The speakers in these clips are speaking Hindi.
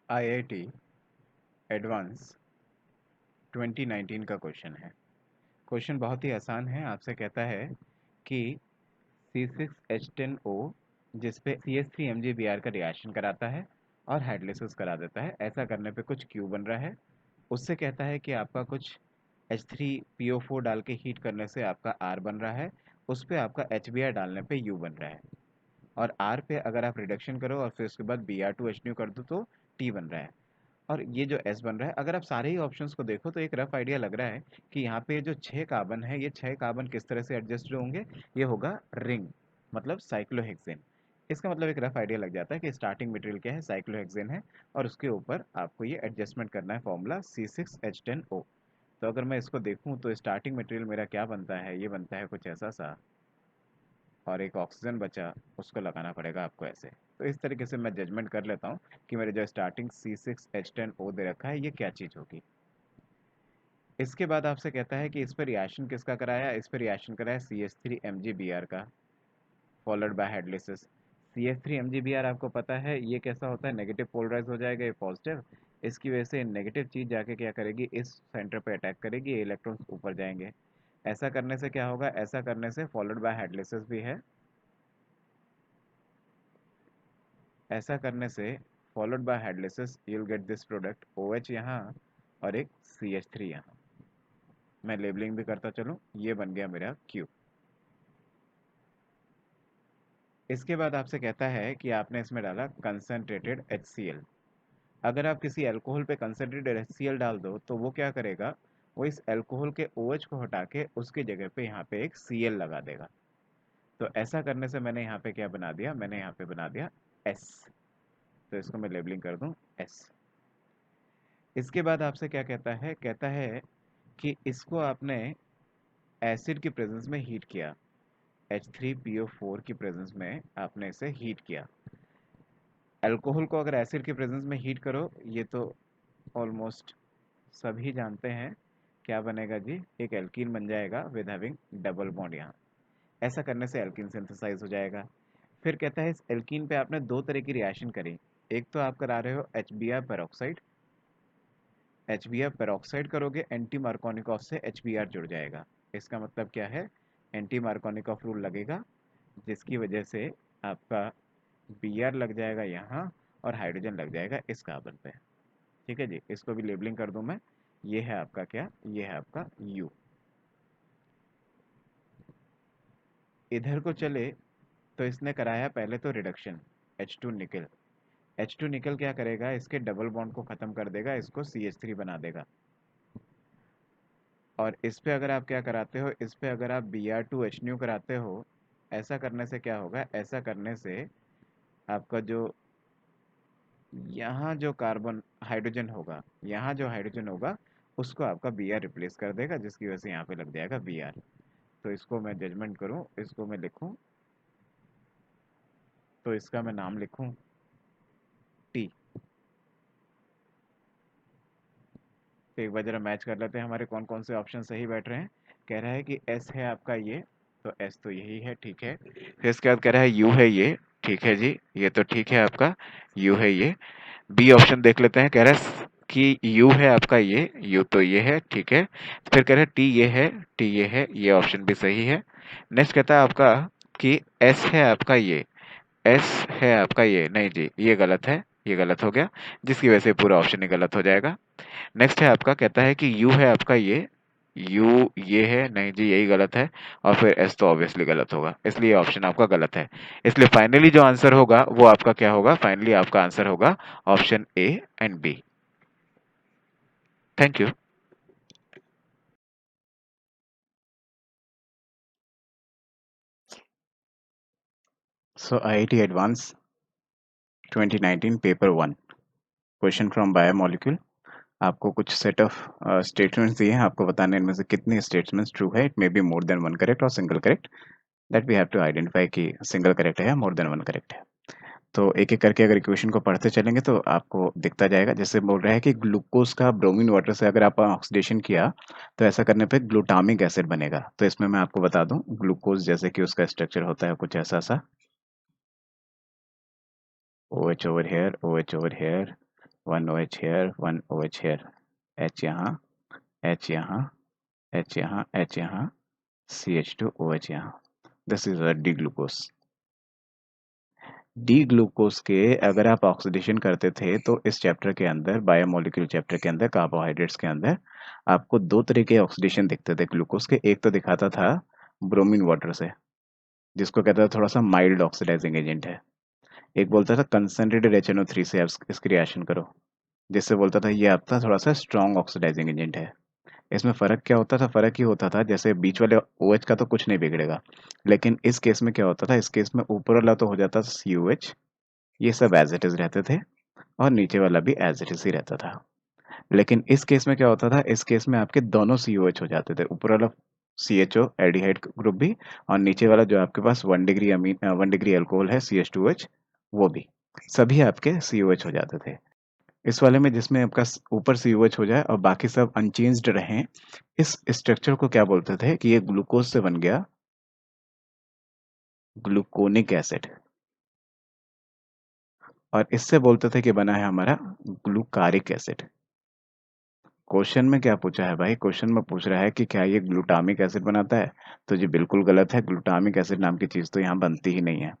आईआईटी एडवांस 2019 का क्वेश्चन है। क्वेश्चन बहुत ही आसान है। आपसे कहता है कि C6H10O जिस पे CH3MgBr का रिएक्शन कराता है और हाइड्रोलिसिस करा देता है, ऐसा करने पे कुछ Q बन रहा है। उससे कहता है कि आपका कुछ H3PO4 डाल के हीट करने से आपका R बन रहा है, उस पे आपका HBr डालने पे U बन रहा है, और R पे अगर आप रिडक्शन करो और फिर उसके बाद Br2HNO कर दो तो T बन रहा है, और ये जो S बन रहा है। अगर आप सारे ही ऑप्शंस को देखो तो एक रफ आइडिया लग रहा है कि यहाँ पे जो 6 कार्बन है, ये 6 कार्बन किस तरह से एडजस्ट होंगे। ये होगा रिंग, मतलब साइक्लोहेक्सेन। इसका मतलब एक रफ आइडिया लग जाता है कि स्टार्टिंग मटेरियल क्या है, साइक्लोहेक्सेन है, और उसके ऊपर आपको ये एडजस्टमेंट करना है, फॉर्मूला C6H10O। तो अगर मैं इसको देखूँ तो स्टार्टिंग मटेरियल मेरा क्या बनता है, ये बनता है कुछ ऐसा सा, और एक ऑक्सीजन बचा, उसको लगाना पड़ेगा आपको ऐसे। तो इस तरीके से मैं जजमेंट कर लेता हूँ कि मेरे जो स्टार्टिंग C6H10O दे रखा है, ये क्या चीज़ होगी। इसके बाद आपसे कहता है कि इस पर रिएक्शन किसका कराया। इस पर रिएक्शन कराया CH3MgBr का, फॉलोड बाय हाइड्रोलिसिस। CH3MgBr आपको पता है ये कैसा होता है, नेगेटिव पोलराइज हो जाएगा, ये पॉजिटिव। इसकी वजह से नेगेटिव चीज़ जाके क्या करेगी, इस सेंटर पे अटैक करेगी, ये इलेक्ट्रॉन्स ऊपर जाएंगे। ऐसा करने से क्या होगा, ऐसा करने से फॉलोड बाय हाइड्रोलिसिस भी है, ऐसा करने से followed by hydrolysis you will get this product OH यहाँ और एक CH3 यहाँ। मैं लेबलिंग भी करता चलूँ, ये बन गया मेरा Q। इसके बाद आपसे कहता है कि आपने इसमें डाला कंसनट्रेटेड HCl। अगर आप किसी अल्कोहल पे कंसनट्रेटेड HCl डाल दो तो वो क्या करेगा, वो इस अल्कोहल के OH को हटा के उसकी जगह पे यहाँ पे एक Cl लगा देगा। तो ऐसा करने से मैंने यहाँ पे क्या बना दिया, मैंने यहाँ पे बना दिया S। तो इसको मैं लेबलिंग कर दूँ S। इसके बाद आपसे क्या कहता है कि इसको आपने एसिड की प्रेजेंस में हीट किया, H3PO4 की प्रेजेंस में आपने इसे हीट किया। अल्कोहल को अगर एसिड की प्रेजेंस में हीट करो, ये तो ऑलमोस्ट सभी जानते हैं, क्या बनेगा जी, एक एल्कीन बन जाएगा विद हैविंग डबल बॉन्ड यहाँ। ऐसा करने से एल्कीन सिंथेसाइज हो जाएगा। फिर कहता है इस एल्कीन पे आपने दो तरह की रिएक्शन करी। एक तो आप करा रहे हो HBr पेरोक्साइड, HBr पेरोक्साइड करोगे, एंटी मार्कोनिकॉफ से HBr जुड़ जाएगा। इसका मतलब क्या है, एंटी मार्कोनिकॉफ रूल लगेगा, जिसकी वजह से आपका Br लग जाएगा यहाँ और हाइड्रोजन लग जाएगा इस कार्बन पे। ठीक है जी, इसको भी लेबलिंग कर दूं मैं। ये है आपका क्या, ये है आपका U। इधर को चले तो इसने कराया पहले तो रिडक्शन, H2 निकल। H2 निकल क्या करेगा, इसके डबल बॉन्ड को खत्म कर देगा, इसको CH3 बना देगा। और इस पे अगर आप क्या कराते हो, इस पे अगर आप Br2HNO कराते हो, ऐसा करने से क्या होगा, ऐसा करने से आपका जो यहाँ जो कार्बन हाइड्रोजन होगा, यहाँ जो हाइड्रोजन होगा उसको आपका Br रिप्लेस कर देगा, जिसकी वजह से यहाँ पे लग जाएगा Br। तो इसको मैं जजमेंट करूँ, इसको मैं लिखूँ, तो इसका मैं नाम लिखूँ T। तो एक बार जरा मैच कर लेते हैं हमारे कौन कौन से ऑप्शन सही बैठ रहे हैं। कह रहा है कि S है आपका ये, तो S तो यही है, ठीक है। फिर इसके बाद कह रहा है U है ये, ठीक है जी, ये तो ठीक है आपका, U है ये। बी ऑप्शन देख लेते हैं, कह रहा है कि U है आपका ये, U तो ये है, ठीक है। फिर कह रहा है T ये है, T ये है, ये ऑप्शन भी सही है। नेक्स्ट कहता है आपका कि S है आपका ये, S है आपका ये, नहीं जी ये गलत है, ये गलत हो गया, जिसकी वजह से पूरा ऑप्शन ही गलत हो जाएगा। नेक्स्ट है आपका, कहता है कि U है आपका ये, U ये है, नहीं जी यही गलत है। और फिर S तो ऑब्वियसली गलत होगा, इसलिए ऑप्शन आपका गलत है। इसलिए फाइनली जो आंसर होगा वो आपका क्या होगा, फाइनली आपका आंसर होगा option A and B। Thank you. So IIT Advanced 2019 paper 1, question from biomolecule. आपको कुछ सेट ऑफ स्टेटमेंट्स दिए हैं, आपको बताने इनमें से कितने स्टेटमेंट्स ट्रू है। It may be more than one correct और single correct, that we have to identify कि सिंगल करेक्ट है या मोर देन वन करेक्ट है। तो एक एक करके अगर इक्वेशन को पढ़ते चलेंगे तो आपको दिखता जाएगा। जैसे बोल रहा है कि ग्लूकोज का ब्रोमीन वाटर से अगर आप ऑक्सीडेशन किया तो ऐसा करने पे ग्लूटामिक एसिड बनेगा। तो इसमें मैं आपको बता दूं, ग्लूकोज जैसे कि उसका स्ट्रक्चर होता है कुछ ऐसा सा, OH over here, OH over here, 1 OH here, 1 OH here, H यहाँ, H यहाँ, H यहाँ, H यहाँ, CH2 OH यहाँ. This is a D glucose. D glucose के अगर आप ऑक्सीडेशन करते थे तो इस चैप्टर के अंदर, बायोमोलिक्यूल चैप्टर के अंदर, कार्बोहाइड्रेट्स के अंदर आपको दो तरह के ऑक्सीडेशन दिखते थे ग्लूकोज के. एक तो दिखाता था ब्रोमीन वाटर से, जिसको कहता था थोड़ा सा माइल्ड ऑक्सीडाइजिंग एजेंट है. एक बोलता था कंसनट्रेटेड HNO3 से आप इसकी रिएक्शन करो, जिससे बोलता था ये आपका थोड़ा सा स्ट्रॉन्ग ऑक्सीडाइजिंग एजेंट है. इसमें फ़र्क क्या होता था? फ़र्क ये होता था जैसे बीच वाले OH का तो कुछ नहीं बिगड़ेगा, लेकिन इस केस में क्या होता था? इस केस में ऊपर वाला तो हो जाता था COH, ये सब एज़ इट इज़ रहते थे, और नीचे वाला भी एज़ इट इज़ ही रहता था. लेकिन इस केस में क्या होता था? इस केस में आपके दोनों COH हो जाते थे, ऊपर वाला CHO एल्डिहाइड ग्रुप भी, और नीचे वाला जो आपके पास 1 डिग्री 1 डिग्री अल्कोहल है CH2H, वो भी, सभी आपके COH हो जाते थे. इस वाले में जिसमें आपका ऊपर COH हो जाए और बाकी सब अनचेंज्ड रहें, इस स्ट्रक्चर को क्या बोलते थे कि ये ग्लूकोज से बन गया ग्लूकोनिक एसिड, और इससे बोलते थे कि बना है हमारा ग्लूकारिक एसिड. क्वेश्चन में क्या पूछा है भाई? क्वेश्चन में पूछ रहा है कि क्या ये ग्लूटामिक एसिड बनाता है? तो जी बिल्कुल गलत है. ग्लूटामिक एसिड नाम की चीज़ तो यहाँ बनती ही नहीं है.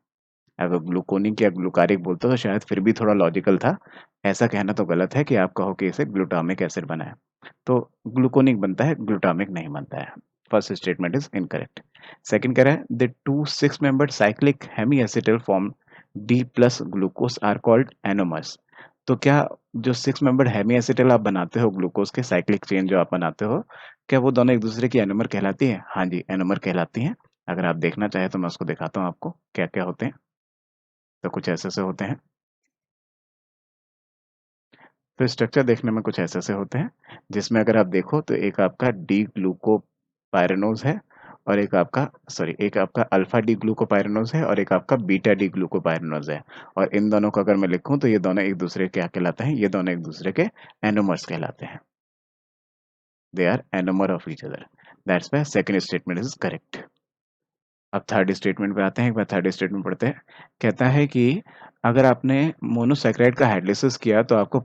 अगर ग्लूकोनिक या ग्लूकारिक बोलते तो शायद फिर भी थोड़ा लॉजिकल था. ऐसा कहना तो गलत है कि आप कहो कि इसे ग्लूटामिक एसिड बना है. तो ग्लूकोनिक बनता है, ग्लूटामिक नहीं बनता है. First statement is incorrect. Second कह रहा है the two six membered cyclic hemiacetal form D plus glucose are called anomers. तो क्या जो सिक्स मेंबर्ड हेमी एसिटिल आप बनाते हो, ग्लूकोज के साइक्लिक चेन जो आप बनाते हो, क्या वो दोनों एक दूसरे की एनोमर कहलाती है? हाँ जी, एनोमर कहलाती हैं. अगर आप देखना चाहें तो मैं उसको दिखाता हूँ आपको क्या क्या होते हैं. तो कुछ ऐसे से होते हैं. तो स्ट्रक्चर देखने में कुछ ऐसे से होते हैं, जिसमें अगर आप देखो तो एक आपका डी ग्लूकोपायरेनोज है, और एक आपका अल्फा डी ग्लूकोपायरेनोज है, और एक आपका बीटा डी ग्लूकोपायरेनोज है. और इन दोनों को अगर मैं लिखूं तो ये दोनों एक दूसरे के क्या कहलाते हैं? ये दोनों एक दूसरे के एनोमर्स कहलाते हैं. They are anomer of each other. That's why second statement is correct. अब थर्ड स्टेटमेंट पे आते हैं. एक बार थर्ड स्टेटमेंट पढ़ते हैं. कहता है कि अगर आपने मोनोसेक्राइड का हाइड्रोलिसिस किया तो आपको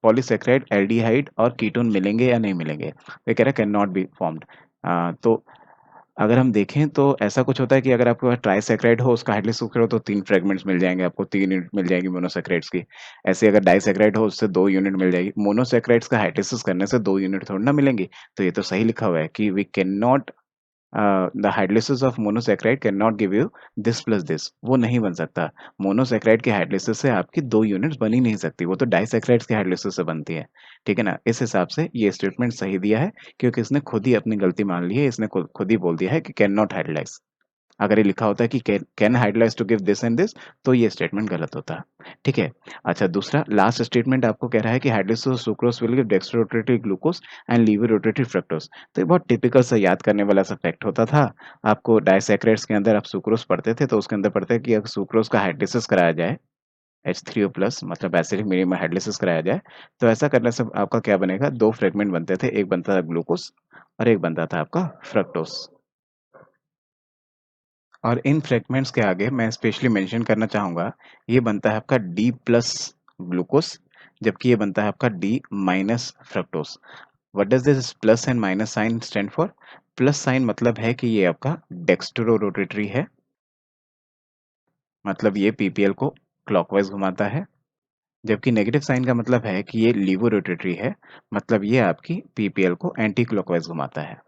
पॉलीसेक्राइड, एल्डिहाइड और कीटोन मिलेंगे या नहीं मिलेंगे? ये कह रहा है कैन नॉट बी फॉर्म्ड. तो अगर हम देखें तो ऐसा कुछ होता है कि अगर आपके पास ट्राइसेक्राइड हो, उसका हाइड्रोलिसिस करो तो 3 फ्रेगमेंट्स मिल जाएँगे आपको, 3 यूनिट मिल जाएगी मोनोसेक्राइड्स की. ऐसे अगर डाइसेक्राइड हो, उससे 2 यूनिट मिल जाएगी. मोनोसेक्राइड्स का हाइड्रोलिसिस करने से 2 यूनिट थोड़ी ना मिलेंगी. तो ये तो सही लिखा हुआ है कि we can not the hydrolysis of monosaccharide can not give you this plus this. वो नहीं बन सकता. मोनोसेक्राइड के हाइड्रोलिसिस से आपकी 2 यूनिट्स बन ही नहीं सकती. वो तो डाइसेक्राइड्स के हाइड्रोलिसिस से बनती है. ठीक है ना? इस हिसाब से ये स्टेटमेंट सही दिया है, क्योंकि इसने खुद ही अपनी गलती मान ली है. इसने खुद ही बोल दिया है कि कैन नॉट हाइड्रोलाइज. अगर ये लिखा होता है कि can hydrolyse to give this and this, तो ये स्टेटमेंट गलत होता. ठीक है. अच्छा, दूसरा लास्ट स्टेटमेंट आपको कह रहा है कि hydrolysis of sucrose will give dextrorotatory glucose and laevorotatory fructose. तो ये बहुत टिपिकल सा याद करने वाला सा फैक्ट होता था. आपको डाइसैकेराइड्स के अंदर आप सुक्रोज पढ़ते थे, तो उसके अंदर पढ़ते हैं कि अगर सुक्रोज का हाइड्रोलाइसिस कराया जाए, H3O प्लस मतलब एसिडिक मीडियम में हाइड्रोलाइसिस कराया जाए, तो ऐसा करने से आपका क्या बनेगा? दो फ्रेगमेंट बनते थे. एक बनता था ग्लूकोज और एक बनता था आपका फ्रक्टोज. और इन फ्रेगमेंट्स के आगे मैं स्पेशली मेंशन करना चाहूँगा, ये बनता है आपका D प्लस ग्लूकोज, जबकि ये बनता है आपका D minus fructose. What does this plus and minus sign stand for? Plus sign मतलब है कि ये आपका डेक्स्ट्रो रोटेटरी है, मतलब ये पीपीएल को क्लॉकवाइज घुमाता है. जबकि नेगेटिव साइन का मतलब है कि ये लीवो रोटेटरी है, मतलब ये आपकी पीपीएल को एंटी क्लॉकवाइज घुमाता है.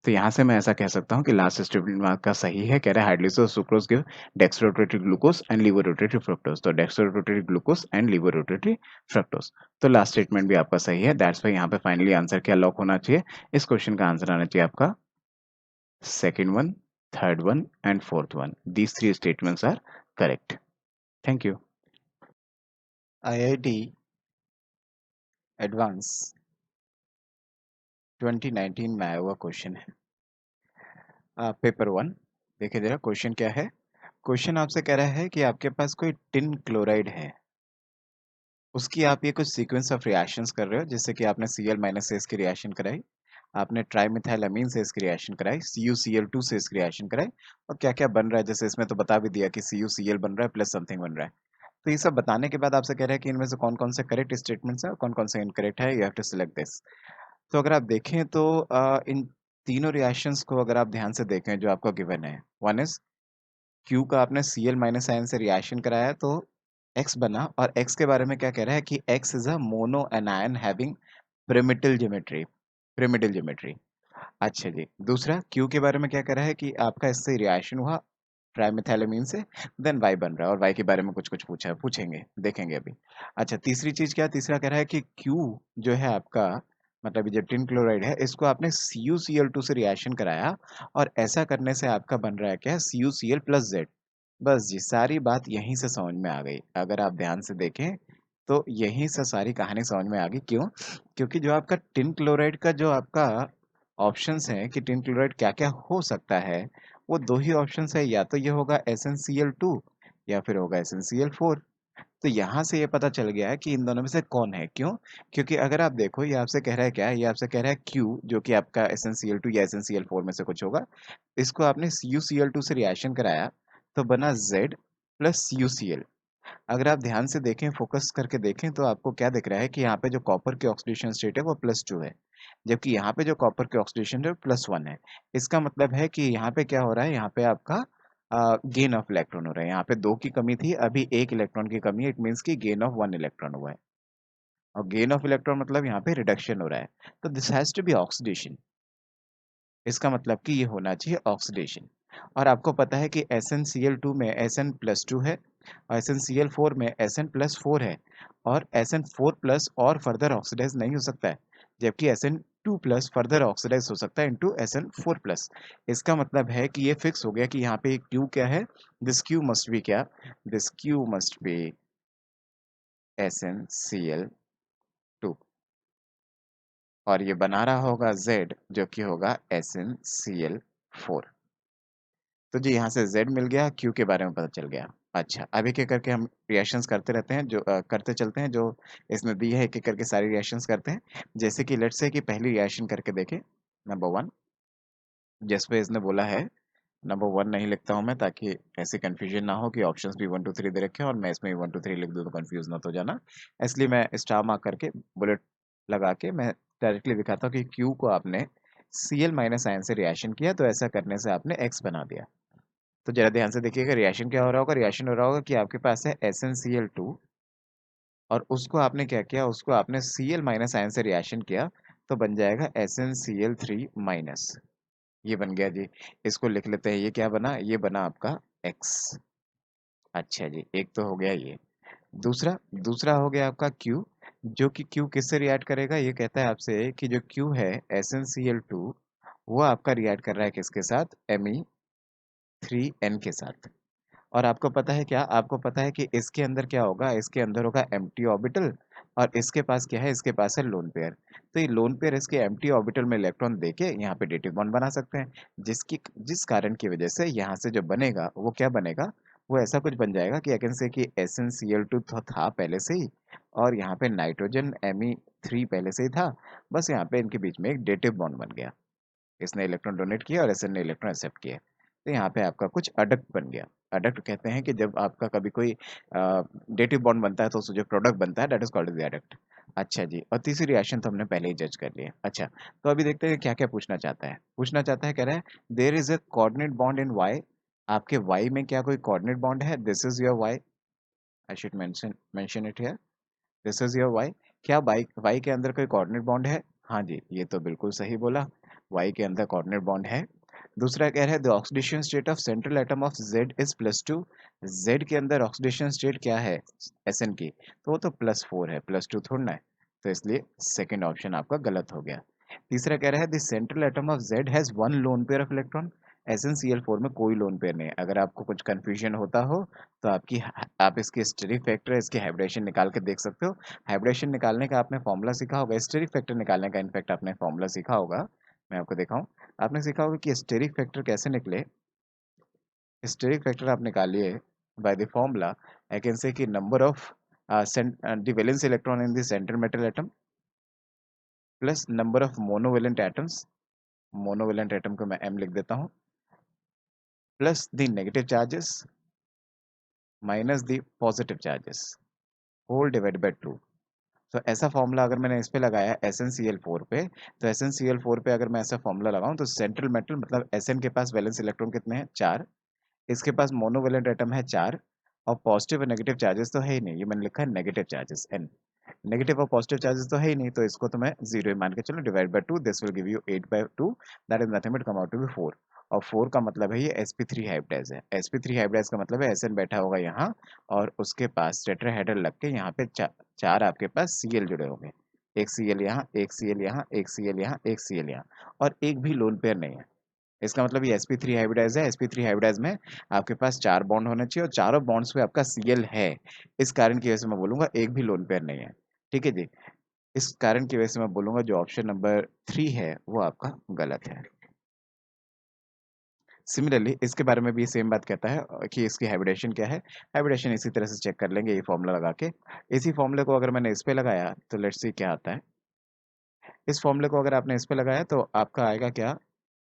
तो यहाँ से मैं ऐसा कह सकता हूँ कि लास्ट स्टेटमेंट आपका सही है. कह रहा है hydrolysis of sucrose give dextrorotatory glucose and laevorotatory fructose. तो dextrorotatory glucose and laevorotatory fructose. तो लास्ट स्टेटमेंट भी आपका सही है. दैट्स वाई यहाँ पे फाइनली आंसर क्या लॉक होना चाहिए? इस क्वेश्चन का आंसर आना चाहिए आपका second one, third one and fourth one. These three statements are correct. Thank you. IIT Advanced 2019 में आया हुआ क्वेश्चन है, पेपर वन. देखिए जरा क्वेश्चन क्या है. क्वेश्चन आपसे कह रहा है कि आपके पास कोई टिन क्लोराइड है, उसकी आप ये कुछ सीक्वेंस ऑफ रिएक्शंस कर रहे हो, जिससे कि आपने Cl माइनस से इसकी रिएक्शन कराई. आपने ट्राईमिथाइलअमीन से इसकी रिएक्शन कराई, CuCl2 से इसकी रिएक्शन कराई, और क्या-क्या बन रहा है, जैसे इसमें तो बता भी दिया कि CuCl बन रहा है प्लस समथिंग बन रहा है। तो ये सब बताने के बाद आपसे कह रहा है कि इनमें से कौन-कौन से करेक्ट स्टेटमेंट्स हैं और कौन-कौन से इनकरेक्ट है, you have to select this. तो अगर आप देखें तो इन तीनों रिएक्शंस को अगर आप ध्यान से देखें जो आपको गिवन है, वन इज क्यू का आपने Cl माइनस आयन से रिएक्शन कराया तो X बना, और X के बारे में क्या कह रहा है कि X is a mono anion having pyramidal geometry, pyramidal geometry. अच्छा जी, दूसरा क्यू के बारे में क्या कह रहा है कि आपका इससे रिएक्शन हुआ ट्राइमेथैलेमीन से, देन वाई बन रहा है, और वाई के बारे में कुछ कुछ पूछा है, पूछेंगे, देखेंगे अभी। अच्छा, तीसरी चीज क्या, तीसरा कह रहा है कि क्यू जो है आपका, मतलब ये जो टिन क्लोराइड है, इसको आपने CuCl2 से रिएक्शन कराया, और ऐसा करने से आपका बन रहा है क्या, CuCl प्लस जेड। बस जी, सारी बात यहीं से समझ में आ गई। अगर आप ध्यान से देखें तो यहीं से सारी कहानी समझ में आ गई। क्यों? क्योंकि जो आपका टिन क्लोराइड का जो आपका ऑप्शंस हैं कि टिन क्लोराइड क्या-क्या हो सकता है, वो 2 ही ऑप्शंस है, या तो ये होगा SnCl2 या फिर होगा SnCl4। तो यहाँ से ये पता चल गया है कि इन दोनों में से कौन है। क्यों? क्योंकि अगर आप देखो, ये आपसे कह रहा है क्या है, ये आपसे कह रहा है Q जो कि आपका SnCl2 या SnCl4 में से कुछ होगा। इसको आपने CuCl2 से रिएक्शन कराया तो बना Z प्लस CuCl। अगर आप ध्यान से देखें, फोकस करके देखें, तो आपको क्या दिख रहा है कि यहाँ पे जो कॉपर की ऑक्सीडेशन स्टेट है वो +2 है, जबकि यहाँ पे जो कॉपर की ऑक्सीडेशन है +1 है। इसका मतलब है कि यहाँ पे क्या हो रहा है, यहाँ पे आपका गेन ऑफ इलेक्ट्रॉन हो रहा है। यहाँ पे 2 की कमी थी, अभी 1 इलेक्ट्रॉन की कमी है, इट मीन्स की गेन ऑफ 1 इलेक्ट्रॉन हुआ है, और गेन ऑफ इलेक्ट्रॉन मतलब यहाँ पे रिडक्शन हो रहा है। तो this has to be oxidation, इसका मतलब कि ये होना चाहिए ऑक्सीडेशन। और आपको पता है कि SnCl2 में Sn+2 है, और SnCl4 में Sn+4 है, और Sn4+ और फर्दर ऑक्सीडाइज नहीं हो सकता है, जबकि Sn2+ फर्दर ऑक्सीडाइज हो सकता है इनटू Sn4+। इसका मतलब है कि ये फिक्स हो गया कि यहाँ पे Q क्या है, दिस Q मस्ट बी क्या, this Q must be SnCl2, और ये बना रहा होगा Z जो कि होगा SnCl4। तो जी यहाँ से Z मिल गया, Q के बारे में पता चल गया। अच्छा, अब एक-एक करके हम रिएक्शंस करते रहते हैं, जो करते चलते हैं, जो इसमें दी है, एक-एक करके सारी रिएक्शंस करते हैं। जैसे कि लेट्स से कि पहली रिएक्शन करके देखें, नंबर 1, जिस पे इसने बोला है, नंबर 1 नहीं लिखता हूँ मैं, ताकि ऐसी कन्फ्यूजन ना हो कि ऑप्शंस भी 1, 2, 3 दे रखे हैं और मैं इसमें भी 1, 2, 3 लिख दूँ तो कन्फ्यूज़ मत हो जाना। इसलिए मैं स्टार मार्क करके, बुलेट लगा के मैं डायरेक्टली दिखाता हूँ कि Q को आपने Cl माइनस आयन से रिएक्शन किया, तो ऐसा करने से आपने X बना दिया। तो जरा ध्यान से देखिएगा, रिएक्शन क्या हो रहा होगा, रिएक्शन हो रहा होगा कि आपके पास है SnCl2, और उसको आपने क्या किया, उसको आपने Cl माइनस आयन से रिएक्शन किया, तो बन जाएगा SnCl3 माइनस। ये बन गया जी। इसको लिख लेते हैं, ये क्या बना, ये बना आपका X। अच्छा जी, एक तो हो गया ये। दूसरा दूसरा हो गया आपका Q, जो कि Q किससे रिएक्ट करेगा, ये कहता है आपसे कि जो Q है SnCl2, वो आपका रिएक्ट कर रहा है किसके साथ, Me3n के साथ। और आपको पता है क्या, आपको पता है कि इसके अंदर क्या होगा, इसके अंदर होगा एम्प्टी ऑर्बिटल, और इसके पास क्या है, इसके पास है लोन पेयर। तो ये लोन पेयर इसके एम्प्टी ऑर्बिटल में इलेक्ट्रॉन देके यहाँ पे डेटिव बॉन्ड बना सकते हैं, जिस कारण की वजह से यहाँ से जो बनेगा वो क्या बनेगा, वो ऐसा कुछ बन जाएगा कि अगेन से कि SnCl2 तो था पहले से ही, और यहाँ पे नाइट्रोजन Me3 पहले से ही था, बस यहाँ पे इनके बीच में एक डेटिव बॉन्ड बन गया। इसने इलेक्ट्रॉन डोनेट किया और एसएन ने इलेक्ट्रॉन एक्सेप्ट किया। तो यहाँ पे आपका कुछ अडक्ट बन गया। अडक्ट कहते हैं कि जब आपका कभी कोई डेटिव बॉन्ड बनता है तो उससे जो प्रोडक्ट बनता है, that is called as the adduct. अच्छा जी, और तीसरी रिएक्शन तो हमने पहले ही जज कर लिया। अच्छा, तो अभी देखते हैं क्या क्या पूछना चाहता है। पूछना चाहता है, कह रहा है there is a coordinate bond in Y. आपके वाई में क्या कोई कोऑर्डिनेट बॉन्ड है, this is your Y, I should mention it here, this is your Y. क्या वाई वाई के अंदर कोई कोऑर्डिनेट बॉन्ड है? हाँ जी, ये तो बिल्कुल सही बोला, वाई के अंदर कोऑर्डिनेट बॉन्ड है। दूसरा कह रहा है the oxidation state of central atom of Z is +2। Z के अंदर ऑक्सीडेशन स्टेट क्या है, Sn की, तो वो तो +4 है, +2 थोड़ा ना है, तो इसलिए सेकंड ऑप्शन आपका गलत हो गया। तीसरा कह रहा है the central atom of Z has one loan pair of electron. SnCl4 में कोई लोन पेयर नहीं है। अगर आपको कुछ कंफ्यूजन होता हो तो आप इसकी स्टेरिक फैक्टर, इसकी हाइब्रिडेशन निकाल के देख सकते हो। हाइब्रिडेशन निकालने का आपने फॉर्मूला सीखा होगा, स्टेरिक फैक्टर निकालने का इनफैक्ट आपने फॉर्मूला सीखा होगा, मैं आपको दिखाऊं। आपने सीखा होगा कि स्टेरिक फैक्टर कैसे निकले। स्टेरिक फैक्टर आप निकालिए by the formula, I can say कि number of the valence electron in the central metal atom plus number of monovalent atoms, monovalent atom को मैं m लिख देता हूँ, plus the negative charges minus the positive charges whole divide by 2। तो ऐसा फॉर्मूला अगर मैंने इस पे लगाया SnCl4 पे, तो SnCl4 पे अगर मैं ऐसा फॉर्मूला लगाऊं तो सेंट्रल मेटल मतलब Sn के पास वैलेंस इलेक्ट्रॉन कितने हैं, 4, इसके पास मोनोवेलेंट एटम है 4, और पॉजिटिव और नेगेटिव चार्जेस तो है ही नहीं, ये मैंने लिखा है नेगेटिव चार्जेस n, नेगेटिव और पॉजिटिव चार्जेस तो है ही नहीं, तो इसको तो मैं जीरो ही मान के चलो, divide by 2, this will give you 8/2, that is nothing but come out to be 4। और 4 का मतलब है ये sp3 हाइब्रिडाइज है, sp3 हाइब्रिडाइज का मतलब है Sn बैठा होगा यहाँ और उसके पास टेट्राहेड्रल लग के यहाँ पे चार आपके पास Cl जुड़े होंगे, एक Cl यहाँ, एक Cl यहाँ, एक Cl यहाँ, एक Cl यहाँ, और एक भी लोन पेयर नहीं है। इसका मतलब ये sp3 हाइब्रिडाइज है, sp3 हाइब्रिडाइज में आपके पास 4 बॉन्ड होने चाहिए और चारों बॉन्ड्स पे आपका Cl है, इस कारण की वजह से मैं बोलूंगा एक भी लोन पेयर नहीं है। ठीक है जी, इस कारण की वजह से मैं बोलूंगा जो ऑप्शन नंबर 3 है वो आपका गलत है। सिमिलरली इसके बारे में भी सेम बात कहता है कि इसकी हाइब्रिडेशन क्या है, हाइब्रिडेशन इसी तरह से चेक कर लेंगे ये फॉर्मूला लगा के। इसी फॉर्मूले को अगर मैंने इस पे लगाया तो लेट्स सी क्या आता है। इस फॉर्मूले को अगर आपने इस पे लगाया तो आपका आएगा क्या,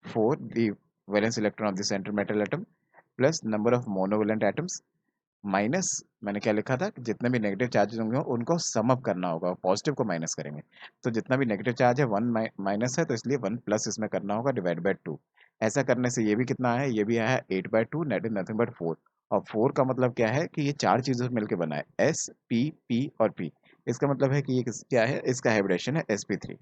4 दी valence electron of the central metal atom plus number of monovalent atoms minus, मैंने क्या लिखा था कि जितने भी नेगेटिव चार्जेस होंगे उनको सम अप करना होगा, पॉजिटिव को माइनस करेंगे, तो जितना भी नेगेटिव चार्ज है 1 माइनस है तो इसलिए 1 प्लस इसमें करना होगा डिवाइड बाय 2। ऐसा करने से ये भी कितना आया, ये भी आया 8/2, नेट इज नथिंग बट 4। और 4 का मतलब क्या है कि ये चार चीजों से मिलकर बना है, S P और P, इसका मतलब है कि ये क्या है, इसका हाइब्रिडेशन है sp3।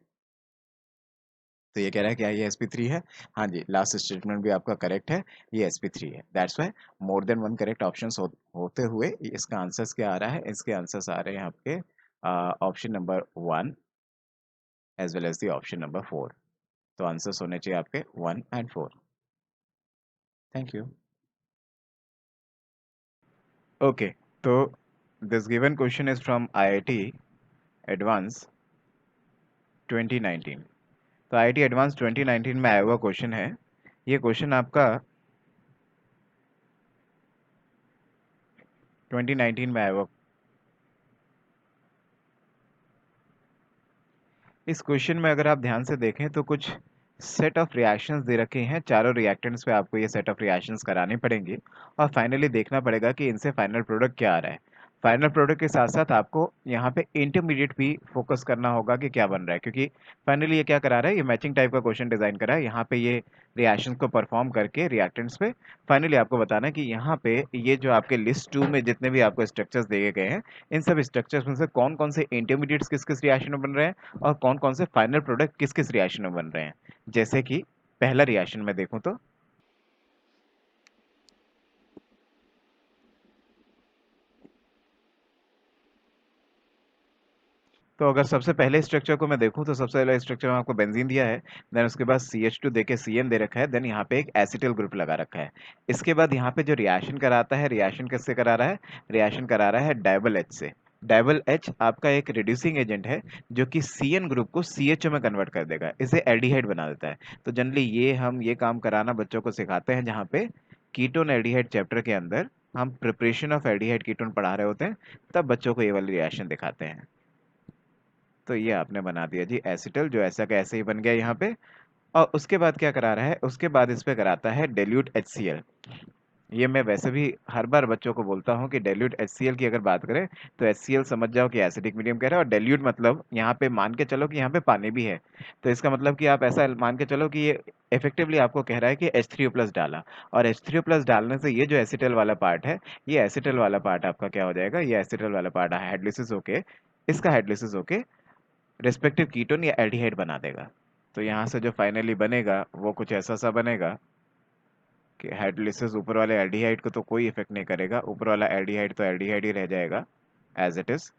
तो ये कह रहा है क्या ये sp3 है, हाँ जी, लास्ट स्टेटमेंट भी आपका करेक्ट है, ये sp3 है, that's why more than one correct options होते हुए इसका आंसर्स क्या आ रहा है, इसके आंसर्स आ रहे हैं आपके option number 1 as well as the option number 4। तो आंसर्स होने चाहिए आपके 1 एंड 4। Thank you. ओके, तो this given question is from IIT Advanced 2019। तो IIT एडवांस 2019 में आया हुआ क्वेश्चन है, ये क्वेश्चन आपका 2019 में आया हुआ। इस क्वेश्चन में अगर आप ध्यान से देखें तो कुछ सेट ऑफ रिएक्शंस दे रखे हैं, चारों रिएक्टेंट्स पे आपको ये सेट ऑफ रिएक्शंस कराने पड़ेंगे और फाइनली देखना पड़ेगा कि इनसे फाइनल प्रोडक्ट क्या आ रहा है। फाइनल प्रोडक्ट के साथ साथ आपको यहाँ पे इंटरमीडिएट भी फोकस करना होगा कि क्या बन रहा है, क्योंकि फाइनली ये क्या करा रहा है, ये मैचिंग टाइप का क्वेश्चन डिजाइन करा है, यहाँ पे ये रिएक्शंस को परफॉर्म करके रिएक्टेंट्स पे फाइनली आपको बताना है कि यहाँ पे ये जो आपके लिस्ट 2 में जितने भी आपको स्ट्रक्चर्स दिए गए हैं, इन सब स्ट्रक्चर्स में से कौन कौन से इंटरमीडिएट्स किस किस रिएक्शन में बन रहे हैं और कौन कौन से फाइनल प्रोडक्ट किस किस रिएक्शन में बन रहे हैं। जैसे कि पहला रिएक्शन में देखूं तो अगर सबसे पहले स्ट्रक्चर को मैं देखूं तो सबसे पहले स्ट्रक्चर में आपको बेंजीन दिया है, देन उसके बाद CH2 देके CN दे रखा है, देन यहाँ पे एक एसिटिल ग्रुप लगा रखा है। इसके बाद यहाँ पे जो रिएक्शन कराता है, रिएक्शन किससे करा रहा है, रिएक्शन करा रहा है डाइबल H से। डाइबल H आपका एक रिड्यूसिंग एजेंट है जो कि CN ग्रुप को CHO में कन्वर्ट कर देगा, इसे एल्डिहाइड बना देता है। तो जनरली हम ये काम कराना बच्चों को सिखाते हैं, जहाँ पे कीटोन एल्डिहाइड चैप्टर के अंदर हम प्रिपरेशन ऑफ एल्डिहाइड कीटोन पढ़ा रहे होते हैं, तब बच्चों को ये वाली रिएक्शन दिखाते हैं। तो ये आपने बना दिया जी एसिटल, जो ऐसा का ऐसे ही बन गया यहाँ पे। और उसके बाद क्या करा रहा है, उसके बाद इस पे कराता है डेल्यूट HCl। ये मैं वैसे भी हर बार बच्चों को बोलता हूँ कि डेल्यूट HCl की अगर बात करें तो HCl समझ जाओ कि एसिडिक मीडियम कह रहा है, और डेल्यूट मतलब यहाँ पे मान के चलो कि यहाँ पे पानी भी है, तो इसका मतलब कि आप ऐसा मान के चलो कि ये इफेक्टिवली आपको कह रहा है कि H3O+ डाला, और H3O+ डालने से ये जो एसिटल वाला पार्ट है, ये एसिटल वाला पार्ट आपका क्या हो जाएगा, ये एसिटल वाला पार्ट हाइड्रोलिसिस होके, इसका हाइड्रोलिसिस होके रिस्पेक्टिव कीटोन या एल्डिहाइड बना देगा। तो यहाँ से जो फाइनली बनेगा वो कुछ ऐसा सा बनेगा कि हाइड्रोलिसिस ऊपर वाले एल्डिहाइड को तो कोई इफेक्ट नहीं करेगा, ऊपर वाला एल्डिहाइड तो एल्डिहाइड ही रह जाएगा एज इट इज।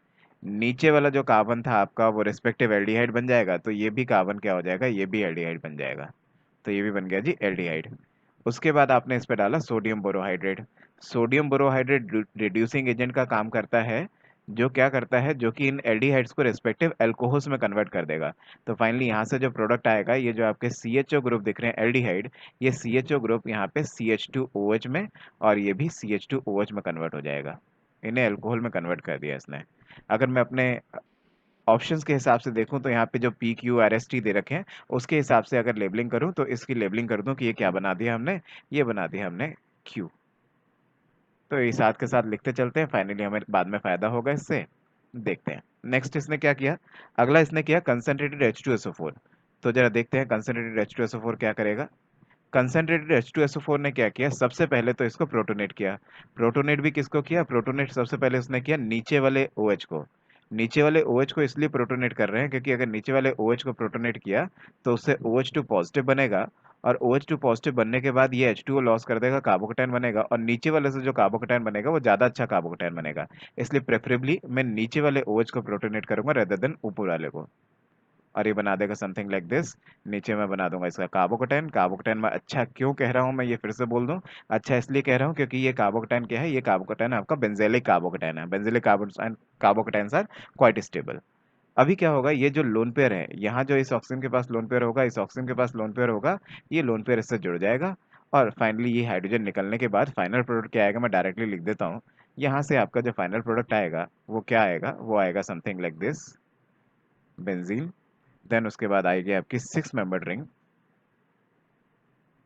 नीचे वाला जो कार्बन था आपका वो रिस्पेक्टिव एल्डिहाइड बन जाएगा, तो ये भी कार्बन क्या हो जाएगा, ये भी एल्डिहाइड बन जाएगा। तो ये भी बन गया जी एल्डिहाइड। उसके बाद आपने इस पे डाला sodium borohydride. Sodium borohydride reducing agent का काम करता है, जो क्या करता है, जो कि इन एल्डिहाइड्स को रिस्पेक्टिव एल्कोहल्स में कन्वर्ट कर देगा। तो फाइनली यहाँ से जो प्रोडक्ट आएगा, ये जो आपके CHO ग्रुप दिख रहे हैं एल्डिहाइड, ये CHO ग्रुप यहाँ पे CH2OH में, और ये भी CH2OH में कन्वर्ट हो जाएगा, इन्हें एल्कोहल में कन्वर्ट कर दिया इसने। अगर मैं अपने ऑप्शंस के हिसाब से देखूँ तो यहाँ पे जो P Q R S T दे रखे हैं उसके हिसाब से अगर लेबलिंग करूँ तो इसकी लेबलिंग कर दूँ कि ये क्या बना दिया हमने, ये बना दिया हमने क्यू। तो ये साथ के साथ लिखते चलते हैं, फाइनली हमें बाद में फ़ायदा होगा इससे। देखते हैं नेक्स्ट इसने क्या किया। अगला इसने किया कंसनट्रेटेड H2SO4। तो जरा देखते हैं कंसनट्रेटेड H2SO4 क्या करेगा। कंसनट्रेटेड H2SO4 ने क्या किया, सबसे पहले तो इसको प्रोटोनेट किया। प्रोटोनेट भी किसको किया, प्रोटोनेट सबसे पहले उसने किया नीचे वाले OH को। नीचे वाले OH को इसलिए प्रोटोनेट कर रहे हैं क्योंकि अगर नीचे वाले OH को प्रोटोनेट किया तो उससे OH2 पॉजिटिव बनेगा, और OH2 पॉजिटिव बनने के बाद ये H2O लॉस कर देगा, कार्बोकैटायन बनेगा, और नीचे वाले से जो कार्बोकैटायन बनेगा वो ज़्यादा अच्छा कार्बोकैटायन बनेगा। इसलिए प्रेफरेबली मैं नीचे वाले OH को प्रोटोनेट करूंगा रेदर देन ऊपर वाले को, और ये बना देगा समथिंग लाइक दिस। नीचे मैं बना दूंगा इसका कार्बोकैटायन। कार्बोकैटायन मैं अच्छा क्यों कह रहा हूँ, मैं ये फिर से बोल दूं, अच्छा इसलिए कह रहा हूँ क्योंकि ये कार्बोकैटायन क्या है, ये कार्बोकैटायन आपका बेंजेलिक कार्बोकैटायन है। बेंजेलिक कार्बोकैटायन आर क्वाइट स्टेबल। अभी क्या होगा, ये जो लोन पेयर है, यहाँ जो इस ऑक्सीजन के पास लोन पेयर होगा, इस ऑक्सीजन के पास लोन पेयर होगा, ये लोन पेयर इससे जुड़ जाएगा, और फाइनली ये हाइड्रोजन निकलने के बाद फाइनल प्रोडक्ट क्या आएगा, मैं डायरेक्टली लिख देता हूँ। यहाँ से आपका जो फाइनल प्रोडक्ट आएगा वो क्या आएगा, वो आएगा something like this, benzene. Then उसके बाद आएगी आपकी 6 मेंबर्ड रिंग,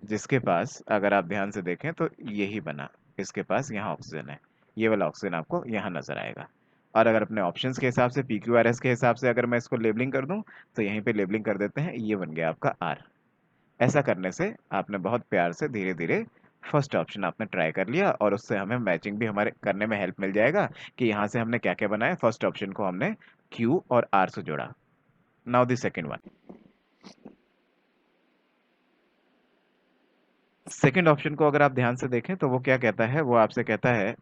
जिसके पास अगर आप ध्यान से देखें तो यही बना, इसके पास यहाँ ऑक्सीजन है, ये वाला ऑक्सीजन आपको यहाँ नजर आएगा। और अगर अपने ऑप्शंस के हिसाब से PQRS के हिसाब से अगर मैं इसको लेबलिंग कर दूं तो यहीं पे लेबलिंग कर देते हैं, ये बन गया आपका R। ऐसा करने से आपने बहुत प्यार से धीरे धीरे फर्स्ट ऑप्शन आपने ट्राई कर लिया, और उससे हमें मैचिंग भी हमारे करने में हेल्प मिल जाएगा कि यहाँ से हमने क्या क्या बनाया। फर्स्ट ऑप्शन को हमने Q और R से जोड़ा। Now the second one. Second option को अगर आप ध्यान से देखें तो वो क्या कहता है, वो आपसे कहता है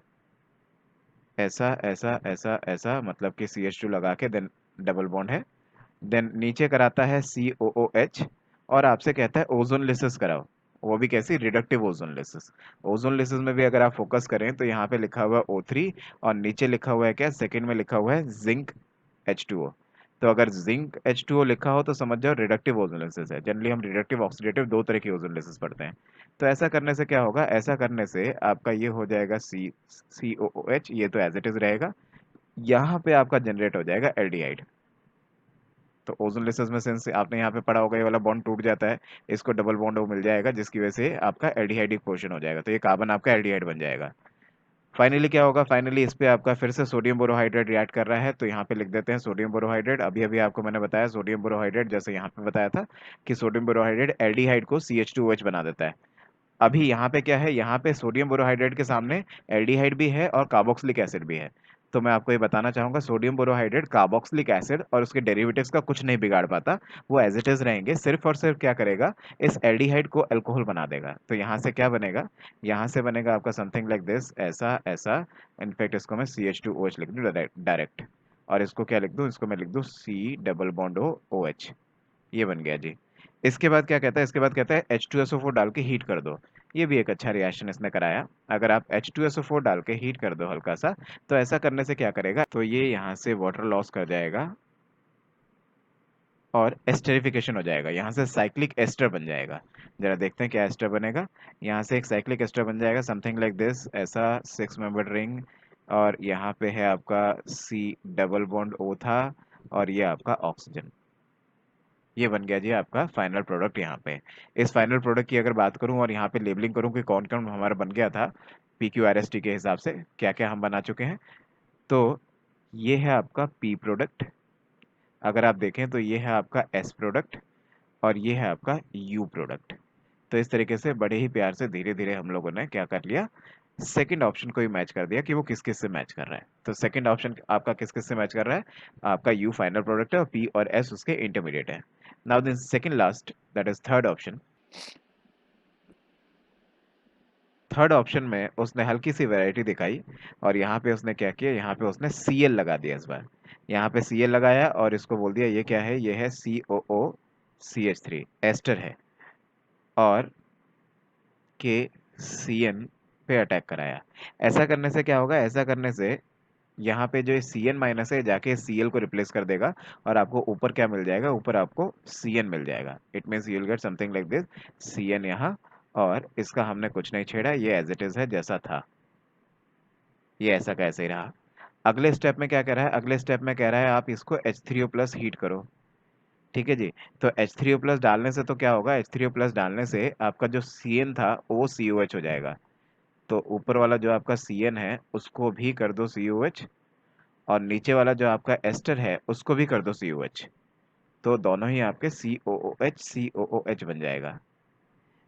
ऐसा ऐसा ऐसा ऐसा, मतलब कि CH2 लगा के देन डबल बॉन्ड है, देन नीचे कराता है COOH, और आपसे कहता है ओजोन लिसिस कराओ। वो भी कैसी, reductive ozone lysis. Ozone lysis में भी अगर आप फोकस करें तो यहाँ पे लिखा हुआ है O3, और नीचे लिखा हुआ है क्या, सेकंड में लिखा हुआ है जिंक H2O। तो अगर जिंक H2O लिखा हो तो समझ जाओ रिडक्टिव ओजोलिसिस है। जनरली हम रिडक्टिव ऑक्सीडेटिव दो तरह की ओजोलिसिस पढ़ते हैं। तो ऐसा करने से क्या होगा, ऐसा करने से आपका ये हो जाएगा COOH, ये तो एज इट इज रहेगा। यहाँ पे आपका जनरेट हो जाएगा एल्डिहाइड। तो ओजोन लेयर्स में सेंस आपने यहाँ पे पढ़ा होगा, ये वाला बॉन्ड टूट जाता है, इसको डबल बॉन्ड वो मिल जाएगा, जिसकी वजह से आपका एल्डिहाइड पोर्शन हो जाएगा, तो ये कार्बन आपका एल्डिहाइड बन जाएगा। फाइनली क्या होगा, फाइनली इस पे आपका फिर से सोडियम बोरोहाइड्रेट रिएक्ट कर रहा है, तो यहाँ पे लिख देते हैं सोडियम बोरोहाइड्रेट। अभी अभी आपको मैंने बताया सोडियम बोरोहाइड्रेट, जैसे यहाँ पे बताया था कि सोडियम बोरोहाइड्रेट एल्डिहाइड को CH2OH बना देता है। अभी यहाँ पे क्या है, यहाँ पे सोडियम बोरोहाइड्रेट के सामने एल्डिहाइड भी है और कार्बोक्सिलिक एसिड भी है। तो मैं आपको ये बताना चाहूंगा, सोडियम बोरोहाइड्रेट कार्बोक्सिलिक एसिड और उसके डेरिवेटिव्स का कुछ नहीं बिगाड़ पाता, वो एज इट इज रहेंगे, सिर्फ और सिर्फ क्या करेगा, इस एल्डिहाइड को अल्कोहल बना देगा। तो यहाँ से क्या बनेगा, यहाँ से बनेगा आपका समथिंग लाइक दिस, ऐसा ऐसा। इनफैक्ट इसको मैं CH2OH लिख दूँ डायरेक्ट, और इसको क्या लिख दूँ, इसको मैं लिख दूँ C डबल बॉन्ड OH। ये बन गया जी। इसके बाद क्या कहता है, इसके बाद कहता है H2SO4 डाल के हीट कर दो। ये भी एक अच्छा रिएक्शन इसने कराया। अगर आप H2SO4 डाल के हीट कर दो हल्का सा, तो ऐसा करने से क्या करेगा, तो ये यहाँ से वाटर लॉस कर जाएगा और एस्टरिफिकेशन हो जाएगा, यहाँ से साइक्लिक एस्टर बन जाएगा। जरा देखते हैं क्या एस्टर बनेगा। यहाँ से एक साइक्लिक एस्टर बन जाएगा समथिंग लाइक दिस, ऐसा 6 मेंबर्ड रिंग, और यहाँ पे है आपका C डबल बॉन्ड O था, और ये आपका ऑक्सीजन। ये बन गया जी आपका फाइनल प्रोडक्ट। यहाँ पे इस फाइनल प्रोडक्ट की अगर बात करूं और यहाँ पे लेबलिंग करूं कि कौन कौन हमारा बन गया था PQRST के हिसाब से, क्या क्या हम बना चुके हैं, तो ये है आपका P प्रोडक्ट। अगर आप देखें तो ये है आपका S प्रोडक्ट, और ये है आपका U प्रोडक्ट। तो इस तरीके से बड़े ही प्यार से धीरे धीरे हम लोगों ने क्या कर लिया, सेकंड ऑप्शन को ही मैच कर दिया कि वो किस किस से मैच कर रहा है। तो सेकंड ऑप्शन आपका किस किस से मैच कर रहा है, आपका U फाइनल प्रोडक्ट है और P और S उसके इंटरमीडिएट है। Now the second last, that is third option. Third option में उसने हल्की सी वैरायटी दिखाई, और यहाँ पे उसने क्या किया, यहाँ पे उसने Cl लगा दिया इस बार। यहाँ पे Cl लगाया और इसको बोल दिया ये क्या है, ये है COOCH3 एस्टर है, और के CN पे अटैक कराया। ऐसा करने से क्या होगा, ऐसा करने से यहाँ पे जो CN माइनस है जाके Cl को रिप्लेस कर देगा, और आपको ऊपर क्या मिल जाएगा, ऊपर आपको CN मिल जाएगा। It means you will get something like this, CN यहाँ, और इसका हमने कुछ नहीं छेड़ा, ये एज इट इज है जैसा था, ये ऐसा का ऐसे ही रहा। अगले स्टेप में क्या कह रहा है, अगले स्टेप में कह रहा है आप इसको H3O प्लस हीट करो। ठीक है जी। तो H3O प्लस डालने से तो क्या होगा, H3O प्लस डालने से आपका जो CN था वो COH हो जाएगा। तो ऊपर वाला जो आपका CN है उसको भी कर दो COH, और नीचे वाला जो आपका एस्टर है उसको भी कर दो COH। तो दोनों ही आपके COOH बन जाएगा।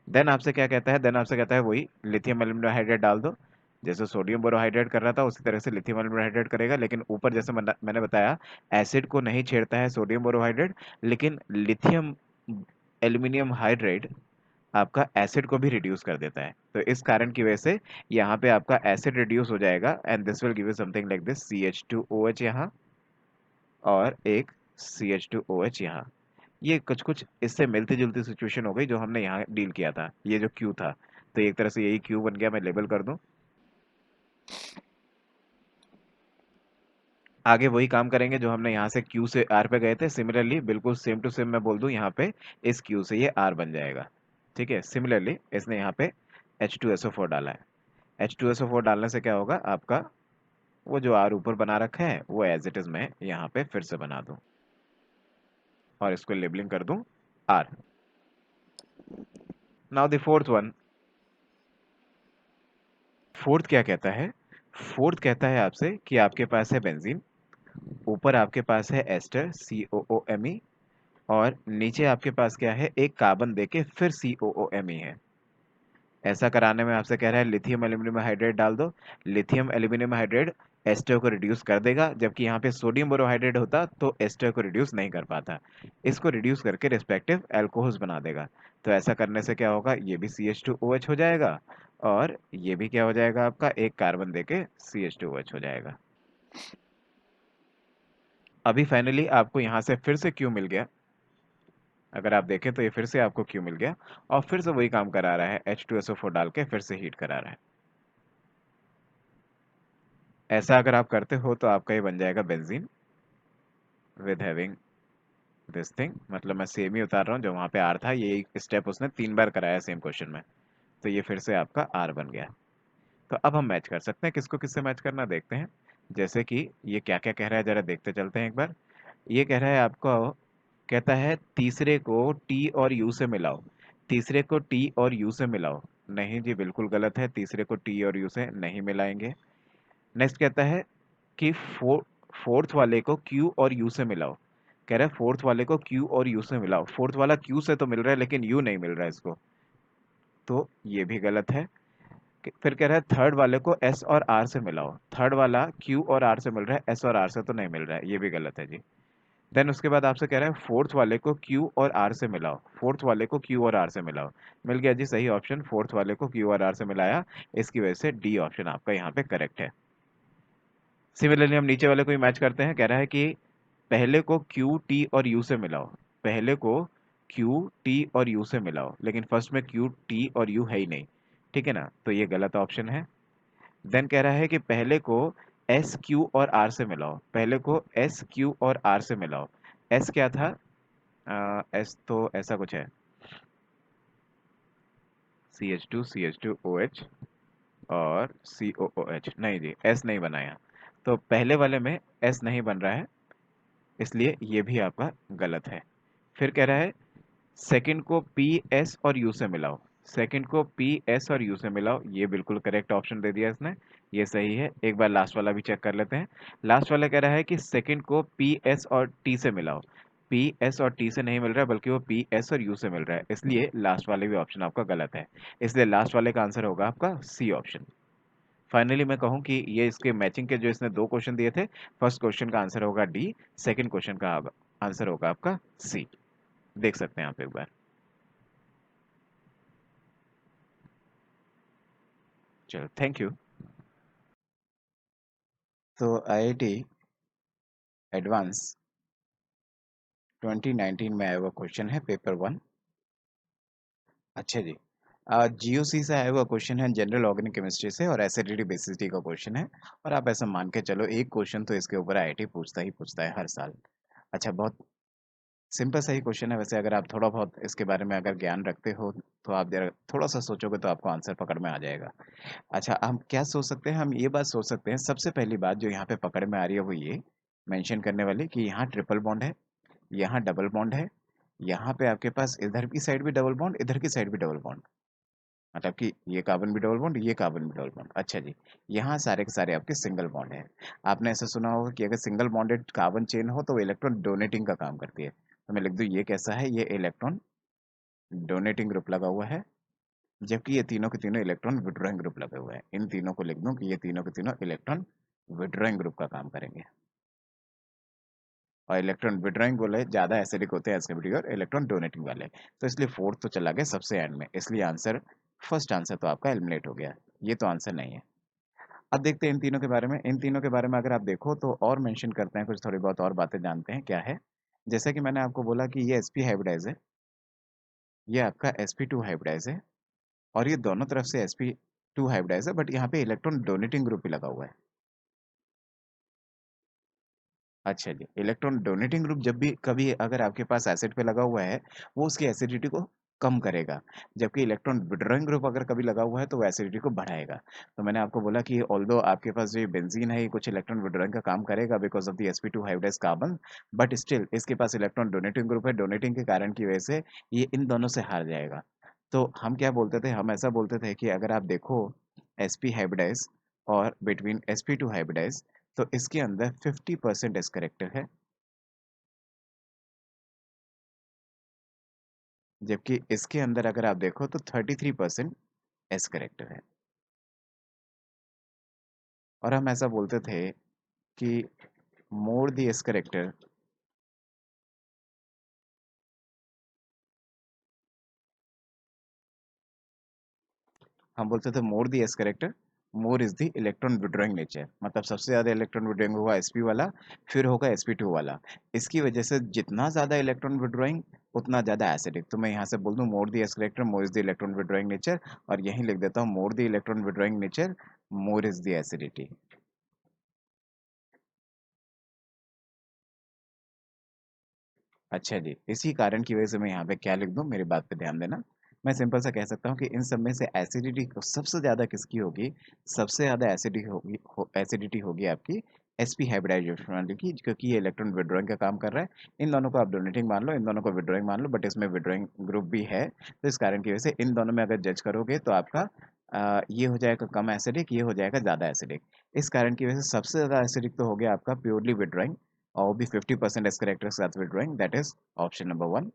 देन आपसे क्या कहता है, देन आपसे कहता है वही लिथियम एल्यूमिनियम हाइड्रेट डाल दो। जैसे सोडियम बोरोहाइड्रेट कर रहा था उसी तरह से लिथियम एल्यूमिनियम हाइड्रेट करेगा, लेकिन ऊपर जैसे मैंने बताया एसिड को नहीं छेड़ता है सोडियम बोरोहाइड्रेट, लेकिन लिथियम एल्यूमिनियम हाइड्रेट आपका एसिड को भी रिड्यूस कर देता है। तो इस कारण की वजह से यहाँ पे आपका एसिड रिड्यूस हो जाएगा, and this will give you something like this CH2OH यहाँ, और एक CH2OH यहाँ। ये कुछ कुछ इससे मिलती जुलती सिचुएशन हो गई जो हमने यहाँ डील किया था, ये जो क्यू था। तो एक तरह से यही क्यू बन गया, मैं लेबल कर दूं। आगे वही काम करेंगे जो हमने यहाँ से क्यू से आर पे गए थे, सिमिलरली बिल्कुल सेम टू सेम मैं बोल दूं यहाँ पे इस क्यू से ये आर बन जाएगा। ठीक है, सिमिलरली इसने यहाँ पे H2SO4 डाला है। H2SO4 डालने से क्या होगा, आपका वो जो आर ऊपर बना रखा है वो एज इट इज मैं यहाँ पे फिर से बना दूं, और इसको लेबलिंग कर दूं R. Now the fourth one. Fourth क्या कहता है, फोर्थ कहता है आपसे कि आपके पास है बेंजीन, ऊपर आपके पास है एस्टर COOMe, और नीचे आपके पास क्या है, एक कार्बन देके फिर COOMe है। ऐसा कराने में आपसे कह रहा है लिथियम एल्यूमिनियम हाइड्रेट डाल दो। लिथियम एल्यूमिनियम हाइड्रेट एस्टर को रिड्यूस कर देगा, जबकि यहाँ पे सोडियम बोरोहाइड्रेट होता तो एस्टर को रिड्यूस नहीं कर पाता। इसको रिड्यूस करके रिस्पेक्टिव एल्कोहल्स बना देगा। तो ऐसा करने से क्या होगा, ये भी CH2OH हो जाएगा, और ये भी क्या हो जाएगा, आपका एक कार्बन देके CH2OH हो जाएगा। अभी फाइनली आपको यहाँ से फिर से क्यू मिल गया। अगर आप देखें तो ये फिर से आपको क्यू मिल गया, और फिर से वही काम करा रहा है, H2SO4 डाल के फिर से हीट करा रहा है। ऐसा अगर आप करते हो तो आपका ये बन जाएगा benzene with having this thing. मतलब मैं सेम ही उतार रहा हूँ, जो वहाँ पे आर था ये स्टेप उसने 3 बार कराया सेम क्वेश्चन में। तो ये फिर से आपका आर बन गया। तो अब हम मैच कर सकते हैं, किसको किससे मैच करना देखते हैं। जैसे कि ये क्या क्या कह रहा है जरा देखते चलते हैं एक बार। ये कह रहा है आपको, कहता है तीसरे को टी और यू से मिलाओ। तीसरे को टी और यू से मिलाओ, नहीं जी बिल्कुल गलत है, तीसरे को टी और यू से नहीं मिलाएंगे। नेक्स्ट कहता है कि फोर्थ वाले को क्यू और यू से मिलाओ। कह रहा है फोर्थ वाले को क्यू और यू से मिलाओ, फोर्थ वाला क्यू से तो मिल रहा है लेकिन यू नहीं मिल रहा है इसको, तो ये भी गलत है। फिर कह रहा है थर्ड वाले को एस और आर से मिलाओ, थर्ड वाला क्यू और आर से मिल रहा है, एस और आर से तो नहीं मिल रहा है, ये भी गलत है जी। देन उसके बाद आपसे कह रहा है फोर्थ वाले को क्यू और आर से मिलाओ, फोर्थ वाले को क्यू और आर से मिलाओ। मिल गया जी सही ऑप्शन, फोर्थ वाले को क्यू और आर से मिलाया। इसकी वजह से डी ऑप्शन आपका यहाँ पे करेक्ट है। सिमिलरली हम नीचे वाले को ही मैच करते हैं। कह रहा है कि पहले को क्यू टी और यू से मिलाओ, पहले को क्यू टी और यू से मिलाओ, लेकिन फर्स्ट में क्यू टी और यू है ही नहीं। ठीक है ना, तो ये गलत ऑप्शन है। देन कह रहा है कि पहले को एस क्यू और आर से मिलाओ, पहले को एस क्यू और आर से मिलाओ। एस क्या था, एस तो ऐसा कुछ है, CH2 CH2OH और COOH, नहीं जी एस नहीं बनाया। तो पहले वाले में एस नहीं बन रहा है, इसलिए ये भी आपका गलत है। फिर कह रहा है सेकंड को पी एस और यू से मिलाओ, सेकंड को पी एस और यू से मिलाओ, ये बिल्कुल करेक्ट ऑप्शन दे दिया इसने, ये सही है। एक बार लास्ट वाला भी चेक कर लेते हैं। लास्ट वाला कह रहा है कि सेकंड को पी एस और टी से मिलाओ, पी एस और टी से नहीं मिल रहा है बल्कि वो पी एस और यू से मिल रहा है, इसलिए लास्ट वाले भी ऑप्शन आपका गलत है। इसलिए लास्ट वाले का आंसर होगा आपका सी ऑप्शन। फाइनली मैं कहूँ कि ये इसके मैचिंग के जो इसने 2 क्वेश्चन दिए थे, फर्स्ट क्वेश्चन का आंसर होगा डी, सेकंड क्वेश्चन का आंसर होगा आपका सी। देख सकते हैं आप एक बार। चलो थैंक यू। तो IIT एडवांस 2019 में आया हुआ क्वेश्चन है, पेपर 1। अच्छा जी, GOC से आया हुआ क्वेश्चन है, जनरल ऑर्गेनिक केमिस्ट्री से, और एसिडिटी बेसिसिटी का क्वेश्चन है। और आप ऐसा मान के चलो एक क्वेश्चन तो इसके ऊपर IIT पूछता ही पूछता है हर साल। अच्छा बहुत सिंपल सा ही क्वेश्चन है वैसे, अगर आप थोड़ा बहुत इसके बारे में अगर ज्ञान रखते हो तो आप जरा थोड़ा सा सोचोगे तो आपको आंसर पकड़ में आ जाएगा। अच्छा, हम क्या सोच सकते हैं, हम ये बात सोच सकते हैं, सबसे पहली बात जो यहाँ पे पकड़ में आ रही है वो ये मेंशन करने वाली कि यहाँ ट्रिपल बॉन्ड है, यहाँ डबल बॉन्ड है, यहाँ पे आपके पास इधर की साइड भी डबल बॉन्ड, इधर की साइड भी डबल बॉन्ड, मतलब कि ये कार्बन भी डबल बॉन्ड, ये कार्बन भी डबल बॉन्ड। अच्छा जी, यहाँ सारे के सारे आपके सिंगल बॉन्ड है। आपने ऐसा सुना होगा कि अगर सिंगल बॉन्डेड कार्बन चेन हो तो वो इलेक्ट्रॉन डोनेटिंग का काम करती है। तो मैं लिख दूँ ये कैसा है, ये इलेक्ट्रॉन डोनेटिंग ग्रुप लगा हुआ है, जबकि ये तीनों के तीनों इलेक्ट्रॉन विड्रॉइंग ग्रुप लगे हुए हैं। इन तीनों को लिख दूं कि ये तीनों के तीनों इलेक्ट्रॉन विड्रॉइंग ग्रुप का काम करेंगे। और इलेक्ट्रॉन विड्रॉइंग वाले ज़्यादा एसिडिक होते हैं एज कम्पेयर और इलेक्ट्रॉन डोनेटिंग वाले। तो इसलिए फोर्थ तो चला गया सबसे एंड में, इसलिए आंसर फर्स्ट आंसर तो आपका एलिमिनेट हो गया, ये तो आंसर नहीं है। अब देखते हैं इन तीनों के बारे में। इन तीनों के बारे में अगर आप देखो तो और मेंशन करते हैं, कुछ थोड़ी बहुत और बातें जानते हैं क्या है। जैसा कि मैंने आपको बोला कि ये sp हाइब्रिडाइज है, ये आपका sp2 हाइब्रिडाइज है, और ये दोनों तरफ से sp2 हाइब्रिडाइज है, बट यहाँ पे इलेक्ट्रॉन डोनेटिंग ग्रुप भी लगा हुआ है। अच्छा जी, इलेक्ट्रॉन डोनेटिंग ग्रुप जब भी कभी अगर आपके पास एसिड पे लगा हुआ है, वो उसकी एसिडिटी को कम करेगा, जबकि इलेक्ट्रॉन विड्रॉइंग ग्रुप अगर कभी लगा हुआ है तो वो एसिडिटी को बढ़ाएगा। तो मैंने आपको बोला कि ऑल्दो आपके पास जो ये बेंजीन है ये कुछ इलेक्ट्रॉन विड्रॉइंग का काम करेगा because of the sp2 hybridise carbon, but still इसके पास इलेक्ट्रॉन डोनेटिंग ग्रुप है, डोनेटिंग के कारण की वजह से ये इन दोनों से हार जाएगा। तो हम क्या बोलते थे, हम ऐसा बोलते थे कि अगर आप देखो sp हाइब्रिडाइज और बिटवीन sp2 हाइब्रिडाइज, तो इसके अंदर 50% एस करेक्टर है, जबकि इसके अंदर अगर आप देखो तो 33% एस करेक्टर है। और हम ऐसा बोलते थे कि मोर द एस करेक्टर, हम बोलते थे more the S character more is the electron withdrawing nature, मतलब सबसे ज़्यादा इलेक्ट्रॉन विड्रॉइंग होगा sp वाला, फिर होगा sp2 वाला। इसकी वजह से जितना ज़्यादा इलेक्ट्रॉन विड्रॉइंग उतना ज़्यादा एसिडिक। तो मैं यहाँ से बोल दूँ more the S character more is the electron withdrawing nature, और यहीं लिख देता हूँ more the electron withdrawing nature more is the acidity. अच्छा जी, इसी कारण की वजह से मैं यहाँ पे क्या लिख दूँ, मेरी बात पे ध्यान देना। मैं सिंपल सा कह सकता हूँ कि इन सब में से एसिडिटी सबसे ज़्यादा किसकी होगी, सबसे ज़्यादा एसिडिटी होगी आपकी sp हाइब्रिडाइजेशन वाली की, क्योंकि ये इलेक्ट्रॉन विड्रॉइंग का काम कर रहा है। इन दोनों को आप डोनेटिंग मान लो, इन दोनों को विड्रॉइंग मान लो, बट इसमें विड्रॉइंग ग्रुप भी है। तो इस कारण की वजह से इन दोनों में अगर जज करोगे तो आपका ये हो जाएगा कम एसिडिक, ये हो जाएगा ज़्यादा एसिडिक। इस कारण की वजह से सबसे ज़्यादा एसिडिक तो हो गया आपका प्योरली विड्रॉइंग, और वो भी 50% एस करेक्टर के साथ withdrawing, that is option number 1।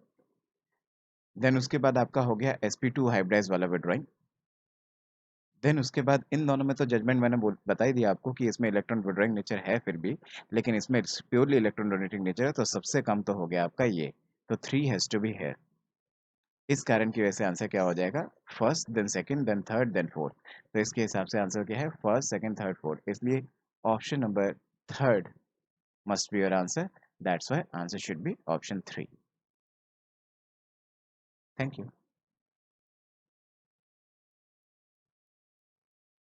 Then उसके बाद आपका हो गया sp2 हाइब्रिडाइज वाला विड्रॉइंग। देन उसके बाद इन दोनों में तो जजमेंट मैंने बता ही दिया आपको कि इसमें इलेक्ट्रॉन विड्रॉइंग नेचर है फिर भी, लेकिन इसमें प्योरली इलेक्ट्रॉन डोनेटिंग नेचर है, तो सबसे कम तो हो गया आपका ये, तो 3 हैज टू बी है। इस कारण की वजह से आंसर क्या हो जाएगा, first then second then third then fourth. तो इसके हिसाब से आंसर क्या है, फर्स्ट सेकंड थर्ड फोर्थ, इसलिए option number third must be your answer. That's why answer should be option 3। Thank you.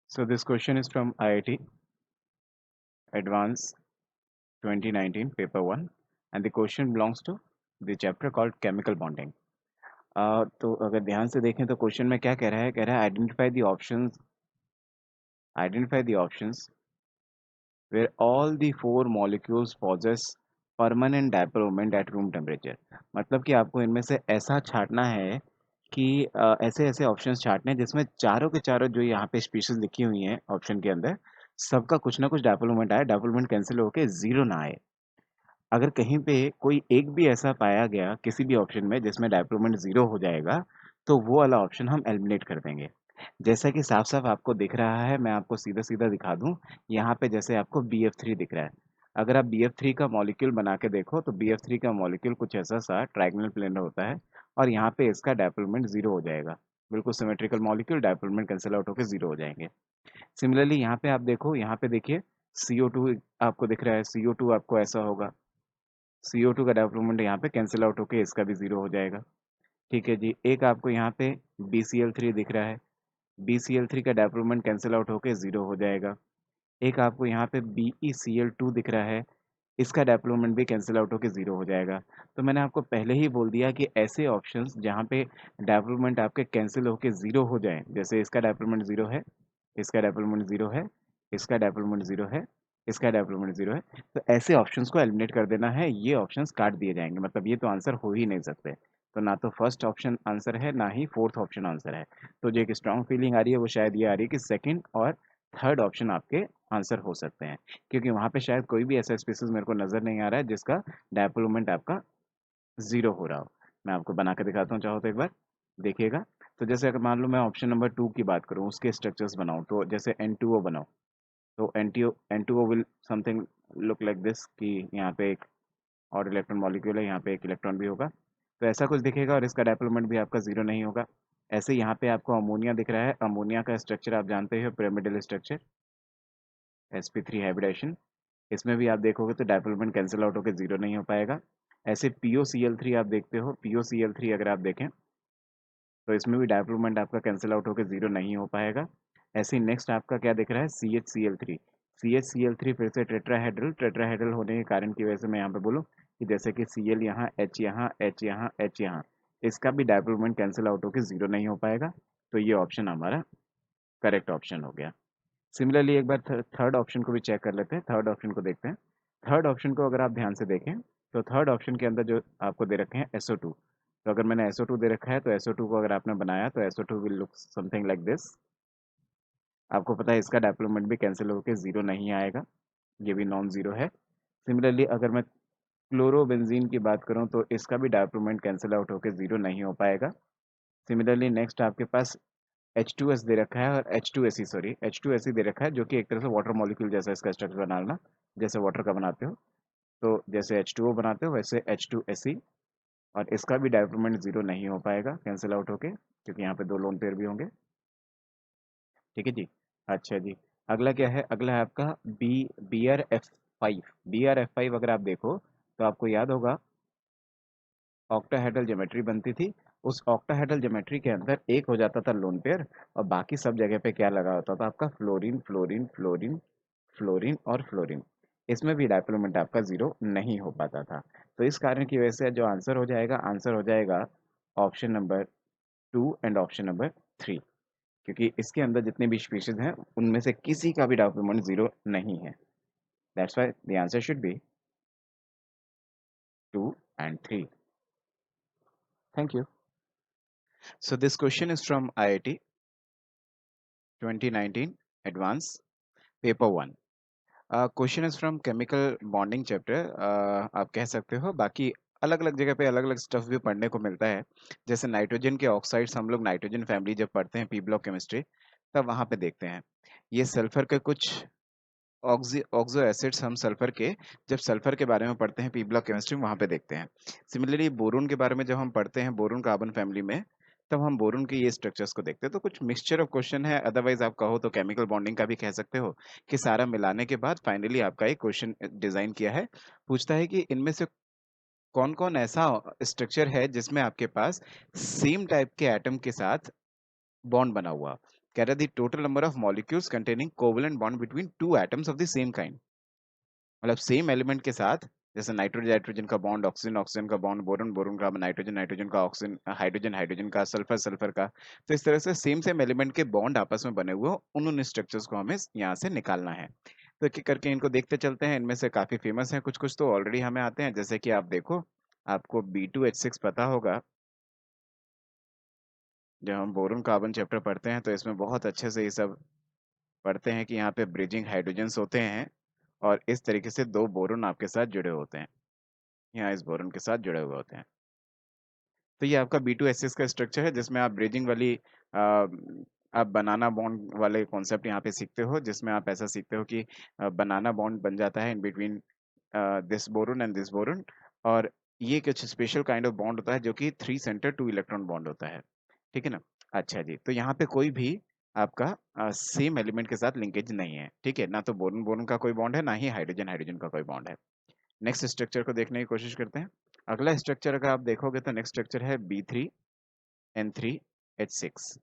So this question is from IIT Advanced 2019 paper 1, and the question belongs to the chapter called chemical bonding. तो अगर ध्यान से देखें तो क्वेश्चन में क्या कह रहा है, कह रहा है identify the options where all the four molecules possess permanent dipole moment at room temperature। मतलब कि आपको इनमें से ऐसा छांटना है कि ऐसे ऐसे ऑप्शंस छांटने हैं जिसमें चारों के चारों जो यहाँ पे स्पीशीज लिखी हुई हैं ऑप्शन के अंदर, सबका कुछ ना कुछ डायपोल मोमेंट आए, डायपोल मोमेंट कैंसिल होके जीरो ना आए। अगर कहीं पे कोई एक भी ऐसा पाया गया किसी भी ऑप्शन में जिसमें डायपोल मोमेंट जीरो हो जाएगा, तो वो वाला ऑप्शन हम एलिमिनेट कर देंगे। जैसा कि साफ साफ आपको दिख रहा है, मैं आपको सीधा सीधा दिखा दूं। यहाँ पे जैसे आपको BF3 दिख रहा है, अगर आप BF3 का मॉलिक्यूल बना के देखो तो BF3 का मॉलिक्यूल कुछ ऐसा सा ट्रायगोनल प्लेन होता है, और यहाँ पे इसका डायपोलमेंट जीरो हो जाएगा। बिल्कुल सिमेट्रिकल मॉलिक्यूल, डायपोलमेंट कैंसिल आउट होकर जीरो हो जाएंगे। सिमिलरली यहाँ पे आप देखो, यहाँ पे देखिए CO2 आपको दिख रहा है, CO2 आपको ऐसा होगा, CO2 का डेवलपमेंट यहाँ पे कैंसिल आउट होके इसका भी जीरो हो जाएगा। ठीक है जी, एक आपको यहाँ पे BCl3 दिख रहा है, BCl3 का डेवलपमेंट कैंसिल आउट होके जीरो हो जाएगा। एक आपको यहाँ पे BeCl2 दिख रहा है, इसका डेवलपमेंट भी कैंसिल आउट होकर ज़ीरो हो जाएगा। तो मैंने आपको पहले ही बोल दिया कि ऐसे ऑप्शंस जहाँ पे डेवलपमेंट आपके कैंसिल होके ज़ीरो हो जाएँ, जैसे इसका डेवलपमेंट ज़ीरो है, इसका डेवलपमेंट ज़ीरो है, इसका डेवलपमेंट ज़ीरो है, इसका डेवलपमेंट ज़ीरो है, तो ऐसे ऑप्शंस को एलिमिनेट कर देना है, ये ऑप्शंस काट दिए जाएँगे, मतलब ये तो आंसर हो ही नहीं सकते। तो ना तो फर्स्ट ऑप्शन आंसर है, ना ही फोर्थ ऑप्शन आंसर है। तो जो एक स्ट्रॉन्ग फीलिंग आ रही है, वो शायद ये आ रही है कि सेकंड और थर्ड ऑप्शन आपके आंसर हो सकते हैं, क्योंकि वहाँ पे शायद कोई भी ऐसा स्पीशीज़ मेरे को नज़र नहीं आ रहा है जिसका डेवलपमेंट आपका ज़ीरो हो रहा हो। मैं आपको बना के दिखाता हूँ, चाहो तो एक बार देखिएगा। तो जैसे अगर मान लो मैं ऑप्शन नंबर 2 की बात करूँ, उसके स्ट्रक्चर्स बनाऊँ, तो जैसे N2O बनाओ, तो N2O will something look like this, कि यहाँ पे एक और इलेक्ट्रॉन मॉलिक्यूल है, यहाँ पे एक इलेक्ट्रॉन भी होगा। तो ऐसा कुछ दिखेगा और इसका डेवलपमेंट भी आपका ज़ीरो नहीं होगा। ऐसे यहाँ पे आपको अमोनिया दिख रहा है, अमोनिया का स्ट्रक्चर आप जानते हो, पिरामिडल स्ट्रक्चर, sp3 हाइब्रिडेशन। इसमें भी आप देखोगे तो डेवलपमेंट कैंसिल आउट होकर ज़ीरो नहीं हो पाएगा। ऐसे POCl3 आप देखते हो, POCl3 अगर आप देखें तो इसमें भी डेवलपमेंट आपका कैंसिल आउट होकर ज़ीरो नहीं हो पाएगा। ऐसे ही नेक्स्ट आपका क्या दिख रहा है, CHCl3। CHCl3 फिर से टेट्राहेड्रल, टेट्राहेड्रल होने के कारण की वजह से मैं यहाँ पे बोलूँ कि जैसे कि Cl यहाँ, H यहाँ, H यहाँ, H यहाँ, इसका भी डेवलपमेंट कैंसिल आउट होकर ज़ीरो नहीं हो पाएगा। तो ये ऑप्शन हमारा करेक्ट ऑप्शन हो गया। सिमिलरली एक बार थर्ड ऑप्शन को भी चेक कर लेते हैं, थर्ड ऑप्शन को देखते हैं। थर्ड ऑप्शन को अगर आप ध्यान से देखें, तो थर्ड ऑप्शन के अंदर जो आपको दे रखे हैं SO2, तो अगर मैंने SO2 दे रखा है, तो SO2 को अगर आपने बनाया तो SO2 will look something like this. आपको पता है इसका डेवलपमेंट भी कैंसिल होकर ज़ीरो नहीं आएगा, ये भी नॉन ज़ीरो है। सिमिलरली अगर मैं क्लोरोबेंजीन की बात करूं, तो इसका भी डेवलपमेंट कैंसिल आउट होकर ज़ीरो नहीं हो पाएगा। सिमिलरली नेक्स्ट आपके पास H2S दे रखा है, और H2SE, सॉरी H2SE दे रखा है, जो कि एक तरह से वाटर मॉलिक्यूल जैसा इसका स्ट्रक्चर बनाना, जैसे वाटर का बनाते हो, तो जैसे H2O बनाते हो वैसे H2SE, और इसका भी डेवलपमेंट ज़ीरो नहीं हो पाएगा कैंसिल आउट होके, क्योंकि यहाँ पे दो लोन पेयर भी होंगे। ठीक है जी। अच्छा जी, अगला क्या है, अगला है आपका BRF5। BRF5 अगर आप देखो तो आपको याद होगा ऑक्टाहेड्रल ज्योमेट्री बनती थी। उस ऑक्टाहेड्रल ज्योमेट्री के अंदर एक हो जाता था लोन पेयर, और बाकी सब जगह पे क्या लगा होता था आपका, फ्लोरीन फ्लोरीन फ्लोरीन फ्लोरीन और फ्लोरीन। इसमें भी डेवलपमेंट आपका ज़ीरो नहीं हो पाता था। तो इस कारण की वजह से जो आंसर हो जाएगा, आंसर हो जाएगा option number 2 and option number 3, क्योंकि इसके अंदर जितने भी स्पीशीज हैं उनमें से किसी का भी डेवलपमेंट ज़ीरो नहीं है। That's why the answer should B 2 and 3। Thank you. So this question is from IIT 2019 Advanced Paper 1. Question is from Chemical Bonding Chapter. आप कह सकते हो, बाकी अलग अलग जगह पे अलग अलग स्टफ भी पढ़ने को मिलता है। जैसे नाइट्रोजन के ऑक्साइड्स हम लोग नाइट्रोजन फैमिली जब पढ़ते हैं पी ब्लॉक केमिस्ट्री, तब वहाँ पे देखते हैं। ये सल्फर के कुछ ऑक्सो एसिड्स हम सल्फर के, जब सल्फर के बारे में पढ़ते हैं पी ब्लॉक केमिस्ट्री में, वहाँ पे देखते हैं। सिमिलरली बोरोन के बारे में जब हम पढ़ते हैं बोरोन कार्बन फैमिली में, तब हम बोरोन के ये स्ट्रक्चर्स को देखते हैं। तो कुछ मिक्सचर ऑफ क्वेश्चन है, अदरवाइज आप कहो तो केमिकल बॉन्डिंग का भी कह सकते हो, कि सारा मिलाने के बाद फाइनली आपका एक क्वेश्चन डिजाइन किया है। पूछता है कि इनमें से कौन कौन ऐसा स्ट्रक्चर है जिसमें आपके पास सेम टाइप के एटम के साथ बॉन्ड बना हुआ। कह रहा the total number of molecules containing covalent bond between two atoms of the same kind, मतलब सेम एलिमेंट के साथ, जैसे नाइट्रोजन हाइड्रोजन का बॉन्ड, ऑक्सीजन ऑक्सीजन का बॉन्ड, बोरॉन बोरॉन का, नाइट्रोजन नाइट्रोजन का, ऑक्सीजन हाइड्रोजन हाइड्रोजन का, सल्फर सल्फर का। तो इस तरह से सेम सेम एलिमेंट के बॉन्ड आपस में बने हुए हो, उन स्ट्रक्चर्स को हमें यहाँ से निकालना है। तो एक एक करके इनको देखते चलते हैं। इनमें से काफी फेमस है, कुछ कुछ तो ऑलरेडी हमें आते हैं, जैसे कि आप देखो, आपको B2H6 पता होगा। जब हम बोरोन कार्बन चैप्टर पढ़ते हैं तो इसमें बहुत अच्छे से ये सब पढ़ते हैं कि यहाँ पे ब्रिजिंग हाइड्रोजन्स होते हैं, और इस तरीके से दो बोरोन आपके साथ जुड़े होते हैं, यहाँ इस बोरोन के साथ जुड़े हुए होते हैं। तो ये आपका B2H6 का स्ट्रक्चर है, जिसमें आप ब्रिजिंग वाली आप बनाना बॉन्ड वाले कॉन्सेप्ट यहाँ पे सीखते हो, जिसमें आप ऐसा सीखते हो कि बनाना बॉन्ड बन जाता है in between this boron and this boron. और ये कुछ स्पेशल काइंड ऑफ बॉन्ड होता है जो कि 3 सेंटर 2 इलेक्ट्रॉन बॉन्ड होता है। ठीक है ना। अच्छा जी, तो यहाँ पे कोई भी आपका सेम एलिमेंट के साथ लिंकेज नहीं है। ठीक है ना, तो बोरोन बोरोन का कोई बॉन्ड है, ना ही हाइड्रोजन हाइड्रोजन का कोई बॉन्ड है। नेक्स्ट स्ट्रक्चर को देखने की कोशिश करते हैं। अगला स्ट्रक्चर अगर आप देखोगे तो नेक्स्ट स्ट्रक्चर है B3N3H6।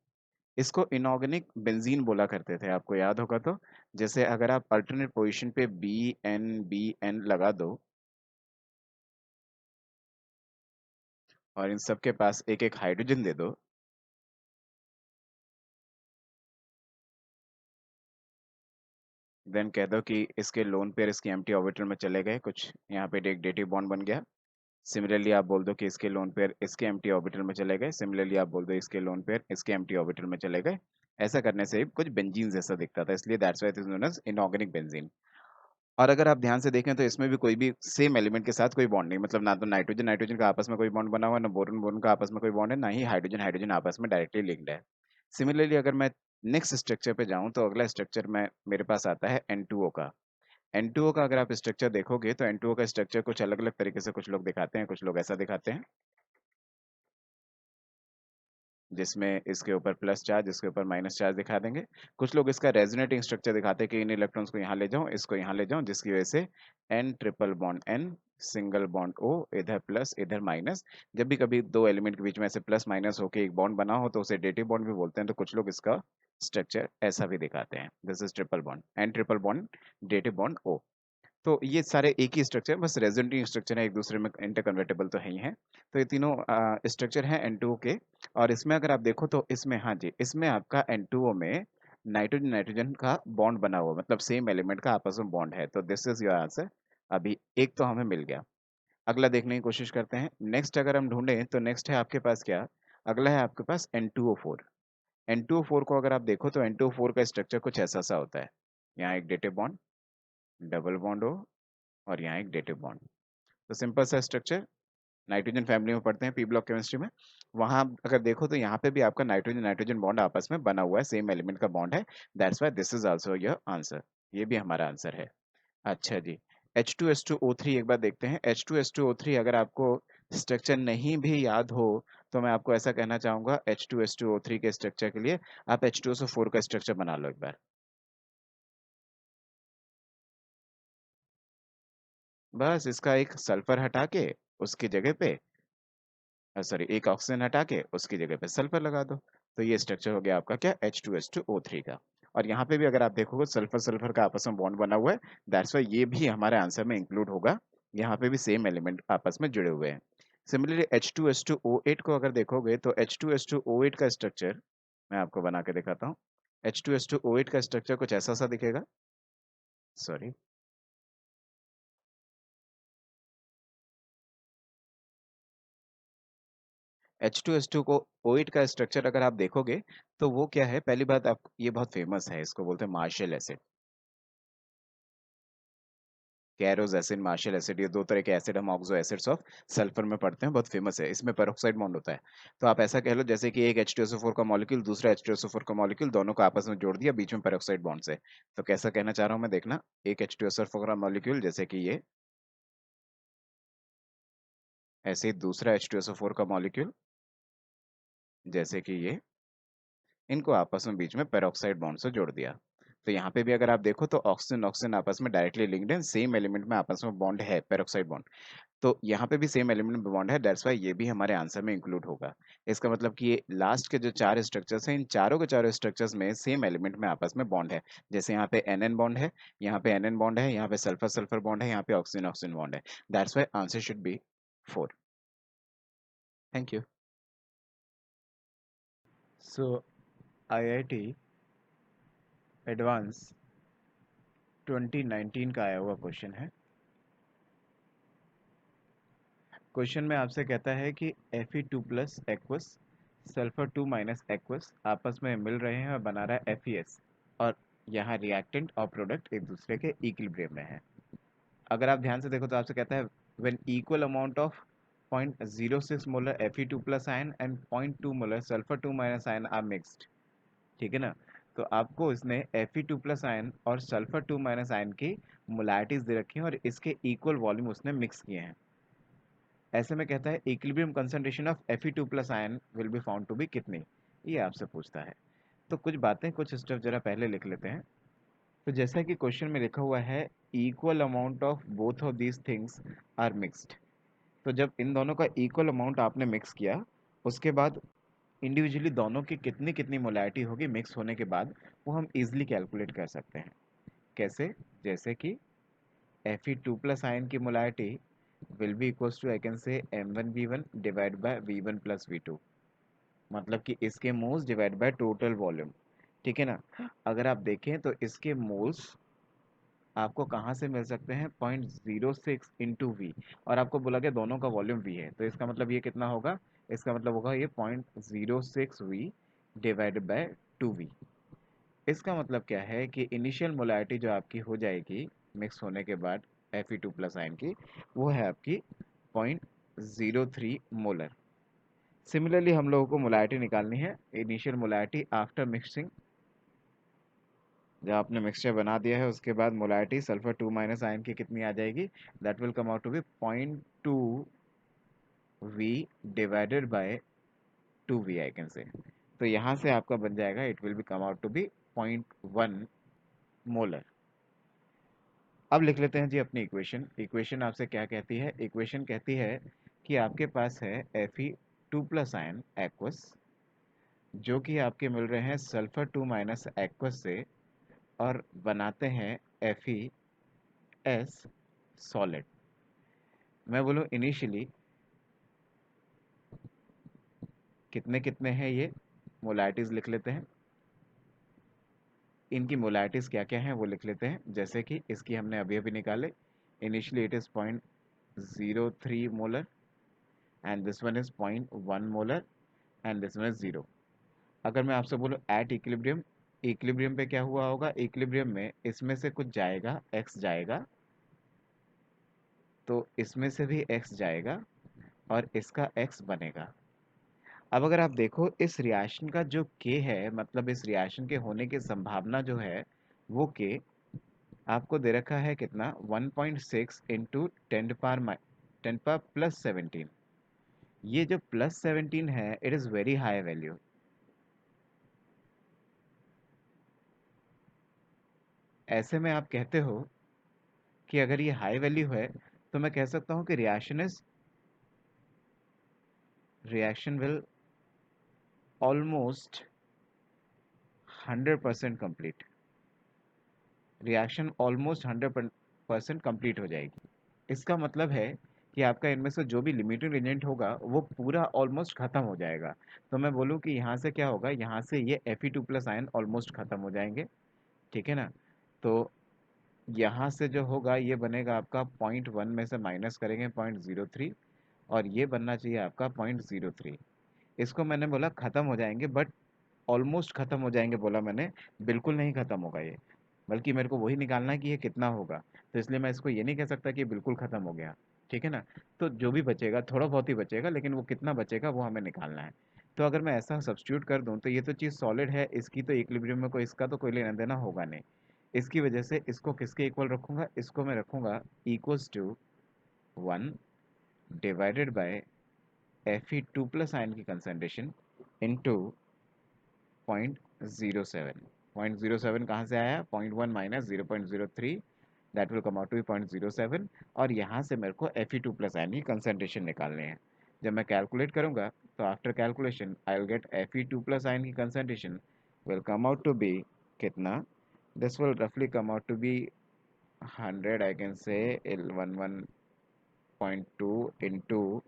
इसको इनऑर्गेनिक बेंजीन बोला करते थे, आपको याद होगा तो। जैसे अगर आप अल्टरनेट पोजीशन पे बी एन लगा दो और इन सब के पास एक एक हाइड्रोजन दे दो, देन कह दो कि इसके लोन पेयर इसके एम्प्टी ऑर्बिटल में चले गए, कुछ यहाँ पे एक डेटिव बॉन्ड बन गया। सिमिलरली आप बोल दो कि इसके लोन पेयर इसके एम्प्टी ऑर्बिटल में चले गए, सिमिलरली आप बोल दो इसके लोन पेयर इसके एम्प्टी ऑर्बिटल में चले गए। ऐसा करने से कुछ बेंजीन जैसा दिखता था, इसलिए that's why it is known as inorganic benzene. और अगर आप ध्यान से देखें तो इसमें भी कोई भी सेम एलिमेंट के साथ कोई बॉन्ड नहीं, मतलब ना तो नाइट्रोजन नाइट्रोजन का आपस में कोई बॉन्ड बना हुआ है, ना बोरॉन बोरॉन का आपस में कोई बॉन्ड है, ना ही हाइड्रोजन हाइड्रोजन आपस में डायरेक्टली लिंक्ड है। सिमिलरली अगर मैं नेक्स्ट स्ट्रक्चर पे जाऊं तो अगला स्ट्रक्चर में मेरे पास आता है N2O का। N2O का अगर आप स्ट्रक्चर देखोगे तो N2O का स्ट्रक्चर कुछ अलग अलग तरीके से कुछ लोग दिखाते हैं, कुछ लोग ऐसा दिखाते हैं जिसमें इसके ऊपर प्लस चार्ज इसके ऊपर माइनस चार्ज दिखा देंगे। कुछ लोग इसका रेजोनेटिंग स्ट्रक्चर दिखाते हैं कि इन इलेक्ट्रॉन्स को यहाँ ले जाऊं इसको यहाँ ले जाऊं, जिसकी वजह से N triple bond N single bond O, इधर प्लस इधर माइनस। जब भी कभी दो एलिमेंट के बीच में ऐसे प्लस माइनस होके एक बॉन्ड बना हो तो उसे डेटिव बॉन्ड भी बोलते हैं, तो कुछ लोग इसका स्ट्रक्चर ऐसा भी दिखाते हैं, this is triple bond N triple bond dative bond O. तो ये सारे एक ही स्ट्रक्चर, बस रेजोनेटिंग स्ट्रक्चर है, एक दूसरे में इंटरकन्वर्टेबल तो है ही है। तो ये तीनों स्ट्रक्चर हैं N2O के। और इसमें अगर आप देखो तो इसमें, हाँ जी, इसमें आपका N2O में नाइट्रोजन नाइट्रोजन का बॉन्ड बना हुआ, मतलब सेम एलिमेंट का आपस में बॉन्ड है, तो दिस इज योर आंसर। अभी एक तो हमें मिल गया। अगला देखने की कोशिश करते हैं, नेक्स्ट अगर हम ढूंढें तो नेक्स्ट है आपके पास क्या, अगला है आपके पास N2O4। N2O4 को अगर आप देखो तो N2O4 का स्ट्रक्चर कुछ ऐसा सा होता है, यहाँ एक डेटिव बॉन्ड, डबल बॉन्ड हो, और यहाँ एक डेटिव बॉन्ड। तो सिंपल सा स्ट्रक्चर, नाइट्रोजन फैमिली में पढ़ते हैं पी ब्लॉक केमिस्ट्री में। वहां अगर देखो तो यहाँ पे भी आपका नाइट्रोजन नाइट्रोजन बॉन्ड आपस में बना हुआ है, सेम एलिमेंट का बॉन्ड है, that's why this is also your answer. ये भी हमारा आंसर है। अच्छा जी, H2S2O3 एक बार देखते हैं। H2S2O3 अगर आपको स्ट्रक्चर नहीं भी याद हो तो मैं आपको ऐसा कहना चाहूंगा, H2S2O3 के स्ट्रक्चर के लिए आप H2SO4 का स्ट्रक्चर बना लो एक बार। बस इसका एक सल्फर हटा के उसकी जगह पे, सॉरी, एक ऑक्सीजन हटा के उसकी जगह पे सल्फर लगा दो, तो ये स्ट्रक्चर हो गया आपका क्या, H2S2O3 का। और यहाँ पे भी अगर आप देखोगे सल्फर सल्फर का आपस में बॉन्ड बना हुआ है, दैट्स वाई ये भी हमारे आंसर में इंक्लूड होगा। यहाँ पे भी सेम एलिमेंट आपस में जुड़े हुए हैं। सिमिलरली H2S2O8 को अगर देखोगे तो H2S2O8 का स्ट्रक्चर मैं आपको बना के दिखाता हूँ। H2S2O8 का स्ट्रक्चर कुछ ऐसा सा दिखेगा, सॉरी, H2S2 को O8 का स्ट्रक्चर अगर आप देखोगे तो वो क्या है, पहली बात आप, ये बहुत फेमस है, इसको बोलते हैं Marshall acid. Caro's acid, Marshall acid, ये दो तरह के एसिड हम ऑक्सो एसिड्स ऑफ सल्फर में पढ़ते हैं, बहुत फेमस है। इसमें पेरोक्साइड बॉन्ड होता है। तो आप ऐसा कह लो जैसे कि एक H2SO4 का मॉलिक्यूल दूसरा H2SO4 का मॉलिक्यूल दोनों को आपस में जोड़ दिया बीच में पेरोक्साइड बॉन्ड से। तो कैसा कहना चाह रहा हूँ मैं, देखना, एक H2SO4 का मॉलिक्यूल जैसे कि ये, ऐसे ही दूसरा H2SO4 का मॉलिक्यूल जैसे कि ये, इनको आपस में बीच में पेरोक्साइड बॉन्ड से जोड़ दिया। तो यहाँ पे भी अगर आप देखो तो ऑक्सीजन ऑक्सीजन आपस में डायरेक्टली लिंक्ड है, सेम एलिमेंट में आपस में बॉन्ड है, पेरोक्साइड बॉन्ड। तो यहाँ पे भी सेम एलिमेंट में बॉन्ड है, दैट्स व्हाई ये भी हमारे आंसर में इंक्लूड होगा। इसका मतलब कि ये लास्ट के जो चार स्ट्रक्चर्स हैं, इन चारों के चारों स्ट्रक्चर्स में सेम एलिमेंट में आपस में बॉन्ड है। जैसे यहाँ पे NN बॉन्ड है, यहाँ पे NN बॉन्ड है, यहाँ पे सल्फर सल्फर बॉन्ड है, यहाँ पे ऑक्सीजन ऑक्सीजन बॉन्ड है, that's why answer should B 4। Thank you. So IIT Advanced 2019 का आया हुआ क्वेश्चन है। क्वेश्चन में आपसे कहता है कि Fe2 plus aqueous sulphur 2 minus aqueous आपस में मिल रहे हैं और बना रहा है FeS, और यहाँ रिएक्टेंट और प्रोडक्ट एक दूसरे के इक्विलिब्रियम में है। अगर आप ध्यान से देखो तो आपसे कहता है when equal amount of 0.06 molar Fe2 plus ion and 0.2 molar sulphur 2 minus ion are mixed, ठीक है ना। तो आपको इसने Fe2 प्लस आयन और सल्फर 2 माइनस आयन की मोलैरिटीज दे रखी हैं और इसके इक्वल वॉल्यूम उसने मिक्स किए हैं। ऐसे में कहता है equilibrium concentration of Fe2 plus ion will be found to be कितनी, ये आपसे पूछता है। तो कुछ बातें कुछ स्टेप जरा पहले लिख लेते हैं। तो जैसा कि क्वेश्चन में लिखा हुआ है equal amount of both of these things are mixed, तो जब इन दोनों का इक्वल अमाउंट आपने मिक्स किया उसके बाद इंडिविजुअली दोनों की कितनी कितनी मोलैरिटी होगी मिक्स होने के बाद, वो हम इजीली कैलकुलेट कर सकते हैं। कैसे? जैसे कि Fe2+ आयन की molarity will be equals to, I can say m1v1 divide by v1 plus v2, मतलब कि इसके moles divide by total volume. ठीक है ना? अगर आप देखें तो इसके मोल्स आपको कहाँ से मिल सकते हैं? 0.06 इंटू वी, और आपको बोला गया दोनों का वॉल्यूम वी है, तो इसका मतलब ये कितना होगा? इसका मतलब होगा ये 0.06 वी डिवाइड बाय 2v। इसका मतलब क्या है कि इनिशियल मोलैरिटी जो आपकी हो जाएगी मिक्स होने के बाद Fe2+ आयन की, वो है आपकी 0.03 मोलर। सिमिलरली हम लोगों को मोलैरिटी निकालनी है, इनिशियल मोलैरिटी आफ्टर मिक्सिंग। जब आपने मिक्सचर बना दिया है उसके बाद मोलैरिटी सल्फर 2- आयन की कितनी आ जाएगी? That will come out to be 0.2 V divided by 2v, I can say. तो यहाँ से आपका बन जाएगा, it will be come out to be 0.1 molar. अब लिख लेते हैं जी अपनी इक्वेशन। इक्वेशन आपसे क्या कहती है? इक्वेशन कहती है कि आपके पास है Fe2+ आयन एक्वस, जो कि आपके मिल रहे हैं सल्फर 2- एक्वस से, और बनाते हैं FeS सॉलिड। मैं बोलूँ इनिशियली कितने कितने हैं ये मोलैरिटीज लिख लेते हैं। इनकी मोलैरिटीज क्या क्या हैं वो लिख लेते हैं। जैसे कि इसकी हमने अभी अभी निकाले, initially it is 0.03 molar, and this one is 0.1 molar, and this one is 0। अगर मैं आपसे बोलूँ एट इक्विलिब्रियम, इक्विलिब्रियम पे क्या हुआ होगा? इक्विलिब्रियम में इसमें से कुछ जाएगा, x जाएगा, तो इसमें से भी x जाएगा, और इसका x बनेगा। अब अगर आप देखो इस रिएक्शन का जो k है, मतलब इस रिएक्शन के होने की संभावना जो है, वो k आपको दे रखा है कितना? 1.6 इंटू 10 पावर +17। ये जो +17 है, it is very high value. ऐसे में आप कहते हो कि अगर ये हाई वैल्यू है, तो मैं कह सकता हूँ कि reaction will almost 100% complete. Reaction almost 100% complete हो जाएगी। इसका मतलब है कि आपका इनमें से जो भी लिमिटिंग एजेंट होगा वो पूरा ऑलमोस्ट खत्म हो जाएगा। तो मैं बोलूँ कि यहाँ से क्या होगा? यहाँ से ये Fe2+ आयन ऑलमोस्ट खत्म हो जाएंगे। ठीक है ना? तो यहाँ से जो होगा ये बनेगा आपका 0.1 में से माइनस करेंगे 0.03, और ये बनना चाहिए आपका 0.03। इसको मैंने बोला ख़त्म हो जाएंगे, बट ऑलमोस्ट ख़त्म हो जाएंगे बोला मैंने, बिल्कुल नहीं ख़त्म होगा ये, बल्कि मेरे को वही निकालना है कि ये कितना होगा। तो इसलिए मैं इसको ये नहीं कह सकता कि ये बिल्कुल ख़त्म हो गया। ठीक है ना? तो जो भी बचेगा थोड़ा बहुत ही बचेगा, लेकिन वो कितना बचेगा वो हमें निकालना है। तो अगर मैं ऐसा सब्स्टिट्यूट कर दूं, तो ये तो चीज़ सॉलिड है, इसकी तो इक्विलिब्रियम में कोई इसका तो कोई लेना देना होगा नहीं। इसकी वजह से इसको किसके इक्वल रखूंगा? इसको मैं रखूंगा equals to 1 divided by Fe2+ ion की कंसंट्रेशन इनटू 0.07। 0.07 कहाँ से आया? 0.1 minus 0.03, that will come out to 0.07। और यहाँ से मेरे को Fe2+ आयन की कंसंट्रेशन निकालने हैं। जब मैं कैलकुलेट करूँगा, तो after calculation I will get Fe2+ ion की concentration will come out to B कितना? दिस विल रफली come out to be 100, I can say 11.2 into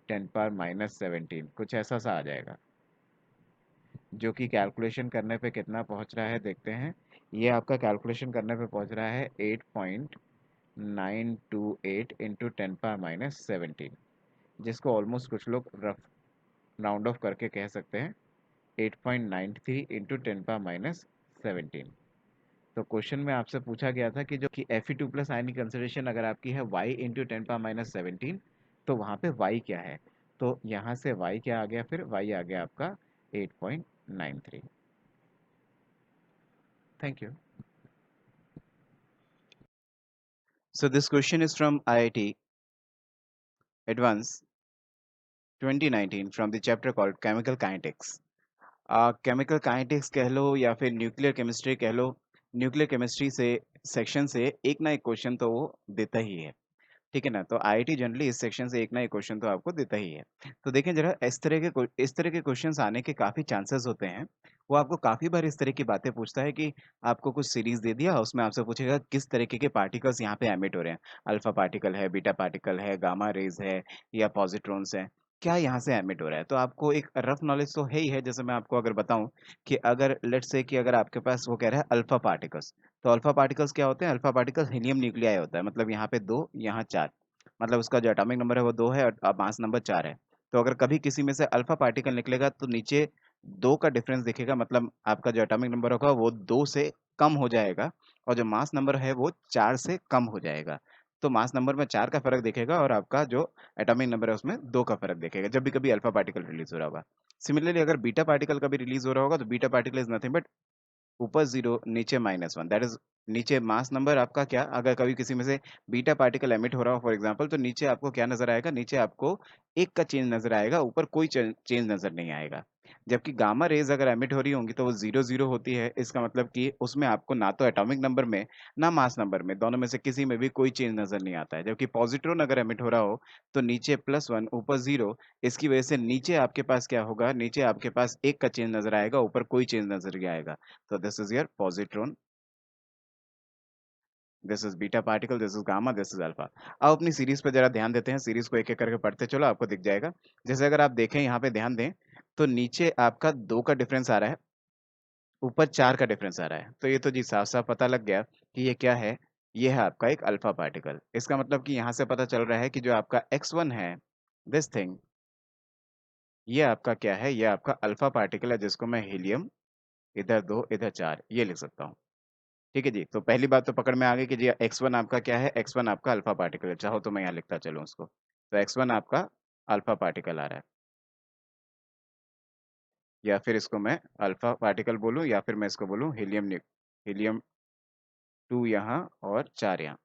10 power -17, कुछ ऐसा सा आ जाएगा, जो कि कैलकुलेशन करने पे कितना पहुंच रहा है देखते हैं। ये आपका कैलकुलेशन करने पे पहुंच रहा है 8.928 इंटू 10 पावर -17, जिसको ऑलमोस्ट कुछ लोग रफ राउंड ऑफ करके कह सकते हैं 8.93 इंटू 10 पावर -17। तो क्वेश्चन में आपसे पूछा गया था कि जो कि Fe2+ आयन की कंसिडरेशन अगर आपकी है y इंटू 10 पावर -17, तो वहाँ पे y क्या है? तो यहाँ से y क्या आ गया? फिर y आ गया आपका 8.93। Thank you. So this question is from IIT Advanced 2019 from the chapter called Chemical Kinetics. Chemical kinetics कह लो या फिर न्यूक्लियर केमिस्ट्री कह लो, न्यूक्लियर केमिस्ट्री से सेक्शन से एक ना एक क्वेश्चन तो वो देता ही है। ठीक है ना? तो आईआईटी जनरली इस सेक्शन से एक ना एक क्वेश्चन तो आपको देता ही है। तो देखें ज़रा इस तरह के क्वेश्चन्स आने के काफ़ी चांसेस होते हैं। वो आपको काफ़ी बार इस तरह की बातें पूछता है कि आपको कुछ सीरीज़ दे दिया, उसमें आपसे पूछेगा किस तरीके के पार्टिकल्स यहाँ पे एमिट हो रहे हैं। अल्फा पार्टिकल है, बीटा पार्टिकल है, गामा रेज़ है या पॉज़िट्रॉन्स हैं। क्या यहाँ से एमिट हो रहा है? तो आपको एक रफ़ नॉलेज तो है ही है, जैसे मैं आपको अगर बताऊँ कि अगर लेट्स से कि अगर आपके पास वो कह रहा है अल्फा पार्टिकल्स, तो अल्फा पार्टिकल्स क्या होते हैं? अल्फा पार्टिकल्स हीलियम न्यूक्लियाई होता है, मतलब यहाँ पे 2 यहाँ 4, मतलब उसका जो एटॉमिक नंबर है वो 2 है और मास नंबर 4 है। तो अगर कभी किसी में से अल्फा पार्टिकल निकलेगा तो नीचे 2 का डिफरेंस दिखेगा, मतलब आपका जो एटॉमिक नंबर होगा वो 2 से कम हो जाएगा और जो मास नंबर है वो 4 से कम हो जाएगा। तो मास नंबर में 4 का फ़र्क दिखेगा और आपका जो एटॉमिक नंबर है उसमें 2 का फ़र्क दिखेगा, जब भी कभी अल्फा पार्टिकल रिलीज़ हो रहा होगा। सिमिलरली अगर बीटा पार्टिकल कभी रिलीज़ हो रहा होगा तो beta particle is nothing but ऊपर 0 नीचे -1, दैट इज़ नीचे मास नंबर आपका क्या, अगर कभी किसी में से बीटा पार्टिकल एमिट हो रहा हो फॉर एग्ज़ाम्पल, तो नीचे आपको क्या नज़र आएगा? नीचे आपको 1 का चेंज नज़र आएगा, ऊपर कोई चेंज नज़र नहीं आएगा। जबकि गामा रेज़ अगर एमिट हो रही होंगी तो वो 0-0 होती है, इसका मतलब कि उसमें आपको ना तो एटॉमिक नंबर में, ना मास नंबर में, दोनों में से किसी में भी कोई चेंज नज़र नहीं आता है। जबकि पॉज़िट्रॉन अगर एमिट हो रहा हो, तो नीचे +1 ऊपर 0, इसकी वजह से नीचे आपके पास क्या होगा? नीचे आपके पास 1 का चेंज नज़र आएगा, ऊपर कोई चेंज नज़र नहीं आएगा। So this is your positron, this is beta particle, this is gamma, this is alpha। अब अपनी सीरीज पे जरा ध्यान देते हैं, सीरीज को एक एक करके पढ़ते चलो, आपको दिख जाएगा। जैसे अगर आप देखें यहाँ पे ध्यान दें, तो नीचे आपका 2 का डिफरेंस आ रहा है, ऊपर 4 का डिफरेंस आ रहा है। तो ये तो जी साफ साफ पता लग गया कि ये क्या है, ये है आपका एक अल्फा पार्टिकल। इसका मतलब कि यहाँ से पता चल रहा है कि जो आपका x1 है, दिस थिंग, ये आपका क्या है, ये आपका अल्फा पार्टिकल है, जिसको मैं हीलियम इधर 2 इधर 4 ये लिख सकता हूँ। ठीक है जी, तो पहली बात तो पकड़ में आ गई कि जी एक्स वन आपका क्या है, एक्स वन आपका अल्फा पार्टिकल है। चाहो तो मैं यहाँ लिखता चलूँ उसको, तो एक्स वन आपका अल्फा पार्टिकल आ रहा है, या फिर इसको मैं अल्फा पार्टिकल बोलूँ या फिर मैं इसको बोलूँ हीलियम 2 यहाँ और 4 यहाँ।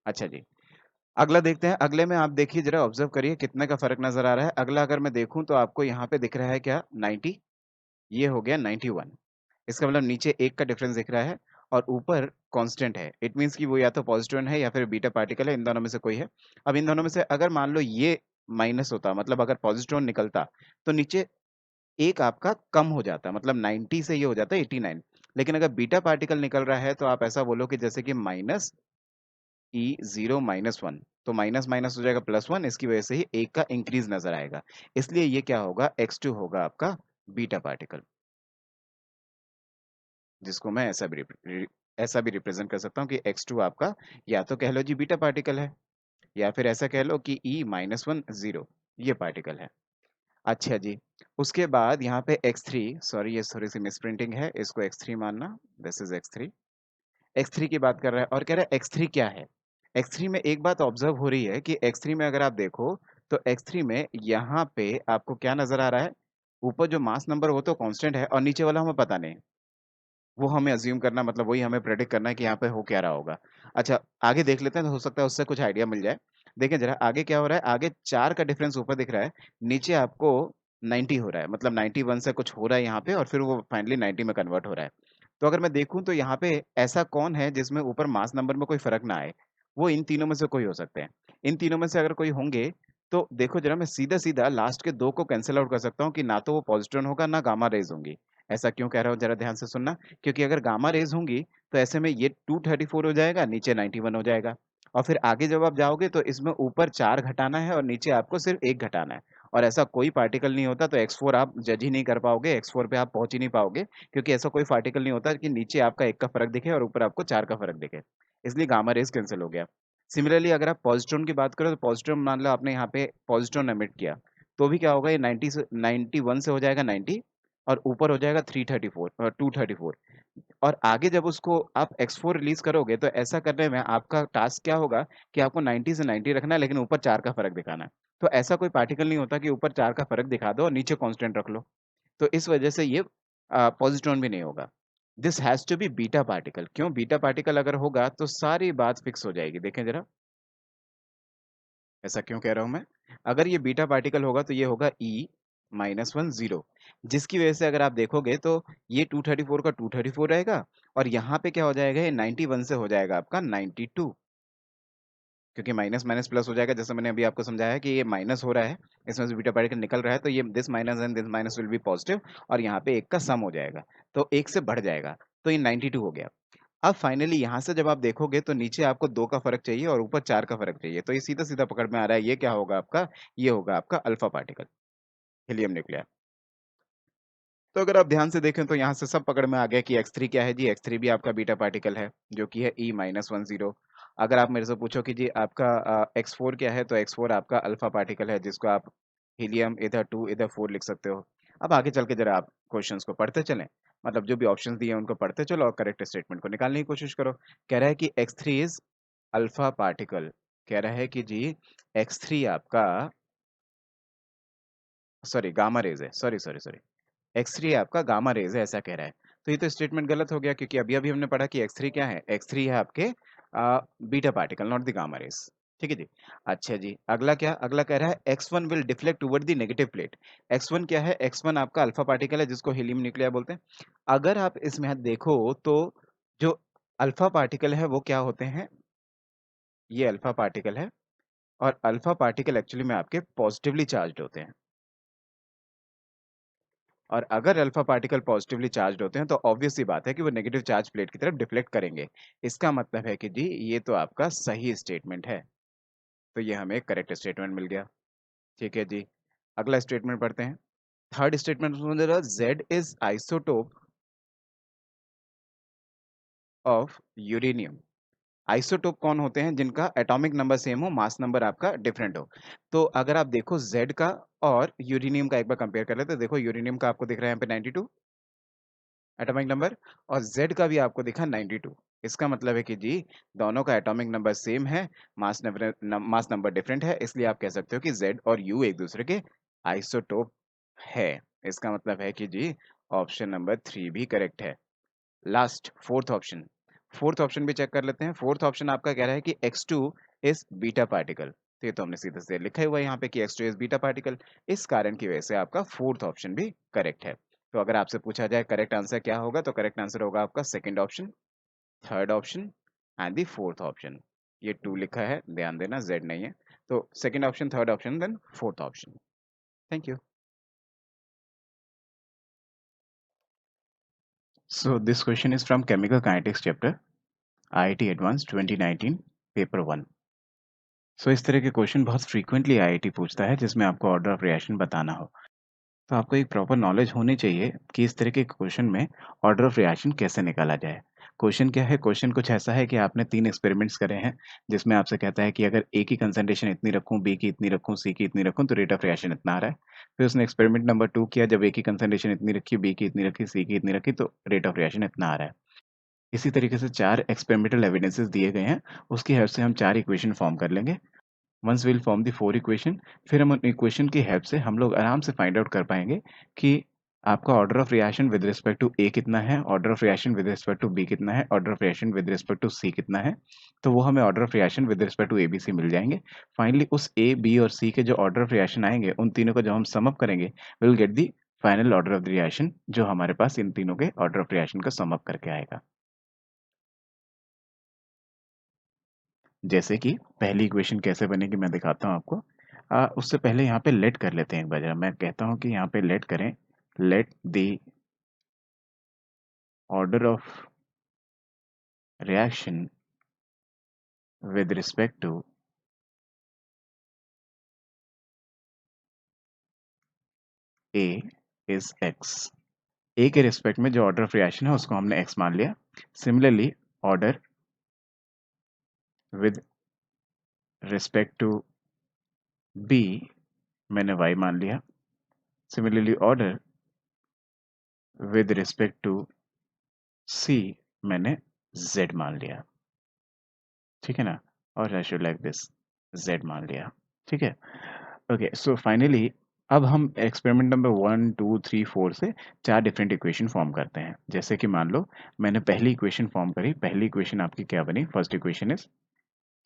अच्छा जी, अगला देखते हैं। अगले में आप देखिए, जरा ऑब्जर्व करिए कितने का फर्क नजर आ रहा है। अगला अगर मैं देखूं तो आपको यहाँ पे दिख रहा है क्या, 90, ये हो गया 91। इसका मतलब नीचे 1 का डिफरेंस दिख रहा है और ऊपर कांस्टेंट है। इट मीन्स कि वो या तो पॉज़िटिव है या फिर बीटा पार्टिकल है, इन दोनों में से कोई है। अब इन दोनों में से अगर मान लो ये माइनस होता, मतलब अगर पॉज़िटिव निकलता, तो नीचे 1 आपका कम हो जाता, मतलब 90 से ये हो जाता 89। लेकिन अगर बीटा पार्टिकल निकल रहा है तो आप ऐसा बोलो कि जैसे कि -E0 -1, तो माइनस माइनस हो जाएगा +1, इसकी वजह से ही 1 का इंक्रीज़ नज़र आएगा। इसलिए ये क्या होगा, x2 होगा आपका बीटा पार्टिकल। जिसको मैं ऐसा भी रिप्रेजेंट कर सकता हूँ कि x2 आपका या तो कह लो जी बीटा पार्टिकल है, या फिर ऐसा कह लो कि E-1 0 ये पार्टिकल है। अच्छा जी, उसके बाद यहाँ पे x3, सॉरी ये थोड़ी सी मिसप्रिंटिंग है, इसको x3 मानना, दिस इज x3। x3 की बात कर रहा है और कह रहा है x3 क्या है। x3 में एक बात ऑब्जर्व हो रही है कि x3 में अगर आप देखो तो x3 में यहाँ पे आपको क्या नजर आ रहा है, ऊपर जो मास नंबर वो तो कांस्टेंट है और नीचे वाला हमें पता नहीं, वो हमें अज़्यूम करना, मतलब वही हमें प्रेडिक्ट करना है कि यहाँ पे हो क्या रहा होगा। अच्छा, आगे देख लेते हैं, तो हो सकता है उससे कुछ आइडिया मिल जाए। देखें ज़रा आगे क्या हो रहा है, आगे 4 का डिफरेंस ऊपर दिख रहा है, नीचे आपको 90 हो रहा है, मतलब 91 से कुछ हो रहा है यहाँ पे और फिर वो फाइनली 90 में कन्वर्ट हो रहा है। तो अगर मैं देखूँ तो यहाँ पे ऐसा कौन है जिसमें ऊपर मास नंबर में कोई फ़र्क ना आए? वो इन तीनों में से कोई हो सकते हैं। इन तीनों में से अगर कोई होंगे, तो देखो ज़रा मैं सीधा-सीधा लास्ट के 2 को कैंसल आउट कर सकता हूँ कि ना तो वो पॉज़िट्रॉन होगा, ना गामा रेज़ होंगी। ऐसा क्यों कह रहा हूँ ज़रा ध्यान से सुनना, क्योंकि अगर गामा रेज़ होंगी, तो ऐसे में ये 234 हो जाएगा, नीचे 91 हो जाएगा। और फिर आगे जब आप जाओगे तो इसमें ऊपर 4 घटाना है और नीचे आपको सिर्फ़ 1 घटाना है। और ऐसा कोई पार्टिकल नहीं होता, तो x4 आप जज ही नहीं कर पाओगे, x4 पे आप पहुँच ही नहीं पाओगे, क्योंकि ऐसा कोई पार्टिकल नहीं होता कि नीचे आपका 1 का फ़र्क दिखे और ऊपर आपको 4 का फ़र्क दिखे। इसलिए गामा रेज़ कैंसल हो गया। सिमिलरली अगर आप पॉज़िट्रॉन की बात करो, तो पॉज़िट्रॉन मान लो आपने यहाँ पे पॉज़िट्रॉन एमिट किया, तो भी क्या होगा, ये 90 से 91 से हो जाएगा 90 और ऊपर हो जाएगा 234। और आगे जब उसको आप x4 रिलीज़ करोगे, तो ऐसा करने में आपका टास्क क्या होगा कि आपको 90 से 90 रखना है, लेकिन ऊपर 4 का फ़र्क दिखाना है। तो ऐसा कोई पार्टिकल नहीं होता कि ऊपर 4 का फ़र्क दिखा दो और नीचे कांस्टेंट रख लो। तो इस वजह से ये पॉज़िट्रॉन भी नहीं होगा। This has to be beta particle. क्यों? बीटा पार्टिकल अगर होगा तो सारी बात फिक्स हो जाएगी। देखें ज़रा, ऐसा क्यों कह रहा हूँ मैं? अगर ये बीटा पार्टिकल होगा तो ये होगा E-1 0, जिसकी वजह से अगर आप देखोगे तो ये 234 का 234 रहेगा और यहाँ पे क्या हो जाएगा, ये 91 से हो जाएगा आपका 92। क्योंकि माइनस माइनस प्लस हो जाएगा, जैसे मैंने अभी आपको समझाया कि ये माइनस हो रहा है, इसमें से बीटा पार्टिकल निकल रहा है, तो ये this minus and this minus will be positive, और यहाँ पे एक का सम हो जाएगा, तो एक से बढ़ जाएगा, तो ये 92 हो गया। अब फाइनली यहाँ से जब आप देखोगे तो नीचे आपको 2 का फर्क चाहिए और ऊपर 4 का फर्क चाहिए, तो ये सीधा सीधा पकड़ में आ रहा है, ये क्या होगा आपका, ये होगा आपका अल्फा पार्टिकल, हीलियम न्यूक्लियर। तो अगर आप ध्यान से देखें तो यहाँ से सब पकड़ में आ गया कि x3 क्या है जी, x3 भी आपका बीटा पार्टिकल है, जो कि है E-10। अगर आप मेरे से पूछो कि जी आपका x4 क्या है, तो x4 आपका अल्फा पार्टिकल है, जिसको आप हीलियम इधर 2 इधर 4 लिख सकते हो। अब आगे चल के जरा आप क्वेश्चंस को पढ़ते चलें, मतलब जो भी ऑप्शंस दिए हैं उनको पढ़ते चलो और करेक्ट स्टेटमेंट को निकालने की कोशिश करो। कह रहा है कि x3 इज अल्फा पार्टिकल, कह रहा है कि जी x3 आपका, सॉरी गामा रेज है, सॉरी सॉरी सॉरी, एक्स3 आपका गामा रेज है, ऐसा कह रहा है। तो ये तो स्टेटमेंट गलत हो गया, क्योंकि अभी अभी हमने पढ़ा कि एक्स3 क्या है, एक्स3 है आपके beta particle, not the gamma rays. ठीक है जी। अच्छा जी, अगला क्या, अगला कह रहा है X one will deflect toward the negative plate. X one क्या है, एक्स1 आपका अल्फा पार्टिकल है, जिसको हीलियम न्यूक्लियर बोलते हैं। अगर आप इसमें हाथ देखो तो जो अल्फा पार्टिकल है वो क्या होते हैं, ये अल्फा पार्टिकल है, और अल्फा पार्टिकल एक्चुअली में आपके पॉजिटिवली चार्ज होते हैं। और अगर अल्फा पार्टिकल पॉजिटिवली चार्ज्ड होते हैं तो ऑब्वियस सी बात है कि वो नेगेटिव चार्ज प्लेट की तरफ डिफ्लेक्ट करेंगे। इसका मतलब है कि जी ये तो आपका सही स्टेटमेंट है, तो ये हमें करेक्ट स्टेटमेंट मिल गया। ठीक है जी, अगला स्टेटमेंट पढ़ते हैं। थर्ड स्टेटमेंट में दे रहा Z is isotope of uranium. Isotope कौन होते हैं, जिनका एटॉमिक नंबर सेम हो, मास नंबर आपका डिफरेंट हो। तो अगर आप देखो जेड का और यूरेनियम का एक बार कंपेयर कर लेते, देखो यूरेनियम का आपको दिख रहा है यहाँ पे 92 एटॉमिक नंबर, और Z का भी आपको दिखा 92। इसका मतलब है कि जी दोनों का एटॉमिक नंबर सेम है, मास नंबर डिफरेंट है, इसलिए आप कह सकते हो कि Z और U एक दूसरे के आइसोटोप है। इसका मतलब है कि जी ऑप्शन नंबर 3 भी करेक्ट है। Last fourth option, fourth option भी चेक कर लेते हैं। फोर्थ ऑप्शन आपका कह रहा है कि X2 इज बीटा पार्टिकल, तो ये तो हमने सीधे से लिखा ही हुआ है यहाँ पे कि X2 इज बीटा पार्टिकल। इस कारण की वजह से आपका फोर्थ ऑप्शन भी करेक्ट है। तो अगर आपसे पूछा जाए करेक्ट आंसर क्या होगा, तो करेक्ट आंसर होगा आपका second option, third option and the fourth option. ये 2 लिखा है, ध्यान देना, Z नहीं है। तो second option, third option, then fourth option. Thank you. So this question is from Chemical Kinetics chapter, IIT Advanced 2019, paper 1। सो इस तरह के क्वेश्चन बहुत फ्रीक्वेंटली आईआईटी पूछता है, जिसमें आपको ऑर्डर ऑफ रिएक्शन बताना हो। तो आपको एक प्रॉपर नॉलेज होनी चाहिए कि इस तरह के क्वेश्चन में ऑर्डर ऑफ रिएक्शन कैसे निकाला जाए। क्वेश्चन क्या है, क्वेश्चन कुछ ऐसा है कि आपने 3 एक्सपेरिमेंट्स करे हैं, जिसमें आपसे कहता है कि अगर ए की कंसंट्रेशन इतनी रखूँ, बी की इतनी रखूँ, सी की इतनी रखूँ, तो रेट ऑफ रिएक्शन इतना आ रहा है। फिर उसने एक्सपेरिमेंट नंबर 2 किया, जब ए की कंसंट्रेशन इतनी रखी, बी की इतनी रखी, सी की इतनी रखी, तो रेट ऑफ रिएक्शन इतना आ रहा है। इसी तरीके से 4 एक्सपेरिमेंटल एविडेंसेस दिए गए हैं, उसकी हेल्प से हम 4 इक्वेशन फॉर्म कर लेंगे। Once will form the 4 equation, फिर हम उन इक्वेशन की हेल्प से हम लोग आराम से फाइंड आउट कर पाएंगे कि आपका order of reaction with respect to A कितना है, order of reaction with respect to B कितना है, order of reaction with respect to C कितना है। तो वो हमें order of reaction with respect to A B C मिल जाएंगे। फाइनली उस ए बी और सी के जो ऑर्डर ऑफ रिएक्शन आएंगे, उन तीनों को जब हम सम अप करेंगे, will get the final order of the reaction, जो हमारे पास इन तीनों के ऑर्डर ऑफ रिएक्शन का सम अप करके आएगा। जैसे कि पहली इक्वेशन कैसे बनेगी मैं दिखाता हूँ आपको। उससे पहले यहाँ पे लेट कर लेते हैं एक बार जरा। मैं कहता हूँ कि यहाँ पे लेट करें, let the order of reaction with respect to A is x. A के रिस्पेक्ट में जो ऑर्डर ऑफ रिएक्शन है उसको हमने एक्स मान लिया। Similarly order with respect to B मैंने वाई मान लिया। Similarly order with respect to C मैंने जेड मान लिया। ठीक है ना, और I should like this, Z मान लिया। ठीक है, ओके। सो फाइनली अब हम एक्सपेरिमेंट नंबर 1 2 3 4 से 4 डिफरेंट इक्वेशन फॉर्म करते हैं। जैसे कि मान लो मैंने पहली इक्वेशन फॉर्म करी, पहली इक्वेशन आपकी क्या बनी, फर्स्ट इक्वेशन इज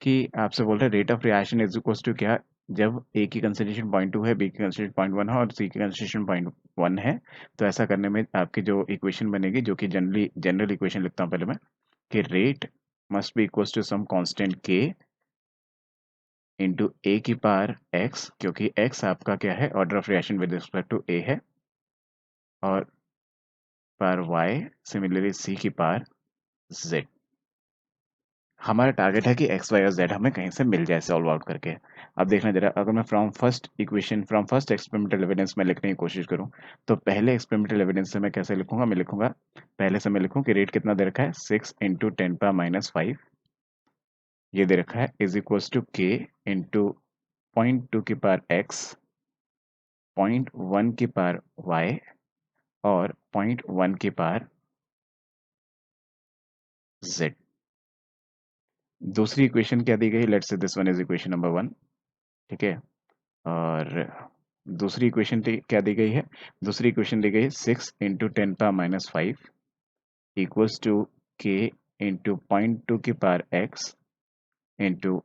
कि आपसे बोल रहे rate of reaction is equal to क्या, जब ए की कंसंट्रेशन 0.2 है, बी की कंसंट्रेशन 0.1 है और सी की कंसंट्रेशन 0.1 है। तो ऐसा करने में आपकी जो इक्वेशन बनेगी, जो कि जनरल इक्वेशन लिखता हूँ पहले मैं, कि rate must be equal to some constant के इंटू ए की पावर एक्स, क्योंकि एक्स आपका क्या है, order of reaction with respect to A है, और पावर वाई सिमिलरली सी की पावर जेड। हमारा टारगेट है कि एक्स वाई और जेड हमें कहीं से मिल जाए सॉल्व आउट करके। अब देखना जरा, अगर मैं from first equation from first experimental evidence में लिखने की कोशिश करूं, तो पहले एक्सपेरिमेंटल एविडेंस से मैं कैसे लिखूंगा, मैं लिखूंगा पहले से मैं लिखूं कि रेट कितना दे रखा है, 6 × 10⁻⁵ ये दे रखा है, is equals to k into 0.2 की पावर एक्स, 0.1 की पावर वाई और 0.1 की पावर जेड। दूसरी इक्वेशन क्या दी गई, let's say this one is equation number 1, ठीक है। और दूसरी इक्वेशन क्या दी गई है, दूसरी इक्वेशन दी गई है 6 × 10⁻⁵ इक्वल्स टू के इंटू 0.2 की पावर एक्स इंटू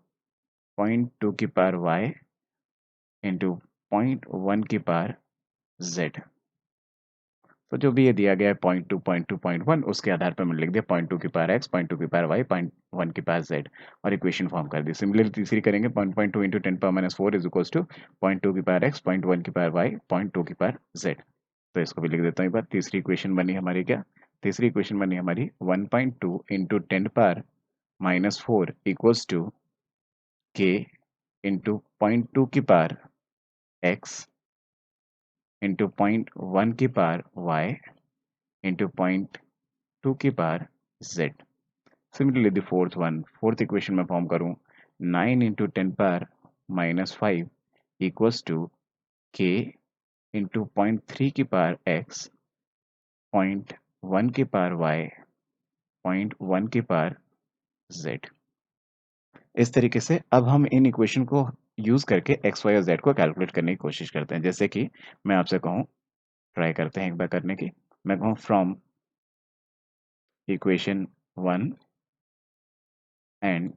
0.2 की पावर वाई इंटू 0.1 की पावर जेड। तो जो भी ये दिया गया है 0.2 0.2 0.1, उसके आधार पर मैंने लिख दिया 0.2 की पावर एक्स, 0.2 की पावर वाई, 0.1 की पावर जेड, और इक्वेशन फॉर्म कर दी। सिमिलरली तीसरी करेंगे, 0.2 इंटू 10⁻⁴ इज इक्वल्स टू 0.2 की पावर एक्स, 0.1 की पावर वाई, 0.2 की पावर जेड। तो इसको भी लिख देता हूँ एक बार। तीसरी इक्वेशन बनी हमारी क्या, तीसरी इक्वेशन बनी हमारी 1.2 into 10⁻⁴ equals to k into 0.2 की पावर एक्स इंटू 0.1 की पावर वाई इंटू 0.2 की power Z. Similarly the fourth one, fourth equation में फॉर्म करूं, 9 into 10⁻⁵ equals to k into 0.3 की पावर एक्स, 0.1 की पावर वाई, 0.1 की पावर जेड। इस तरीके से अब हम इन इक्वेशन को यूज करके एक्स वाई और जेड को कैलकुलेट करने की कोशिश करते हैं। जैसे कि मैं आपसे कहूँ, ट्राई करते हैं एक बार करने की, मैं कहूँ फ्रॉम इक्वेशन 1 एंड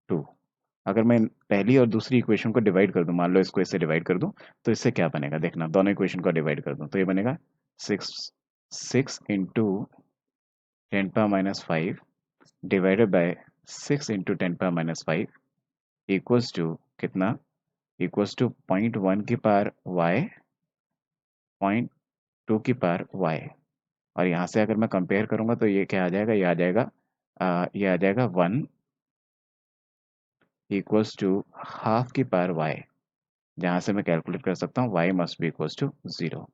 2, अगर मैं पहली और दूसरी इक्वेशन को डिवाइड कर दूं, मान लो इसको इससे डिवाइड कर दूं, तो इससे क्या बनेगा देखना, दोनों इक्वेशन को डिवाइड कर दूं तो ये बनेगा 6 into 10⁻⁵ divided by 6 into 10⁻⁵ equals to कितना, इक्वल्स टू 0.1 की पावर वाई, 0.2 की पावर वाई। और यहाँ से अगर मैं कंपेयर करूंगा तो ये क्या आ जाएगा, ये आ जाएगा ये आ जाएगा 1 इक्वल्स टू हाफ की पावर वाई, जहाँ से मैं कैलकुलेट कर सकता हूँ y must be equals to 0,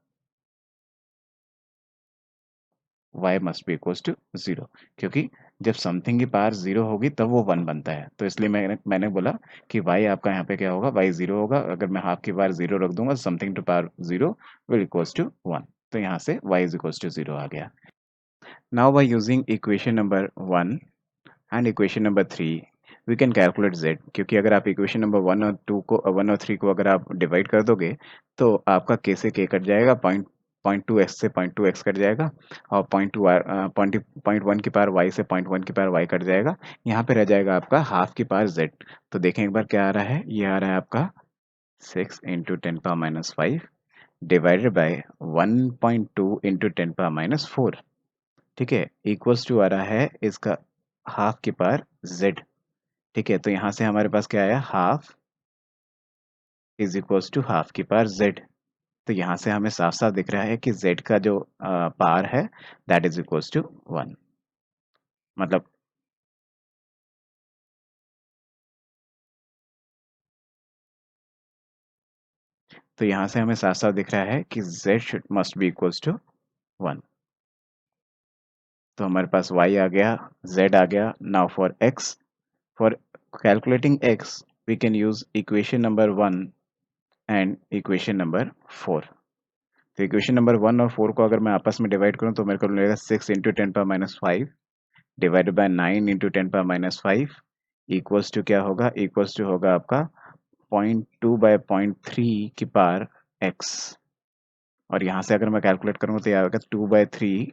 y must be equals to 0, क्योंकि जब समथिंग की पावर 0 होगी तब वो 1 बनता है। तो इसलिए मैंने बोला कि y आपका यहाँ पे क्या होगा, y 0 होगा। अगर मैं हाफ की पावर 0 रख दूंगा, something to power 0 will equals to 1, तो यहाँ से y इज इक्वल्स टू 0 आ गया। Now by using equation number 1 and equation number 3 we can calculate z, क्योंकि अगर आप इक्वेशन नंबर 1 और 3 को अगर आप डिवाइड कर दोगे तो आपका k से k कट जाएगा, 0.2x से 0.2x कट जाएगा, और 0.1 की पावर y से 0.1 की पावर y कट जाएगा। यहाँ पे रह जाएगा आपका हाफ की पावर z। तो देखें एक बार क्या आ रहा है, ये आ रहा है आपका 6 इंटू 10⁻⁵ डिवाइडेड बाय 1.2 इंटू 10⁻⁴, ठीक है, इक्वल्स टू आ रहा है इसका हाफ की पावर z। ठीक है, तो यहाँ से हमारे पास क्या आया, half is equals to half की पावर z। तो यहाँ से हमें साफ साफ दिख रहा है कि z का जो पावर है दैट इज इक्वल्स टू 1, मतलब तो यहाँ से हमें साफ साफ दिख रहा है कि z should must be equals to 1। तो हमारे पास y आ गया, z आ गया। Now for x, for calculating x we can use equation number 1 and equation number 4। तो इक्वेशन नंबर 1 और 4 को अगर मैं आपस में डिवाइड करूं तो मेरे को मिलेगा 6 into 10⁻⁵ divided by 9 into 10⁻⁵ equals to क्या होगा, इक्वल्स टू होगा आपका 0.2 बाय 0.3 की पावर x। और यहाँ से अगर मैं कैलकुलेट करूँगा तो यह आएगा 2/3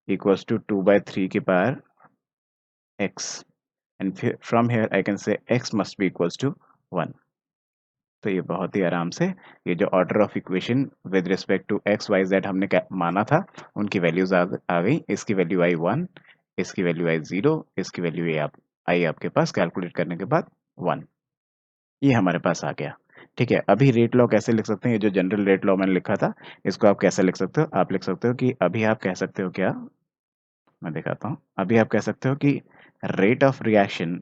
इक्वल्स टू 2/3 की power x, and from here I can say x must be equals to 1। तो ये बहुत ही आराम से ये जो order of equation with respect to x y z हमने माना था उनकी वैल्यूज आ गई। इसकी वैल्यू आई 1, इसकी वैल्यू आई 0, इसकी वैल्यू आई आपके पास कैलकुलेट करने के बाद 1। ये हमारे पास आ गया। ठीक है, अभी रेट लॉ कैसे लिख सकते हैं? ये जो जनरल रेट लॉ मैंने लिखा था, इसको आप कैसे लिख सकते हो? आप लिख सकते हो कि अभी आप कह सकते हो क्या, मैं दिखाता हूँ। अभी आप कह सकते हो कि rate of reaction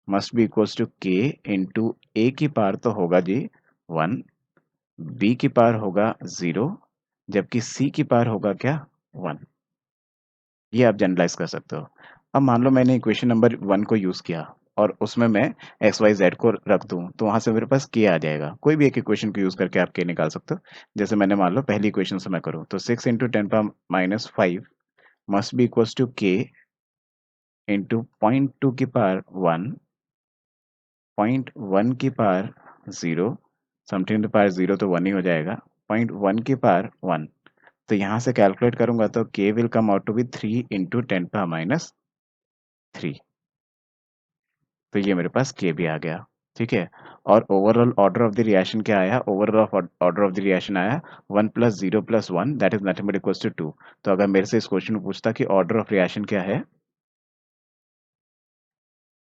must be equals to k into ए की पावर तो होगा जी 1, बी की पावर होगा 0, जबकि सी की पावर होगा क्या 1। ये आप जनरलाइज कर सकते हो। अब मान लो मैंने इक्वेशन नंबर 1 को यूज़ किया और उसमें मैं एक्स वाई जेड को रख दूं, तो वहां से मेरे पास के आ जाएगा। कोई भी एक इक्वेशन को यूज़ करके आप के निकाल सकते हो। जैसे मैंने मान लो पहली इक्वेशन से मैं करूँ तो 6 × 10⁻⁵ must be equals to k into 0.2 की पावर 1, 0.1 की पावर 0, समथिंग टू पावर 0 तो 1 ही हो जाएगा, 0.1 की पावर 1। तो यहाँ से कैलकुलेट करूंगा तो k will come out to be 3 × 10⁻³ तो ये मेरे पास के भी आ गया। ठीक है, और overall order of the reaction क्या आया? Overall order of the reaction आया 1 + 0 + 1 that is nothing but equals to 2। तो अगर मेरे से इस क्वेश्चन में पूछता कि ऑर्डर ऑफ रिएक्शन क्या है,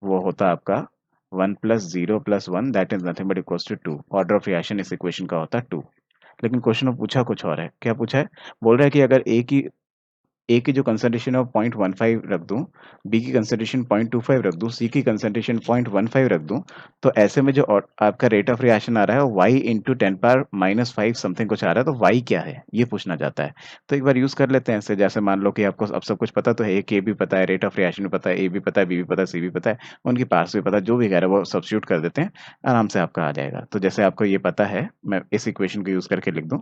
वो होता आपका 1 + 0 + 1 that is nothing but equals to 2। Order of reaction इस इक्वेशन का होता है 2। लेकिन क्वेश्चन में पूछा कुछ और है। क्या पूछा है? बोल रहा है कि अगर ए की जो कंसंट्रेशन है वो 0.15 रख दूं, बी की कंसंट्रेशन 0.25 रख दूं, सी की कंसंट्रेशन 0.15 रख दूं, तो ऐसे में जो आपका रेट ऑफ रिएक्शन आ रहा है वो y इंटू 10⁻⁻5 समथिंग कुछ आ रहा है, तो y क्या है ये पूछना चाहता है। तो एक बार यूज कर लेते हैं ऐसे। जैसे मान लो कि आपको अब सब कुछ पता तो है, के भी पता है, रेट ऑफ रिएक्शन भी पता है, ए भी पता है, बी भी पता है, सी भी पता है, उनकी पार्ट्स भी पता है, जो भी कह रहा है वो सब्स्टिट्यूट कर देते हैं, आराम से आपका आ जाएगा। तो जैसे आपको ये पता है, मैं इस इक्वेशन को यूज करके लिख दूं,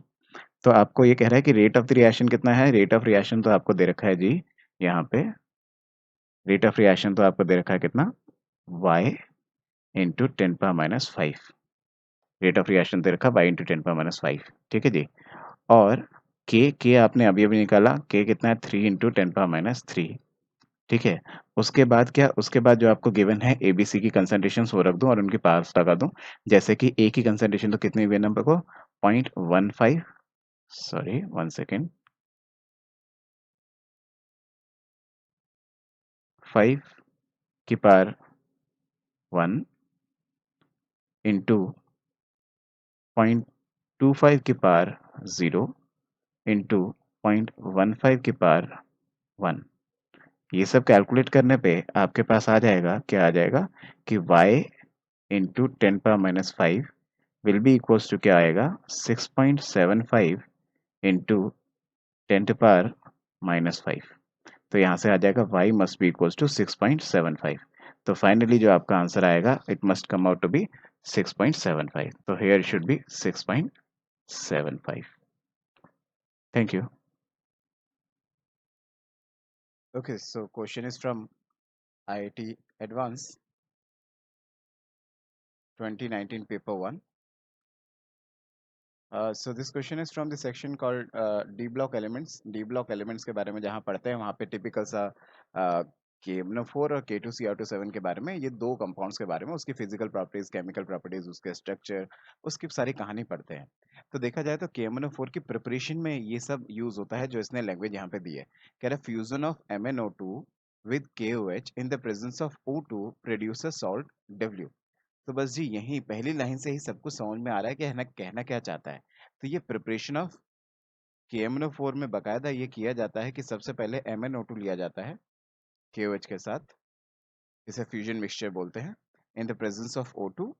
तो आपको ये कह रहा है कि रेट ऑफ द रिएक्शन कितना है? रेट ऑफ रिएक्शन तो आपको दे रखा है जी, यहाँ पे रेट ऑफ रिएक्शन तो आपको दे रखा है कितना, y into 10⁻⁵। Rate of reaction दे रखा है y इंटू 10⁻⁵। ठीक है जी। और के आपने अभी अभी निकाला, के कितना है 3 इंटू 10⁻⁵। ठीक है, उसके बाद क्या, उसके बाद जो आपको गिवन है ए बी सी की कंसंट्रेशन वो रख दूं और उनकी पावर्स लगा दूं। जैसे कि ए की कंसंट्रेशन तो कितनी हुई है नंबर को 0.15, सॉरी 1 सेकेंड, 5 की पावर 1 इंटू 0.25 की पावर 0 इंटू 0.15 की पावर 1। ये सब कैलकुलेट करने पे आपके पास आ जाएगा, क्या आ जाएगा कि y into 10⁻⁵ will be equals to क्या आएगा 6.75 इंटू 10⁻⁵। तो यहाँ से आ जाएगा y must be equals to 6.75। तो फाइनली जो आपका आंसर आएगा it must come out to be 6.75। तो here should be 6.75। Thank you. Okay, so question is from IIT Advanced 2019 paper 1. So this question is from the section called D block elements. D block elements के बारे में जहाँ पढ़ते हैं वहाँ पे टिपिकल सा KMnO4 और K2Cr27 के बारे में, ये दो कंपाउंड्स के बारे में, उसकी फिजिकल प्रॉपर्टीज, केमिकल प्रॉपर्टीज, उसके स्ट्रक्चर, उसकी सारी कहानी पढ़ते हैं। तो देखा जाए तो KMnO4 की प्रिपरेशन में ये सब यूज होता है जो इसने लैंग्वेज यहाँ पे दी है। कह रहा है fusion of MnO2 with KOH in the presence of O2 produces salt W। तो बस जी यही पहली लाइन से ही सब कुछ समझ में आ रहा है कि है ना कहना क्या चाहता है। तो ये प्रिपरेशन ऑफ KMnO4 में बकायदा ये किया जाता है कि सबसे पहले MnO2 लिया जाता है KOH के साथ, इसे फ्यूजन मिक्सचर बोलते हैं। In the presence of O2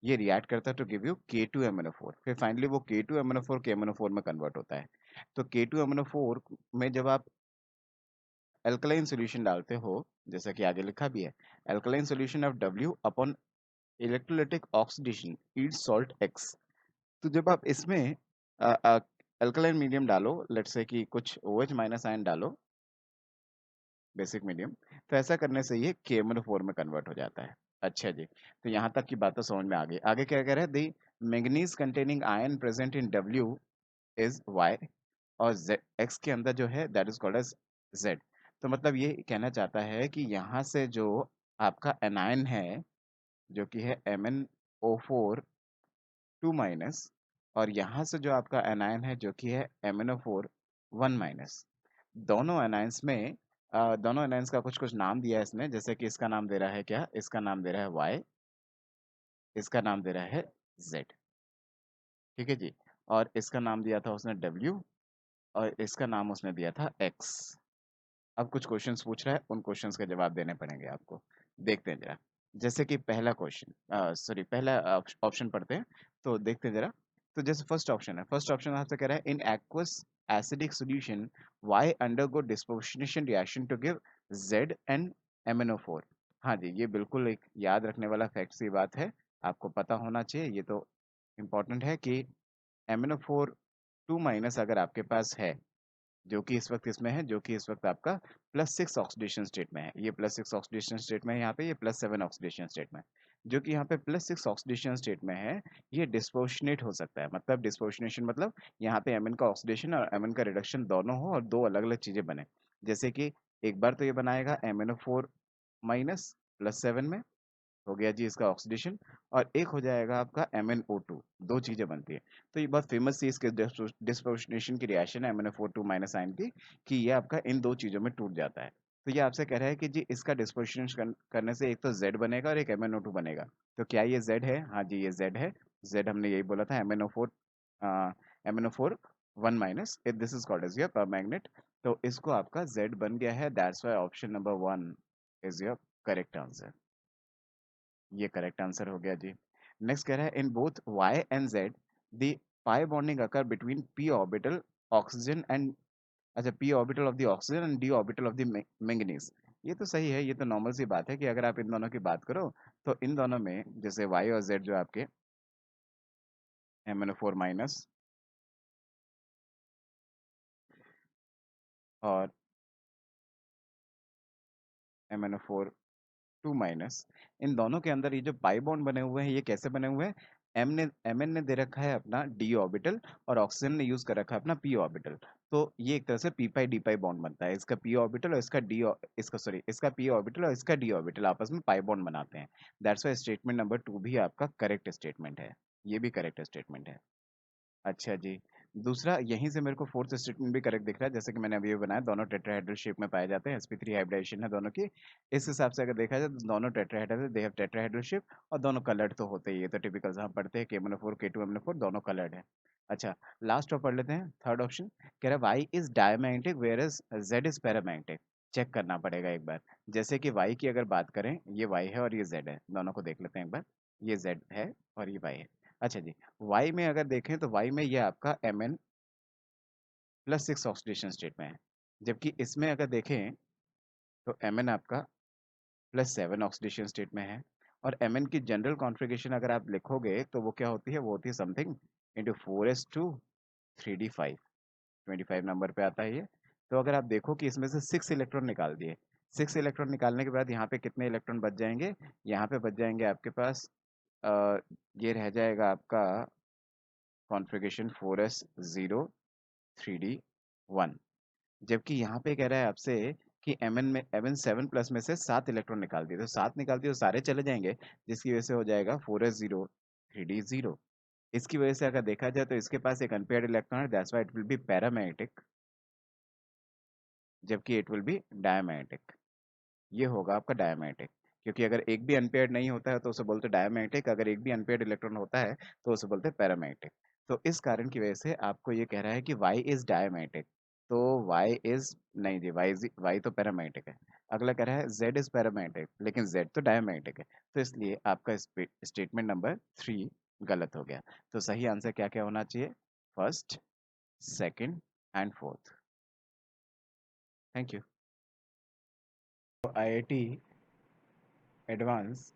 ये रिएक्ट करता है टू गिव यू K2MnO4। फिर फाइनली वो K2MnO4 KMnO4 में कन्वर्ट होता है। तो K2MnO4 में जब आप एल्कलाइन सॉल्यूशन डालते हो, जैसा कि आगे लिखा भी है, alkaline solution of W upon electrolytic oxidation yields salt X। तो जब आप इसमें अल्कलाइन मीडियम डालो, लेट्स से कि कुछ OH माइनस आयन डालो, बेसिक मीडियम, तो ऐसा करने से ये KMnO4 में कन्वर्ट हो जाता है। अच्छा जी, तो यहाँ तक की बात तो समझ में आ गई। आगे क्या कह रहे हैं, the manganese containing ion present in W is Y और Z X के अंदर जो है that is called as Z। तो मतलब ये कहना चाहता है कि यहाँ से जो आपका एनायन है जो कि है MnO4 2 माइनस, और यहाँ से जो आपका एनायन है जो कि है MnO4 1 माइनस, दोनों एनायंस में दोनों एनायंस का कुछ कुछ नाम दिया है इसने। जैसे कि इसका नाम दे रहा है क्या, इसका नाम दे रहा है Y इसका नाम दे रहा है Z, ठीक है जी। और इसका नाम दिया था उसने W, और इसका नाम उसने दिया था X। अब कुछ क्वेश्चंस पूछ रहा है, उन क्वेश्चंस के जवाब देने पड़ेंगे आपको। देखते हैं जरा। जैसे कि पहला क्वेश्चन, सॉरी पहला ऑप्शन पढ़ते हैं, तो देखते हैं जरा। तो जैसे फर्स्ट ऑप्शन है, फर्स्ट ऑप्शन आपसे कह रहा है in aqueous acidic solution y undergo disposition reaction to give z and MnO4। हाँ जी, ये बिल्कुल एक याद रखने वाला फैक्ट सी बात है, आपको पता होना चाहिए, ये तो इम्पोर्टेंट है कि MnO4 2 माइनस अगर आपके पास है, जो कि इस वक्त इसमें है, जो कि इस वक्त आपका +6 ऑक्सीडेशन स्टेट में है, ये +6 ऑक्सीडेशन स्टेट में है, यहाँ पे ये +7 ऑक्सीडेशन स्टेट में है। जो कि यहाँ पे +6 ऑक्सीडेशन स्टेट में है, ये डिस्पोर्शनेट हो सकता है। मतलब डिस्पोर्शनेशन मतलब यहाँ पे Mn का ऑक्सीडेशन और Mn का रिडक्शन दोनों हो और दो अलग अलग चीजें बने। जैसे कि एक बार तो ये बनाएगा MnO4 माइनस +7 में, हो गया जी इसका ऑक्सीडेशन, और एक हो जाएगा आपका MnO2, दो चीजें बनती है। तो ये बहुत फेमस सी इसके डिस्प्रोपोर्शनेशन की रिएक्शन है MnO4 माइनस आयन की, कि ये आपका इन दो चीजों में टूट जाता है। तो ये आपसे कह रहा है कि जी इसका डिस्प्रोपोर्शनेशन करने से एक तो Z बनेगा और एक MnO2 बनेगा। तो क्या ये Z है? हाँ जी, ये Z है। Z हमने यही बोला था, MnO4 1 minus, this is called as your permanganate. तो इसको आपका Z बन गया है, that's why option number 1 is your correct answer. ये करेक्ट आंसर हो गया जी। नेक्स्ट कह रहा है in both y and z the pi bonding occur between p orbital oxygen and, अच्छा p orbital of the oxygen and d orbital of the manganese. ये तो सही है, ये तो नॉर्मल सी बात है कि अगर आप इन दोनों की बात करो, तो इन दोनों में जैसे y और z जो आपके MnO4 माइनस और MnO4 2 माइनस, इन दोनों के अंदर ये जो पाई बॉन्ड बने हुए हैं, ये कैसे बने हुए हैं? Mn ने दे रखा है अपना d ऑर्बिटल, और ऑक्सीजन ने यूज कर रखा है अपना p ऑर्बिटल। तो ये एक तरह से p पाई d पाई बॉन्ड बनता है, इसका p ऑर्बिटल और इसका p ऑर्बिटल और इसका d ऑर्बिटल आपस में पाई बॉन्ड बनाते हैं। दैट्स व्हाई स्टेटमेंट नंबर 2 भी आपका करेक्ट स्टेटमेंट है, ये भी करेक्ट स्टेटमेंट है। अच्छा जी। दूसरा यहीं से मेरे को फोर्थ स्टेटमेंट भी करेक्ट दिख रहा है, जैसे कि मैंने अभी ये बनाया, दोनों टेट्राहेड्रल शेप में पाए जाते हैं, sp3 हाइब्रिडाइजेशन है दोनों की। इस हिसाब से अगर देखा जाए तो दोनों टेट्राहेड्रल है, दे हैव टेट्राहेड्रल शेप, और दोनों कलर्ड तो होते ही है, तो टिपिकल हम पढ़ते हैं KMnO4 K2MnO4 दोनों कलर्ड है। अच्छा, लास्ट और पढ़ लेते हैं, थर्ड ऑप्शन कह रहा है y is diamagnetic where is z is paramagnetic. Check करना पड़ेगा एक बार। जैसे कि वाई की अगर बात करें, ये वाई है और ये जेड है, दोनों को देख लेते हैं एक बार। ये जेड है और ये वाई है। अच्छा जी, वाई में अगर देखें तो वाई में ये आपका Mn +6 ऑक्सीडेशन स्टेट में है, जबकि इसमें अगर देखें तो Mn आपका +7 ऑक्सीडेशन स्टेट में है। और Mn की जनरल कॉन्फ़िगरेशन अगर आप लिखोगे तो वो क्या होती है? वो होती है something into 4s2 3d5, 25 number पे आता है ये। तो अगर आप देखो कि इसमें से 6 इलेक्ट्रॉन निकाल दिए, 6 इलेक्ट्रॉन निकालने के बाद यहाँ पे कितने इलेक्ट्रॉन बच जाएंगे? यहाँ पे बच जाएंगे आपके पास, अ, ये रह जाएगा आपका कॉन्फ़िगरेशन 4s0 3d1। जबकि यहाँ पे कह रहा है आपसे कि Mn7 प्लस में से 7 इलेक्ट्रॉन निकाल दिए, तो 7 निकाल दिए तो सारे चले जाएंगे, जिसकी वजह से हो जाएगा 4s0 3d0। इसकी वजह से अगर देखा जाए तो इसके पास एक अनपेयर्ड इलेक्ट्रॉन है, that's why it will B paramagnetic, जबकि इट विल बी डायमैग्नेटिक। ये होगा आपका डायमैग्नेटिक, क्योंकि अगर एक भी अनपेयर्ड नहीं होता है तो उसे बोलते हैं डायमैग्नेटिक, अगर एक भी अनपेयर्ड इलेक्ट्रॉन होता है तो उसे बोलते हैं पैरामैग्नेटिक। तो इस कारण की वजह से आपको ये कह रहा है कि Y इज डायमैग्नेटिक, तो Y इज नहीं जी, Y तो पैरामैग्नेटिक है। अगला कह रहा है Z इज पैरामैग्नेटिक, लेकिन Z तो डायमैग्नेटिक है, तो इसलिए आपका स्टेटमेंट नंबर 3 गलत हो गया। तो सही आंसर क्या क्या होना चाहिए? First, second and fourth. Thank you. तो IIT एडवांस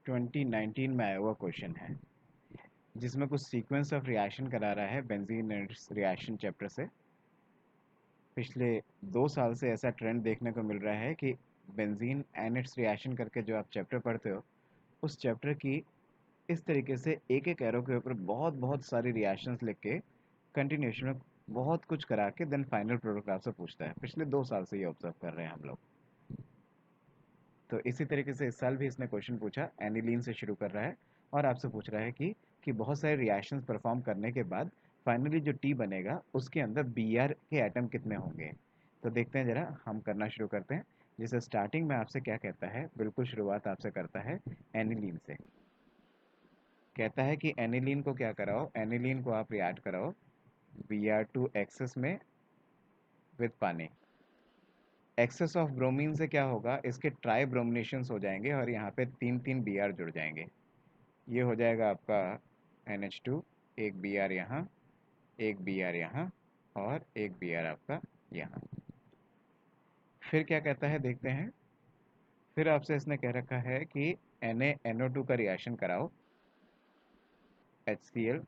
2019 में आया हुआ क्वेश्चन है, जिसमें कुछ सीक्वेंस ऑफ रिएक्शन करा रहा है बेंजीन रिएक्शन चैप्टर से। पिछले 2 साल से ऐसा ट्रेंड देखने को मिल रहा है कि बेंजीन एंड इट्स रिएक्शन करके जो आप चैप्टर पढ़ते हो, उस चैप्टर की इस तरीके से एक एक एरो के ऊपर बहुत बहुत सारी रिएक्शंस लिख के कंटिन्यूशन में बहुत कुछ करा के देन फाइनल प्रोडक्ट आपसे पूछता है। पिछले 2 साल से ये ऑब्जर्व कर रहे हैं हम लोग। तो इसी तरीके से इस साल भी इसने क्वेश्चन पूछा, एनिलीन से शुरू कर रहा है और आपसे पूछ रहा है कि बहुत सारे रिएक्शंस परफॉर्म करने के बाद फाइनली जो टी बनेगा उसके अंदर Br के एटम कितने होंगे। तो देखते हैं जरा, हम करना शुरू करते हैं। जैसे स्टार्टिंग में आपसे क्या कहता है, बिल्कुल शुरुआत आपसे करता है एनिलीन से। कहता है कि एनिलीन को क्या कराओ, एनिलीन को आप रिएक्ट कराओ Br2 एक्सेस में विद पानी। एक्सेस ऑफ ब्रोमीन से क्या होगा, इसके ट्राई ब्रोमिनेशंस हो जाएंगे और यहाँ पे 3 Br जुड़ जाएंगे। ये हो जाएगा आपका NH2, एक Br यहाँ, एक Br यहाँ और एक Br आपका यहाँ। फिर क्या कहता है देखते हैं। फिर आपसे इसने कह रखा है कि Na-NO2 का रिएक्शन कराओ HCl,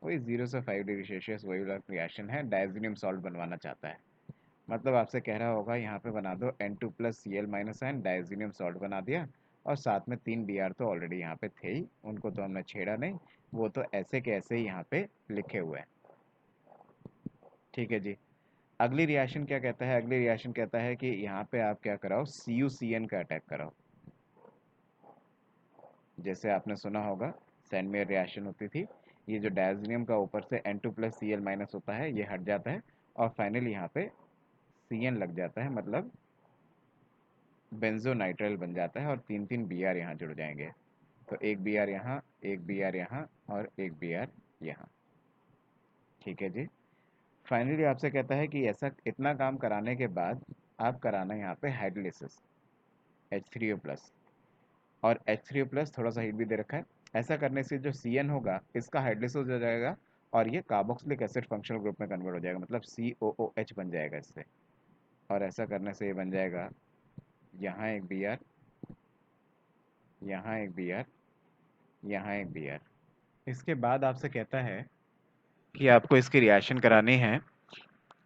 वही 0 से 5 डिग्री सेल्सियस वही वाला रिएक्शन है, डायज़ोनियम सॉल्ट बनवाना चाहता है। मतलब आपसे कह रहा होगा यहाँ पे बना दो N2 plus Cl minus ion, diazonium salt बना दिया और साथ में 3 Br तो ऑलरेडी यहाँ पे थे ही, उनको तो हमने छेड़ा नहीं, वो तो ऐसे के ऐसे ही यहाँ पे लिखे हुए हैं। ठीक है जी। अगली रिएक्शन क्या कहता है, अगली रिएक्शन कहता है कि यहाँ पे आप क्या कराओ, CuCN का अटैक कराओ। जैसे आपने सुना होगा सैंडमेयर रिएक्शन होती थी, ये जो डायज़ोनियम का ऊपर से N2 प्लस Cl माइनस होता है ये हट जाता है और फाइनली यहाँ पे Cn लग जाता है, मतलब बेंजोनाइट्राइल बन जाता है और 3 Br यहाँ जुड़ जाएंगे। तो एक Br यहाँ, एक Br यहाँ और एक Br यहाँ। ठीक है जी। फाइनली आपसे कहता है कि ऐसा इतना काम कराने के बाद आप कराना यहाँ पे हाइड्रोलिसिस H3O प्लस, और H3O+ थोड़ा सा हीट भी दे रखा है। ऐसा करने से जो Cn होगा इसका हाइड्रोलिसिस हो जाएगा और ये कार्बोक्सिलिक एसिड फंक्शनल ग्रुप में कन्वर्ट हो जाएगा, मतलब COOH बन जाएगा इससे। और ऐसा करने से ये बन जाएगा यहाँ एक Br, यहाँ एक Br, यहाँ एक Br। इसके बाद आपसे कहता है कि आपको इसकी रिएक्शन करानी है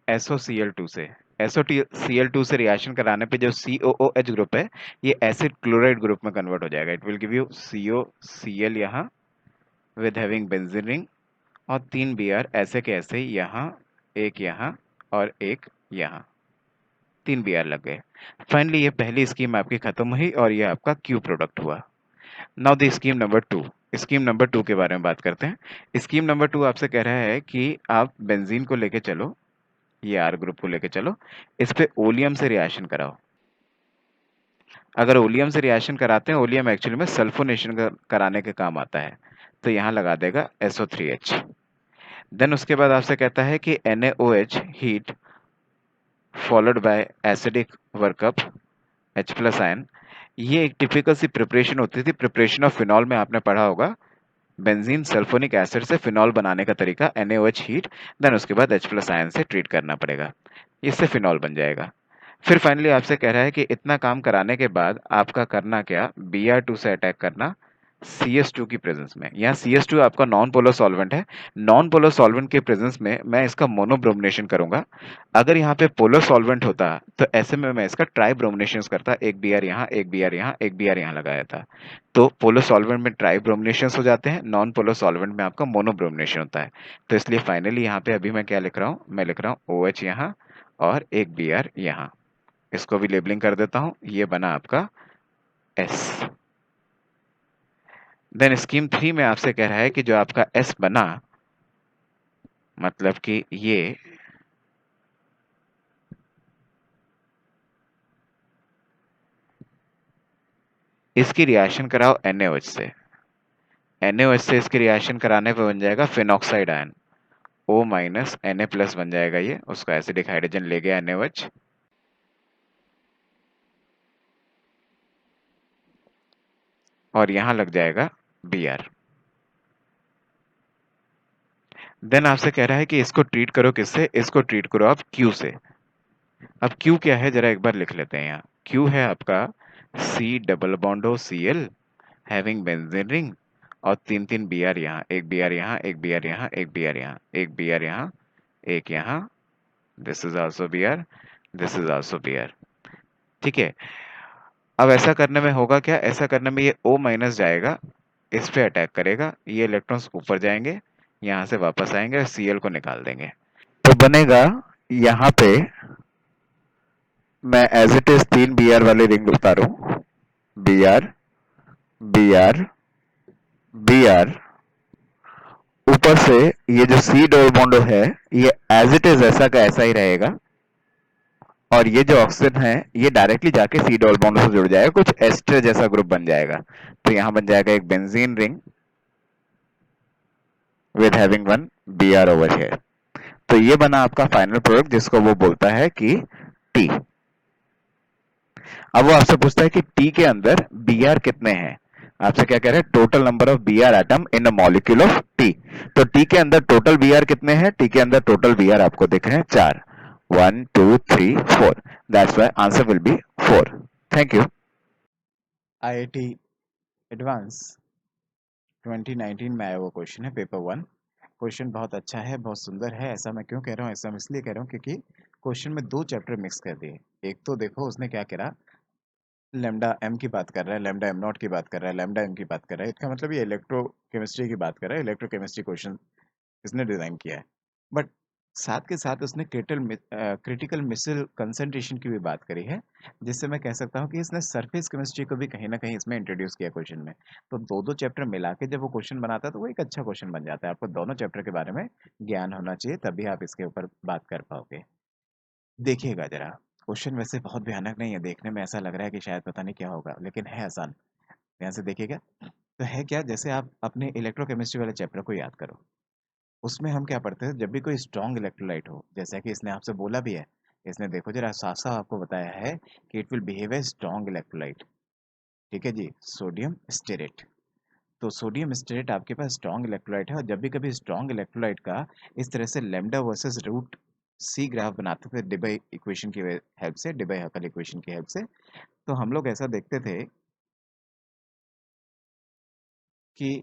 SOCl2 से। SOCl2 से रिएक्शन कराने पे जो COOH ग्रुप है ये एसिड क्लोराइड ग्रुप में कन्वर्ट हो जाएगा। It will give you COCl यहाँ विद हैविंग बेंजीन रिंग और 3 Br ऐसे के ऐसे ही यहाँ और एक यहाँ, 3 Br लग गए। फाइनली ये पहली स्कीम आपकी खत्म हुई और ये आपका Q प्रोडक्ट हुआ। Now the scheme number 2। Scheme number 2 के बारे में बात करते हैं। स्कीम नंबर 2 आपसे कह रहा है कि आप बेंजीन को लेके चलो, ये R ग्रुप को लेके चलो, इस पे ओलियम से रिएक्शन कराओ। अगर ओलियम से रिएक्शन कराते हैं, ओलियम एक्चुअली में सल्फोनेशन कराने के काम आता है, तो यहाँ लगा देगा SO3H। देन उसके बाद आपसे कहता है कि NaOH heat followed by acidic workup H plus ion. ये एक टिपिकल सी प्रिपरेशन होती थी, प्रिपरेशन ऑफ फिनॉल में आपने पढ़ा होगा, बेंजीन सल्फोनिक एसिड से फिनॉल बनाने का तरीका, NaOH हीट, देन उसके बाद H प्लस आयन से ट्रीट करना पड़ेगा, इससे फिनॉल बन जाएगा। फिर फाइनली आपसे कह रहा है कि इतना काम कराने के बाद आपका करना क्या, Br2 से अटैक करना CS2 की प्रेजेंस में। यहाँ CS2 आपका नॉन पोलर सॉल्वेंट है, नॉन पोलर सॉल्वेंट के प्रेजेंस में मैं इसका मोनोब्रोमिनेशन करूंगा। अगर यहाँ पे पोलर सॉल्वेंट होता तो ऐसे में मैं इसका ट्राई ब्रोमिनेशन करता, एक Br यहाँ, एक Br यहाँ, एक Br यहाँ लगाया था। तो पोलर सॉल्वेंट में ट्राई ब्रोमिनेशन हो जाते हैं, नॉन पोलर सॉल्वेंट में आपका मोनोब्रोमिनेशन होता है। तो इसलिए फाइनली यहाँ पे अभी मैं क्या लिख रहा हूँ, मैं लिख रहा हूँ OH यहाँ और एक Br यहाँ। इसको भी लेबलिंग कर देता हूं, ये बना आपका S। देन स्कीम 3 में आपसे कह रहा है कि जो आपका S बना, मतलब कि ये इसकी रिएक्शन कराओ NaOH से। NaOH से इसकी रिएक्शन कराने पे बन जाएगा phenoxide ion, O minus Na plus बन जाएगा, ये उसका एसिडिक हाइड्रोजन ले गया NaOH, और यहां लग जाएगा Br। देन आपसे कह रहा है कि इसको ट्रीट करो किससे, इसको ट्रीट करो आप Q से। अब Q क्या है जरा एक बार लिख लेते हैं। यहाँ Q है आपका C double bond O Cl having benzene ring और 3 Br यहाँ, एक Br यहाँ, एक Br यहाँ, एक Br यहाँ, एक Br यहाँ, एक यहाँ, this is also Br, this is also Br। ठीक है। अब ऐसा करने में होगा क्या, ऐसा करने में ये O माइनस जाएगा, इस पे अटैक करेगा, ये इलेक्ट्रॉन्स ऊपर जाएंगे, यहाँ से वापस आएंगे और Cl को निकाल देंगे। तो बनेगा यहाँ पे, मैं एज इट इज 3 Br वाली रिंग उतारूं, Br Br Br, ऊपर से ये जो C डबल बॉन्ड है ये एज इट इज ऐसा का ऐसा ही रहेगा, और ये जो ऑक्सीजन है ये डायरेक्टली जाके C डबल बॉन्ड से जुड़ जाएगा, कुछ एस्टर जैसा ग्रुप बन जाएगा। तो यहां बन जाएगा एक benzene ring, with having one Br over here. तो ये बना आपका फाइनल प्रोडक्ट जिसको वो बोलता है कि T। अब वो आपसे पूछता है कि T के अंदर Br कितने हैं। आपसे क्या कह रहे हैं, total number of Br atom in a molecule of T। तो T के अंदर टोटल Br कितने हैं, T के अंदर टोटल Br आपको दिख रहे हैं 4, 1 2 3 4। That's why answer will be 4। Thank you. IIT advance 2019 में आया वो क्वेश्चन है, पेपर 1। क्वेश्चन बहुत अच्छा है, बहुत सुंदर है। ऐसा मैं क्यों कह रहा हूँ, ऐसा मैं इसलिए कह रहा हूँ क्योंकि क्वेश्चन में दो चैप्टर मिक्स कर दिए। एक तो देखो उसने क्या करा, लैम्डा एम की बात कर रहा है, लैम्डा एम नॉट की बात कर रहा है, लैम्डा एम की बात कर रहा है। इसका मतलब ये इलेक्ट्रोकेमिस्ट्री की बात कर रहा है, इलेक्ट्रोकेमिस्ट्री क्वेश्चन इसने डिजाइन किया है। बट साथ के साथ उसने क्रिटिकल मिसल कंसंट्रेशन की भी बात करी है, जिससे मैं कह सकता हूँ कि इसने सरफेस केमिस्ट्री को भी कहीं ना कहीं इसमें इंट्रोड्यूस किया क्वेश्चन में। तो दो दो चैप्टर मिला के जब वो क्वेश्चन बनाता है तो वो एक अच्छा क्वेश्चन बन जाता है। आपको दोनों चैप्टर के बारे में ज्ञान होना चाहिए, तभी आप इसके ऊपर बात कर पाओगे। देखिएगा जरा, क्वेश्चन वैसे बहुत भयानक नहीं है, देखने में ऐसा लग रहा है कि शायद पता नहीं क्या होगा, लेकिन है आसान। ध्यान से देखिएगा। तो है क्या, जैसे आप अपने इलेक्ट्रोकेमिस्ट्री वाले चैप्टर को याद करो। उसमें हम क्या पढ़ते हैं, जब भी कोई स्ट्रॉन्ग इलेक्ट्रोलाइट हो, जैसा कि इसने आपसे बोला भी है, इसने देखो जरा साफ साफ आपको बताया है कि it will behave a strong electrolyte. ठीक है जी, सोडियम स्टेरेट। तो सोडियम स्टेरेट आपके पास स्ट्रॉन्ग इलेक्ट्रोलाइट है, और जब भी कभी स्ट्रॉन्ग इलेक्ट्रोलाइट का इस तरह से लेमडा वर्सेस रूट सी ग्राफ बनाते थे डिबाई इक्वेशन की हेल्प से, डिबाई हकल इक्वेशन की हेल्प से, तो हम लोग ऐसा देखते थे कि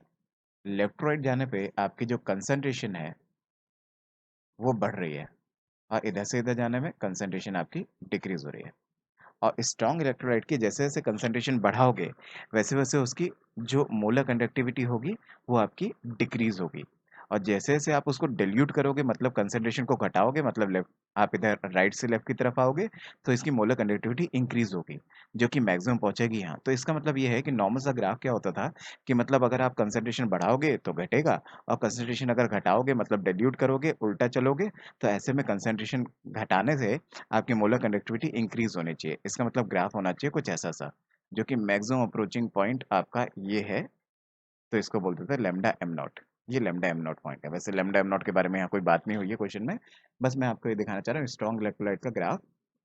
लेफ्ट राइट जाने पे आपकी जो कंसंट्रेशन है वो बढ़ रही है, और इधर से इधर जाने में कंसंट्रेशन आपकी डिक्रीज हो रही है। और स्ट्रॉन्ग इलेक्ट्रोलाइट की जैसे जैसे कंसंट्रेशन बढ़ाओगे, वैसे वैसे उसकी जो मोलर कंडक्टिविटी होगी वो आपकी डिक्रीज होगी। और जैसे जैसे आप उसको डिल्यूट करोगे, मतलब कंसंट्रेशन को घटाओगे, मतलब लेफ्ट, आप इधर राइट से लेफ्ट की तरफ आओगे, तो इसकी मोलर कंडक्टिविटी इंक्रीज होगी, जो कि मैक्सिमम पहुंचेगी यहाँ। तो इसका मतलब ये है कि नॉर्मल सा ग्राफ क्या होता था कि मतलब अगर आप कंसंट्रेशन बढ़ाओगे तो घटेगा, और कंसंट्रेशन अगर घटाओगे मतलब डिल्यूट करोगे, उल्टा चलोगे, तो ऐसे में कंसंट्रेशन घटाने से आपकी मोलर कंडक्टिविटी इंक्रीज होनी चाहिए। इसका मतलब ग्राफ होना चाहिए कुछ ऐसा सा, जो कि मैक्सिमम अप्रोचिंग पॉइंट आपका ये है। तो इसको बोलते थे लेमडा एम नॉट। ये लेमडा एम नॉट पॉइंट है। वैसे लेमडा एम नॉट के बारे में यहाँ कोई बात नहीं हुई है क्वेश्चन में, बस मैं आपको ये दिखाना चाह रहा हूँ स्ट्रॉन्ग इलेक्ट्रोलाइट का ग्राफ,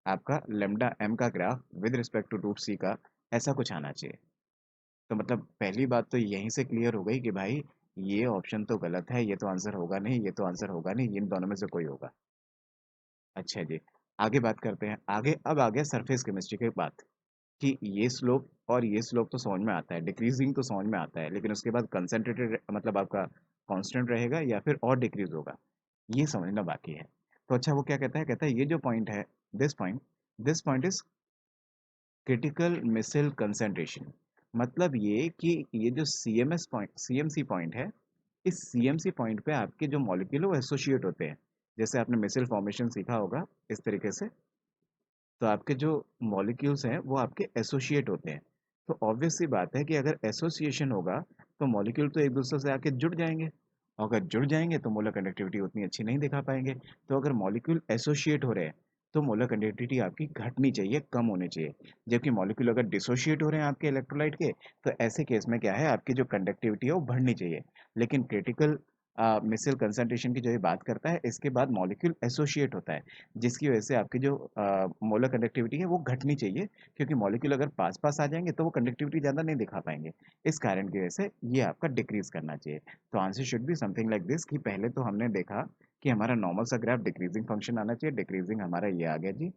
आपका लेमडा एम का graph with respect to root C का ऐसा कुछ आना चाहिए। तो मतलब पहली बात तो यहीं से क्लियर हो गई कि भाई ये ऑप्शन तो गलत है, ये तो आंसर होगा नहीं, ये तो आंसर होगा नहीं, इन दोनों में से कोई होगा। अच्छा जी, आगे बात करते हैं। आगे अब आ गया सरफेस केमिस्ट्री की बात, कि ये स्लोप और ये स्लोप तो समझ में आता है, डिक्रीजिंग तो समझ में आता है, लेकिन उसके बाद कंसंट्रेटेड मतलब आपका कांस्टेंट रहेगा या फिर और डिक्रीज होगा, ये समझना बाकी है। तो अच्छा वो क्या कहता है, कहता है ये जो पॉइंट है, this point is critical micelle concentration. मतलब ये कि ये जो सीएमसी पॉइंट है, इस सीएमसी पॉइंट पे आपके जो मॉलिक्यूल है वो एसोसिएट होते हैं। जैसे आपने मिसल फॉर्मेशन सीखा होगा इस तरीके से, तो आपके जो मॉलिक्यूल्स हैं वो आपके एसोसिएट होते हैं। तो ऑब्वियस सी बात है कि अगर एसोसिएशन होगा तो मॉलिक्यूल तो एक दूसरे से आके जुड़ जाएंगे, और अगर जुड़ जाएंगे तो मोलर कंडक्टिविटी उतनी अच्छी नहीं दिखा पाएंगे। तो अगर मॉलिक्यूल एसोसिएट हो रहे हैं तो मोलर कंडक्टिविटी आपकी घटनी चाहिए, कम होनी चाहिए। जबकि मॉलिक्यूल अगर डिसोशिएट हो रहे हैं आपके इलेक्ट्रोलाइट के, तो ऐसे केस में क्या है, आपकी जो कंडक्टिविटी है वो बढ़नी चाहिए। लेकिन क्रिटिकल मिसल कंसंट्रेशन की जो ये बात करता है, इसके बाद मॉलिक्यूल एसोसिएट होता है, जिसकी वजह से आपकी जो मोलर कंडक्टिविटी है वो घटनी चाहिए, क्योंकि मॉलिक्यूल अगर पास पास आ जाएंगे तो वो कंडक्टिविटी ज़्यादा नहीं दिखा पाएंगे। इस कारण की वजह से ये आपका डिक्रीज करना चाहिए। तो answer should B something like this, कि पहले तो हमने देखा कि हमारा नॉर्मल सा ग्राफ डिक्रीजिंग फंक्शन आना चाहिए, डिक्रीजिंग हमारा ये आ गया जी।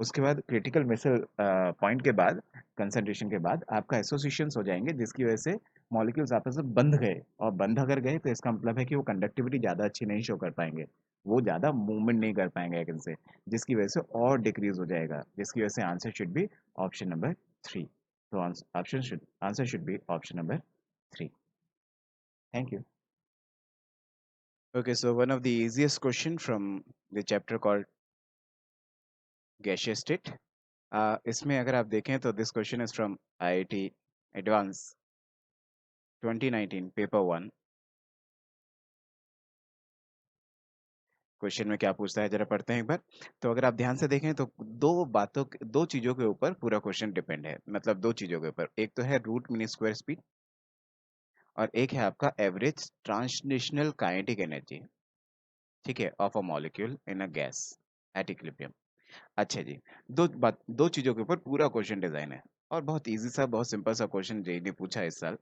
उसके बाद क्रिटिकल मिसल पॉइंट के बाद, कंसंट्रेशन के बाद आपका एसोसिएशंस हो जाएंगे, जिसकी वजह से मॉलिक्यूल्स आपस में बंध गए, और बंध अगर गए तो इसका मतलब है कि वो कंडक्टिविटी ज़्यादा अच्छी नहीं शो कर पाएंगे, वो ज़्यादा मूवमेंट नहीं कर पाएंगे एक इनसे, जिसकी वजह से और डिक्रीज हो जाएगा, जिसकी वजह से answer should be option number 3। तो answer should be option number 3। Thank you. Okay, so one of the easiest question from the chapter called gaseous state. इसमें अगर आप देखें तो this question is from IIT advance 2019 paper 1। Question में क्या पूछता है जरा पढ़ते हैं एक बार। तो अगर आप ध्यान से देखें तो दो चीजों के ऊपर पूरा क्वेश्चन डिपेंड है, मतलब दो चीजों के ऊपर। एक तो है रूट मीन स्क्वायर स्पीड, और एक है आपका एवरेज ट्रांसलेशनल काइनेटिक एनर्जी, ठीक है, of a molecule in a gas at equilibrium. अच्छा जी, दो चीज़ों के ऊपर पूरा क्वेश्चन डिज़ाइन है और बहुत ईज़ी सा, बहुत सिंपल सा क्वेश्चन जेईई ने पूछा है इस साल।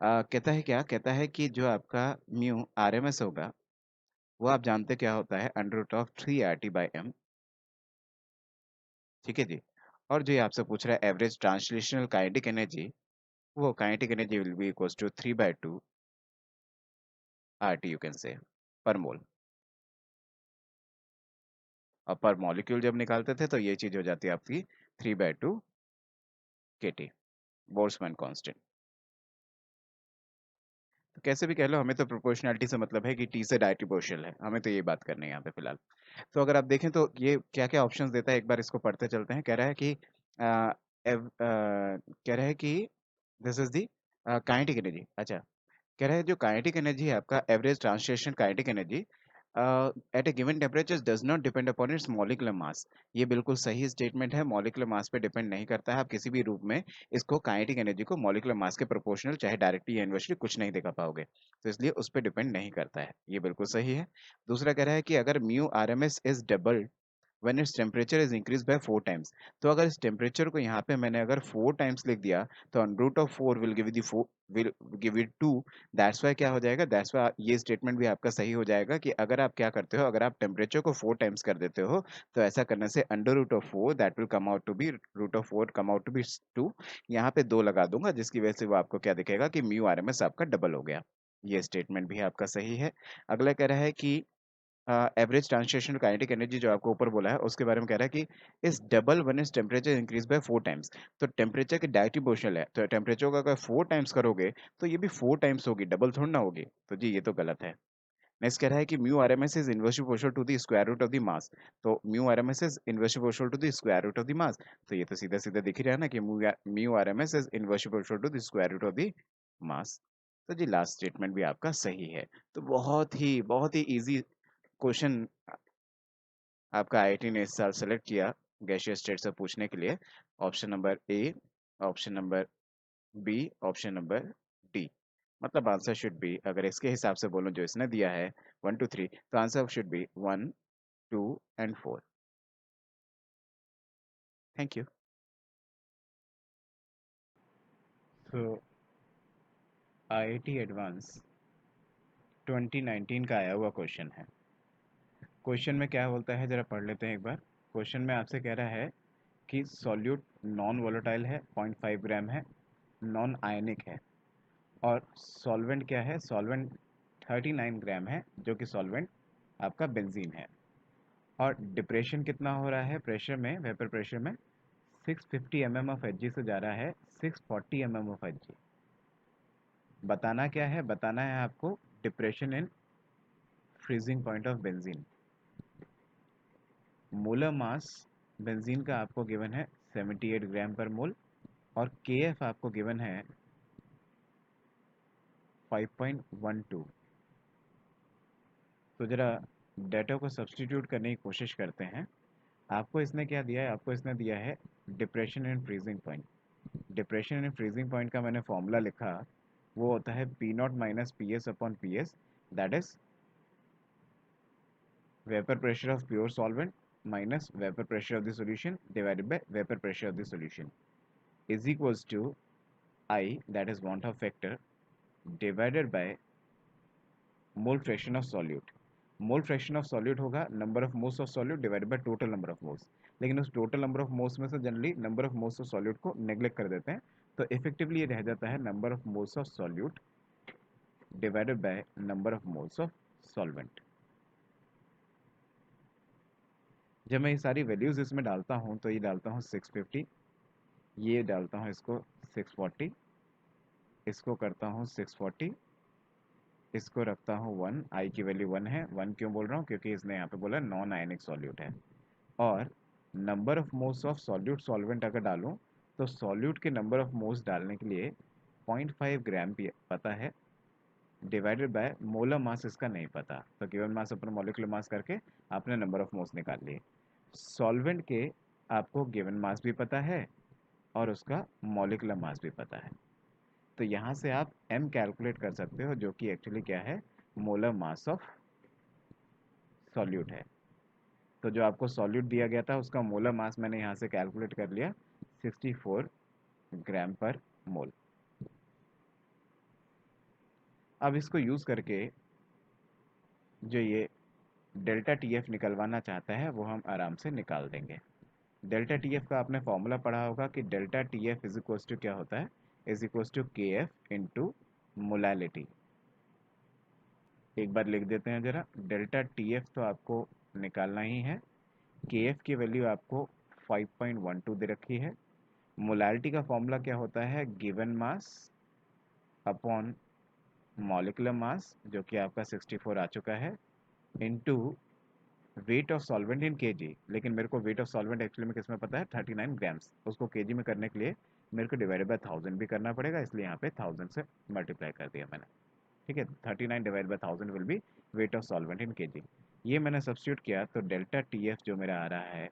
कहता है क्या? कहता है कि जो आपका म्यू आरएमएस होगा, वो आप जानते क्या होता है? अंडर रूट ऑफ 3 RT/m, ठीक है जी। और जो ये आपसे पूछ रहा है एवरेज ट्रांसलेशनल काइनेटिक एनर्जी, वो kinetic energy will be equals to 3/2 RT, you can say, per मोल। और पर मॉलिक्यूल जब निकालते थे तो ये चीज़ हो जाती है आपकी 3/2 kT, बोल्ट्जमैन कांस्टेंट। तो कैसे भी कह लो, हमें तो प्रोपोर्शनैलिटी से मतलब है कि टी से डायरेक्टली प्रोपोर्शनल है, हमें तो ये बात करनी है यहाँ पे फिलहाल। तो अगर आप देखें तो ये क्या क्या ऑप्शंस देता है, एक बार इसको पढ़ते चलते हैं। कह रहा है कि कह रहा है कि this is the kinetic energy. अच्छा, कह रहा है जो काइनेटिक एनर्जी है आपका, average translation kinetic energy at A given temperature does not depend upon its molecular mass. ये बिल्कुल सही स्टेटमेंट है, मॉलिक्यूलर मास पे डिपेंड नहीं करता है। आप किसी भी रूप में इसको काइनेटिक एनर्जी को मॉलिक्यूलर मास के प्रोपोर्शनल, चाहे डायरेक्टली या इनवर्सली, कुछ नहीं दिखा पाओगे, तो इसलिए उस पर डिपेंड नहीं करता है, ये बिल्कुल सही है। दूसरा कह रहा है कि अगर mu R M S is double when its temperature is increase by 4 times. तो अगर इस टेम्परेचर को यहाँ पे मैंने अगर 4 टाइम्स लिख दिया, तो under root of 4 will give the 4, will give it 2। That's why क्या हो जाएगा, दैट्स वाई ये स्टेटमेंट भी आपका सही हो जाएगा कि अगर आप क्या करते हो, अगर आप टेम्परेचर को 4 टाइम्स कर देते हो, तो ऐसा करने से under root of 4 that will come out to be, root of 4 come out to be 2। यहाँ पे 2 लगा दूंगा, जिसकी वजह से वो आपको क्या दिखेगा कि म्यू आर एम एस आपका डबल हो गया। ये स्टेटमेंट भी आपका सही है। अगला कह रहा है कि एवरेज ट्रांसलेशनल काइनेटिक एनर्जी जो आपको ऊपर बोला है, उसके बारे में कह रहा है कि इस double one is temperature increase by 4 times. तो टेम्परेचर के डायरेक्टली प्रोपोर्शनल है, तो टेम्परेचर का अगर 4 टाइम्स करोगे तो ये भी 4 टाइम्स होगी, डबल थोड़ी ना होगी। तो जी ये तो गलत है। नेक्स्ट कह रहा है कि mu R M S is inversely proportional to the square root of the mass. तो mu R M S is inversely proportional to the square root of the mass. तो ये तो सीधा सीधा दिख ही रहा है ना कि mu R M S is inversely proportional to the square root of the mass. तो जी लास्ट स्टेटमेंट भी आपका सही है। तो बहुत ही इजी क्वेश्चन आपका आईआईटी ने इस साल सेलेक्ट किया गैसियस स्टेट से पूछने के लिए। Option number A, option number B, option number D. मतलब आंसर शुड बी, अगर इसके हिसाब से बोलूं जो इसने दिया है 1 2 3, तो answer should B 1 2 and 4। Thank you. तो आईआईटी एडवांस 2019 का आया हुआ क्वेश्चन है। क्वेश्चन में क्या बोलता है जरा पढ़ लेते हैं एक बार। क्वेश्चन में आपसे कह रहा है कि सॉल्यूट नॉन वोलेटाइल है, 0.5 ग्राम है, नॉन आयनिक है, और सॉल्वेंट क्या है, सॉल्वेंट 39 ग्राम है, जो कि सॉल्वेंट आपका बेंजीन है। और डिप्रेशन कितना हो रहा है प्रेशर में, वेपर प्रेशर में 650 mm ऑफ एच से जा रहा है 640 mm ऑफ एच। बताना क्या है, बताना है आपको depression in freezing point of benzene. Molar mass benzene का आपको गिवन है 78 ग्राम पर मोल, और के एफ आपको गिवन है 5.12। तो जरा डाटा को सब्सटीट्यूट करने की कोशिश करते हैं। आपको इसने क्या दिया है, आपको इसने दिया है depression in freezing point. Depression in freezing point का मैंने फॉर्मूला लिखा, वो होता है P not minus P S upon P S, that is vapour pressure of pure solvent minus vapour pressure of the solution divided by vapour pressure of the solution is equals to I, that is van't Hoff factor, divided by mole fraction of solute. Mole fraction of solute होगा number of moles of solute divided by total number of moles. लेकिन उस टोटल नंबर ऑफ मोल्स में से generally number of moles of solute को नेग्लेक्ट कर देते हैं, तो इफेक्टिवली ये रह जाता है number of moles of solute divided by number of moles of solvent. जब मैं ये सारी वैल्यूज इसमें डालता हूँ तो ये डालता हूँ 650, ये डालता हूँ इसको 640, इसको करता हूँ 640, इसको रखता हूँ 1, आई की वैल्यू 1 है। 1 क्यों बोल रहा हूँ, क्योंकि इसने यहाँ पे बोला नॉन आयनिक सॉल्यूट है। और number of moles of solute solvent अगर डालूं, तो सॉल्यूट के नंबर ऑफ मोल्स डालने के लिए 0.5 ग्राम पता है, डिवाइडेड बाय मोलर मास इसका नहीं पता, तो गिवन मास अपना मॉलिक्यूलर मास करके आपने नंबर ऑफ मोल्स निकाल लिए। सॉल्वेंट के आपको गिवन मास भी पता है और उसका मॉलिक्यूलर मास भी पता है। तो यहाँ से आप m कैलकुलेट कर सकते हो, जो कि एक्चुअली क्या है, मोलर मास ऑफ सॉल्यूट है। तो जो आपको सॉल्यूट दिया गया था उसका मोलर मास मैंने यहाँ से कैलकुलेट कर लिया, 64 ग्राम पर मोल। अब इसको यूज़ करके जो ये डेल्टा टी एफ निकलवाना चाहता है वो हम आराम से निकाल देंगे। डेल्टा टी एफ का आपने फॉर्मूला पढ़ा होगा कि delta T F is equals to क्या होता है, is equals to K F into molality. एक बार लिख देते हैं जरा, डेल्टा टी एफ तो आपको निकालना ही है, के एफ की वैल्यू आपको 5.12 दे रखी है। मोलैलिटी का फॉर्मूला क्या होता है, given mass upon molecular mass, जो कि आपका 64 आ चुका है, into weight of solvent in KG. लेकिन मेरे को वेट ऑफ सॉल्वेंट एक्चुअली में किस में पता है, 39 ग्राम्स। उसको केजी में करने के लिए मेरे को डिवाइडेड बाय 1000 भी करना पड़ेगा, इसलिए यहाँ पे 1000 से मल्टीप्लाई कर दिया मैंने। ठीक है, 39 divide by 1000 will be weight of solvent in KG. ये मैंने सब्स्टिट्यूट किया तो डेल्टा टी एफ जो मेरा आ रहा है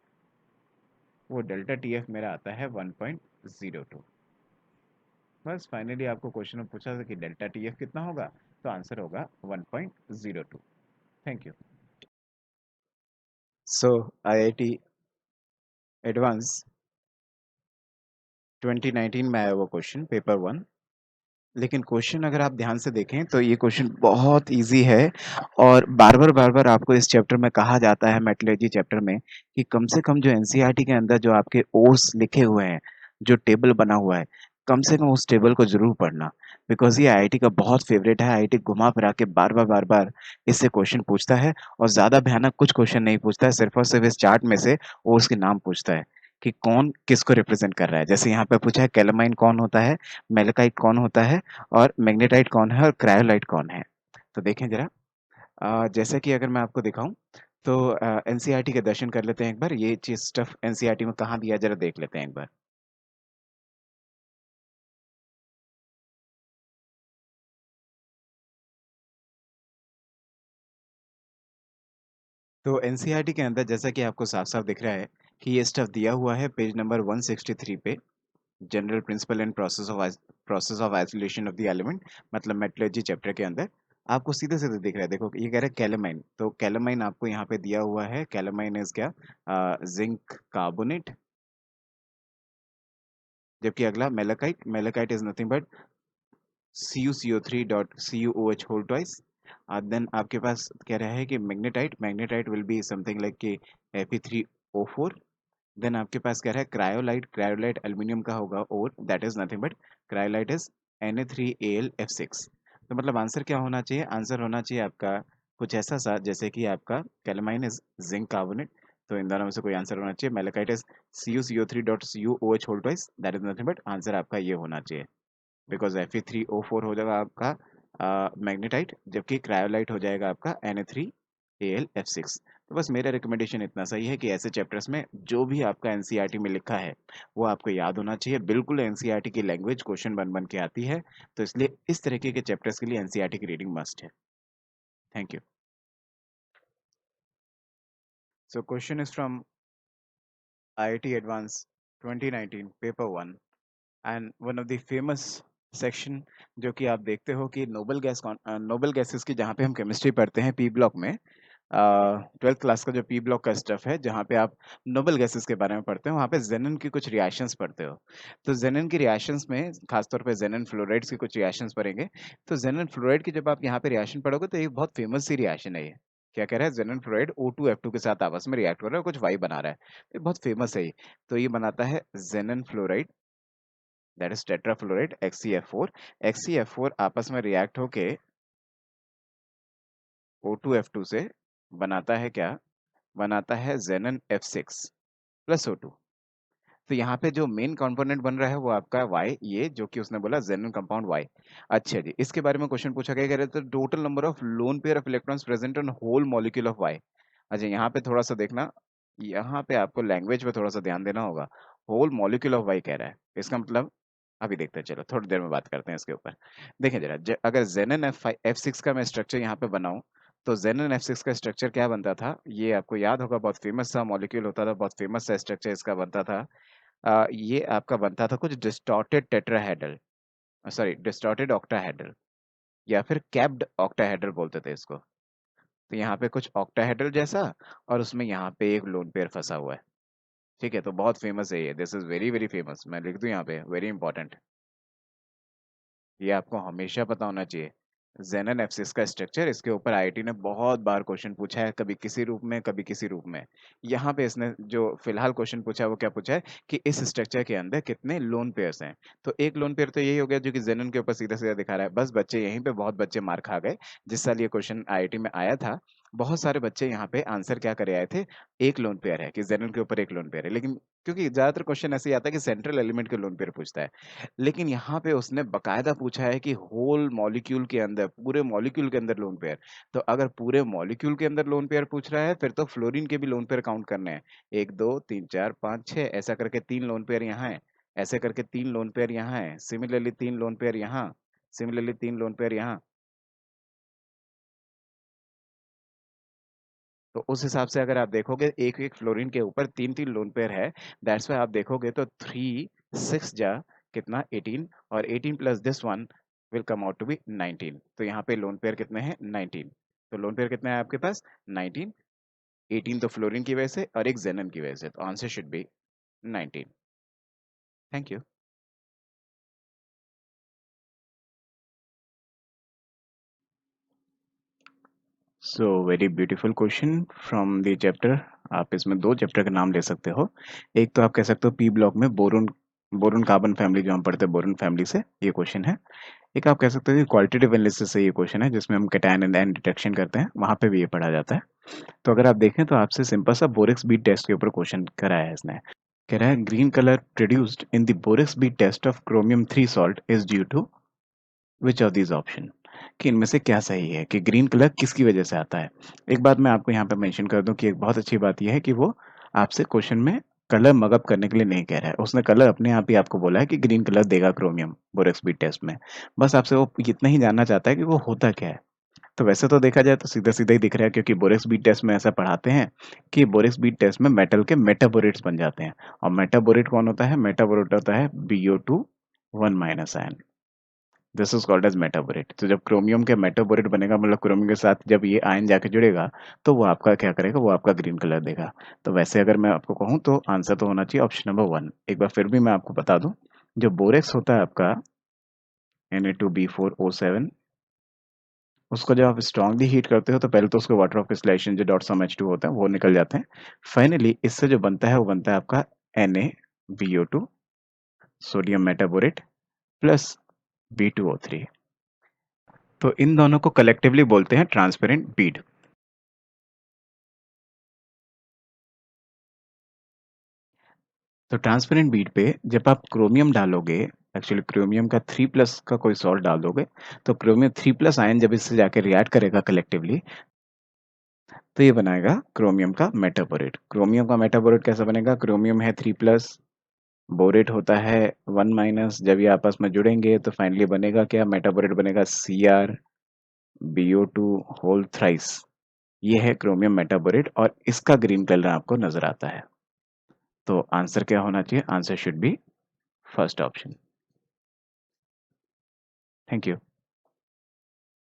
वो डेल्टा टी एफ मेरा आता है 1.02। बस फाइनली आपको क्वेश्चन में पूछा था कि डेल्टा टी एफ कितना होगा, तो आंसर होगा 1.02। Thank you. So IIT Advanced 2019 में आया वो क्वेश्चन, पेपर 1। लेकिन क्वेश्चन अगर आप ध्यान से देखें तो ये क्वेश्चन बहुत इजी है, और बार बार आपको इस चैप्टर में कहा जाता है, मेटलर्जी चैप्टर में, कि कम से कम जो एनसीईआरटी के अंदर जो आपके ओर्स लिखे हुए हैं, जो टेबल बना हुआ है, कम से कम उस टेबल को जरूर पढ़ना, बिकॉज ये आईआईटी का बहुत फेवरेट है। आईआईटी घुमा फिरा के बार बार इससे क्वेश्चन पूछता है, और ज्यादा भयानक कुछ क्वेश्चन नहीं पूछता है, सिर्फ और सिर्फ इस चार्ट में से ओर्स के नाम पूछता है कि कौन किसको रिप्रेजेंट कर रहा है। जैसे यहाँ पे पूछा है कैलामाइन कौन होता है, मेलेकाइट कौन होता है, और मैग्नेटाइट कौन है, और क्रायोलाइट कौन है। तो देखें जरा, जैसे कि अगर मैं आपको दिखाऊं तो एनसीईआरटी के दर्शन कर लेते हैं एक बार, ये चीज स्टफ एनसीईआरटी में कहाँ दिया है जरा देख लेते हैं एक बार। तो एनसीईआरटी के अंदर जैसा कि आपको साफ साफ दिख रहा है कि ये स्टफ दिया हुआ है पेज नंबर 163 पे, general principle and process of isolation of the element, मतलब मेटलर्जी चैप्टर के अंदर आपको सीधे सीधे दिख रहा है। देखो ये कह रहा है कैलामाइन, तो कैलामाइन आपको यहाँ पे दिया हुआ है। कैलामाइन इज क्या, जिंक कार्बोनेट। जबकि अगला malachite, malachite is nothing but CuCO3 dot CuOH whole twice. Then आपके पास कह रहा है कि magnetite, magnetite will be something like कि Fe3O4। देन आपके पास कह रहा है क्रायोलाइट, क्रायोलाइट एल्यूमिनियम का होगा, और that is nothing but cryolite is Na3AlF6। तो मतलब आंसर क्या होना चाहिए, आंसर होना चाहिए आपका कुछ ऐसा सा जैसे कि आपका कैलामाइन इज जिंक कार्बोनेट, तो इन दोनों में से कोई आंसर होना चाहिए। Malachite is CuCO3 dot CuOH whole twice, that is nothing but answer आपका ये होना चाहिए, बिकॉज Fe3O4 हो जाएगा आपका मैग्नेटाइट, जबकि क्रायोलाइट हो जाएगा आपका Na3AlF6। तो बस मेरा रिकमेंडेशन इतना सही है कि ऐसे चैप्टर्स में जो भी आपका एनसीईआरटी में लिखा है वो आपको याद होना चाहिए। बिल्कुल एनसीईआरटी की लैंग्वेज क्वेश्चन बन बन के आती है, तो इसलिए इस तरीके के चैप्टर्स के लिए एनसीईआरटी की रीडिंग मस्ट है। Thank you. So question is from IIT Advanced 2019 paper 1, and one of the famous section, जो कि आप देखते हो कि नोबल गैसेस की, जहाँ पे हम केमिस्ट्री पढ़ते हैं पी ब्लॉक में, 12th क्लास का जो पी ब्लॉक का स्टफ है, जहाँ पे आप नोबल गैसेस के बारे में पढ़ते हो, वहाँ पे जेनन की कुछ रिएक्शंस पढ़ते हो। तो जेनन की रिएक्शंस में खासतौर पे जेनन फ्लोराइड्स की कुछ रिएक्शंस पढ़ेंगे। तो जेनन फ्लोराइड की जब आप यहाँ पे रिएक्शन पढ़ोगे तो ये बहुत फेमस सी रिएक्शन है। ये क्या कह रहा है, जेनन फ्लोराइड O2F2 के साथ आपस में रिएक्ट हो रहा है, कुछ वाई बना रहा है, ये बहुत फेमस है ये। तो ये बनाता है xenon fluoride, that is tetrafluoride XeF4। XeF4 आपस में रिएक्ट होके O2F2 से बनाता है क्या, बनाता है जेनन F6 प्लस O2। तो यहाँ पे जो मेन कंपोनेंट बन रहा है वो आपका Y, ये जो कि उसने बोला जेनन कंपाउंड Y। अच्छा जी, इसके बारे में क्वेश्चन पूछा गया, कह रहे थे total number of lone pair of electrons present on whole molecule of Y। अच्छा यहाँ पे थोड़ा सा देखना, यहाँ पे आपको लैंग्वेज पे थोड़ा सा ध्यान देना होगा। होल मॉलिक्यूल ऑफ Y कह रहा है, इसका मतलब अभी देखते हैं, चलो थोड़ी देर में बात करते हैं इसके ऊपर। देखें जरा, अगर जेनन F6 का मैं स्ट्रक्चर यहाँ पे बनाऊं, तो जेनन F6 का स्ट्रक्चर क्या बनता था, ये आपको याद होगा, बहुत फेमस सा मॉलिक्यूल होता था, बहुत फेमस सा स्ट्रक्चर इसका बनता था। ये आपका बनता था कुछ distorted tetrahedral. Sorry distorted octahedral, या फिर कैप्ड ऑक्टाहेड्रल बोलते थे इसको। तो यहाँ पे कुछ ऑक्टाहेड्रल जैसा, और उसमें यहाँ पे एक लोन पेयर फंसा हुआ है। ठीक है, तो बहुत फेमस है ये, this is very very famous, मैं लिख दूं यहाँ पे वेरी इंपॉर्टेंट। ये आपको हमेशा पता होना चाहिए। जेनन एफसिस का स्ट्रक्चर, इसके ऊपर आईआईटी ने बहुत बार क्वेश्चन पूछा है, कभी किसी रूप में कभी किसी रूप में। यहाँ पे इसने जो फिलहाल क्वेश्चन पूछा है वो क्या पूछा है कि इस स्ट्रक्चर के अंदर कितने लोन पेयर्स हैं। तो एक लोन पेयर तो यही हो गया जो कि जेनन के ऊपर सीधा सीधा दिखा रहा है। बस बच्चे यहीं पे बहुत बच्चे मार खा गए। जिस साल ये क्वेश्चन आईआईटी में आया था, बहुत सारे बच्चे यहाँ पे आंसर क्या करे आए थे, एक लोन पेयर है कि जेनन के ऊपर एक लोन पेयर है। लेकिन क्योंकि ज्यादातर क्वेश्चन ऐसे ही आता है कि सेंट्रल एलिमेंट के लोन पेयर पूछता है, लेकिन यहाँ पे उसने बकायदा पूछा है कि होल मॉलिक्यूल के अंदर, पूरे मॉलिक्यूल के अंदर लोन पेयर। तो अगर पूरे मॉलिक्यूल के अंदर लोन पेयर पूछ रहा है, फिर तो फ्लोरीन के भी लोन पेयर काउंट करने हैं। एक दो तीन चार पाँच छः, ऐसा करके तीन लोन पेयर यहाँ है, ऐसे करके तीन लोन पेयर यहाँ है, सिमिलरली तीन लोन पेयर यहाँ, सिमिलरली तीन लोन पेयर यहाँ। तो उस हिसाब से अगर आप देखोगे एक एक फ्लोरीन के ऊपर तीन तीन लोन पेयर है। दैट्स वाई आप देखोगे तो थ्री सिक्स जा कितना 18, और 18 plus this one will come out to be 19। तो यहाँ पे लोन पेयर कितने हैं, 19। तो लोन पेयर कितने हैं आपके पास, 19। 18 तो फ्लोरीन की वजह से और एक जेनन की वजह से, तो answer should B 19। Thank you. So very beautiful question from the chapter. आप इसमें दो चैप्टर का नाम ले सकते हो। एक तो आप कह सकते हो पी ब्लॉक में बोरोन, बोरोन कार्बन फैमिली जो हम पढ़ते हैं बोरोन फैमिली से, ये क्वेश्चन है। एक आप कह सकते हो कि क्वालिटेटिव एनालिसिस से ये क्वेश्चन है, जिसमें हम कैटायन एंड आयन डिटेक्शन करते हैं, वहां पे भी ये पढ़ा जाता है। तो अगर आप देखें तो आपसे सिंपल सा बोरेक्स बीट टेस्ट के ऊपर क्वेश्चन कराया है इसने। कह रहा है green colour produced in the borax bead test of chromium 3 salt is due to which of these option, कि इनमें से क्या सही है, कि ग्रीन कलर किसकी वजह से आता है। एक बात मैं आपको यहाँ पे मेंशन कर दूं कि एक बहुत अच्छी बात यह है कि वो आपसे क्वेश्चन में कलर मगअप करने के लिए नहीं कह रहा है। उसने कलर अपने आप ही आपको बोला है कि ग्रीन कलर देगा क्रोमियम बोरेक्स बीट टेस्ट में। बस आपसे वो इतना ही जानना चाहता है कि वो होता क्या है। तो वैसे तो देखा जाए तो सीधा सीधा ही दिख रहा है, क्योंकि बोरेक्स बीट टेस्ट में ऐसा पढ़ाते हैं कि बोरेक्स बीट टेस्ट में मेटल के मेटाबोरेट्स बन जाते हैं। और मेटाबोरेट कौन होता है, मेटाबोरेट होता है BO2 1 minus ion. This is called as metaborate. तो जब क्रोमियम के मेटाबोरेट बनेगा, मतलब क्रोमियम के साथ जब ये आयन जाके जुड़ेगा, तो वो आपका क्या करेगा, वो आपका ग्रीन कलर देगा। तो वैसे अगर मैं आपको कहूँ तो आंसर तो होना चाहिए ऑप्शन नंबर 1। एक बार फिर भी मैं आपको बता दूं, जो बोरेक्स होता है आपका Na2B4O7, उसको जब आप स्ट्रांगली हीट करते हो तो पहले तो उसके वाटर ऑफ क्रिस्टलाइजेशन जो .SOM होता है वो निकल जाते हैं। फाइनली इससे जो बनता है वो बनता है आपका NaBO2 sodium metaborate plus B2O3। तो इन दोनों को कलेक्टिवली बोलते हैं ट्रांसपेरेंट बीड। तो ट्रांसपेरेंट बीड पे जब आप क्रोमियम डालोगे, एक्चुअली क्रोमियम का 3+ का कोई सॉल्ट डाल दोगे, तो क्रोमियम 3+ आयन जब इससे जाके रिएक्ट करेगा कलेक्टिवली, तो ये बनाएगा क्रोमियम का मेटाबोरेट। क्रोमियम का मेटाबोरेट कैसा बनेगा, क्रोमियम है 3+, बोरेट होता है 1-, जब ये आपस में जुड़ेंगे तो फाइनली बनेगा क्या, मेटाबोरेट बनेगा CrBO2 होल थ्राइस। ये है क्रोमियम मेटाबोरेट, और इसका ग्रीन कलर आपको नजर आता है। तो आंसर क्या होना चाहिए, answer should B first option. Thank you.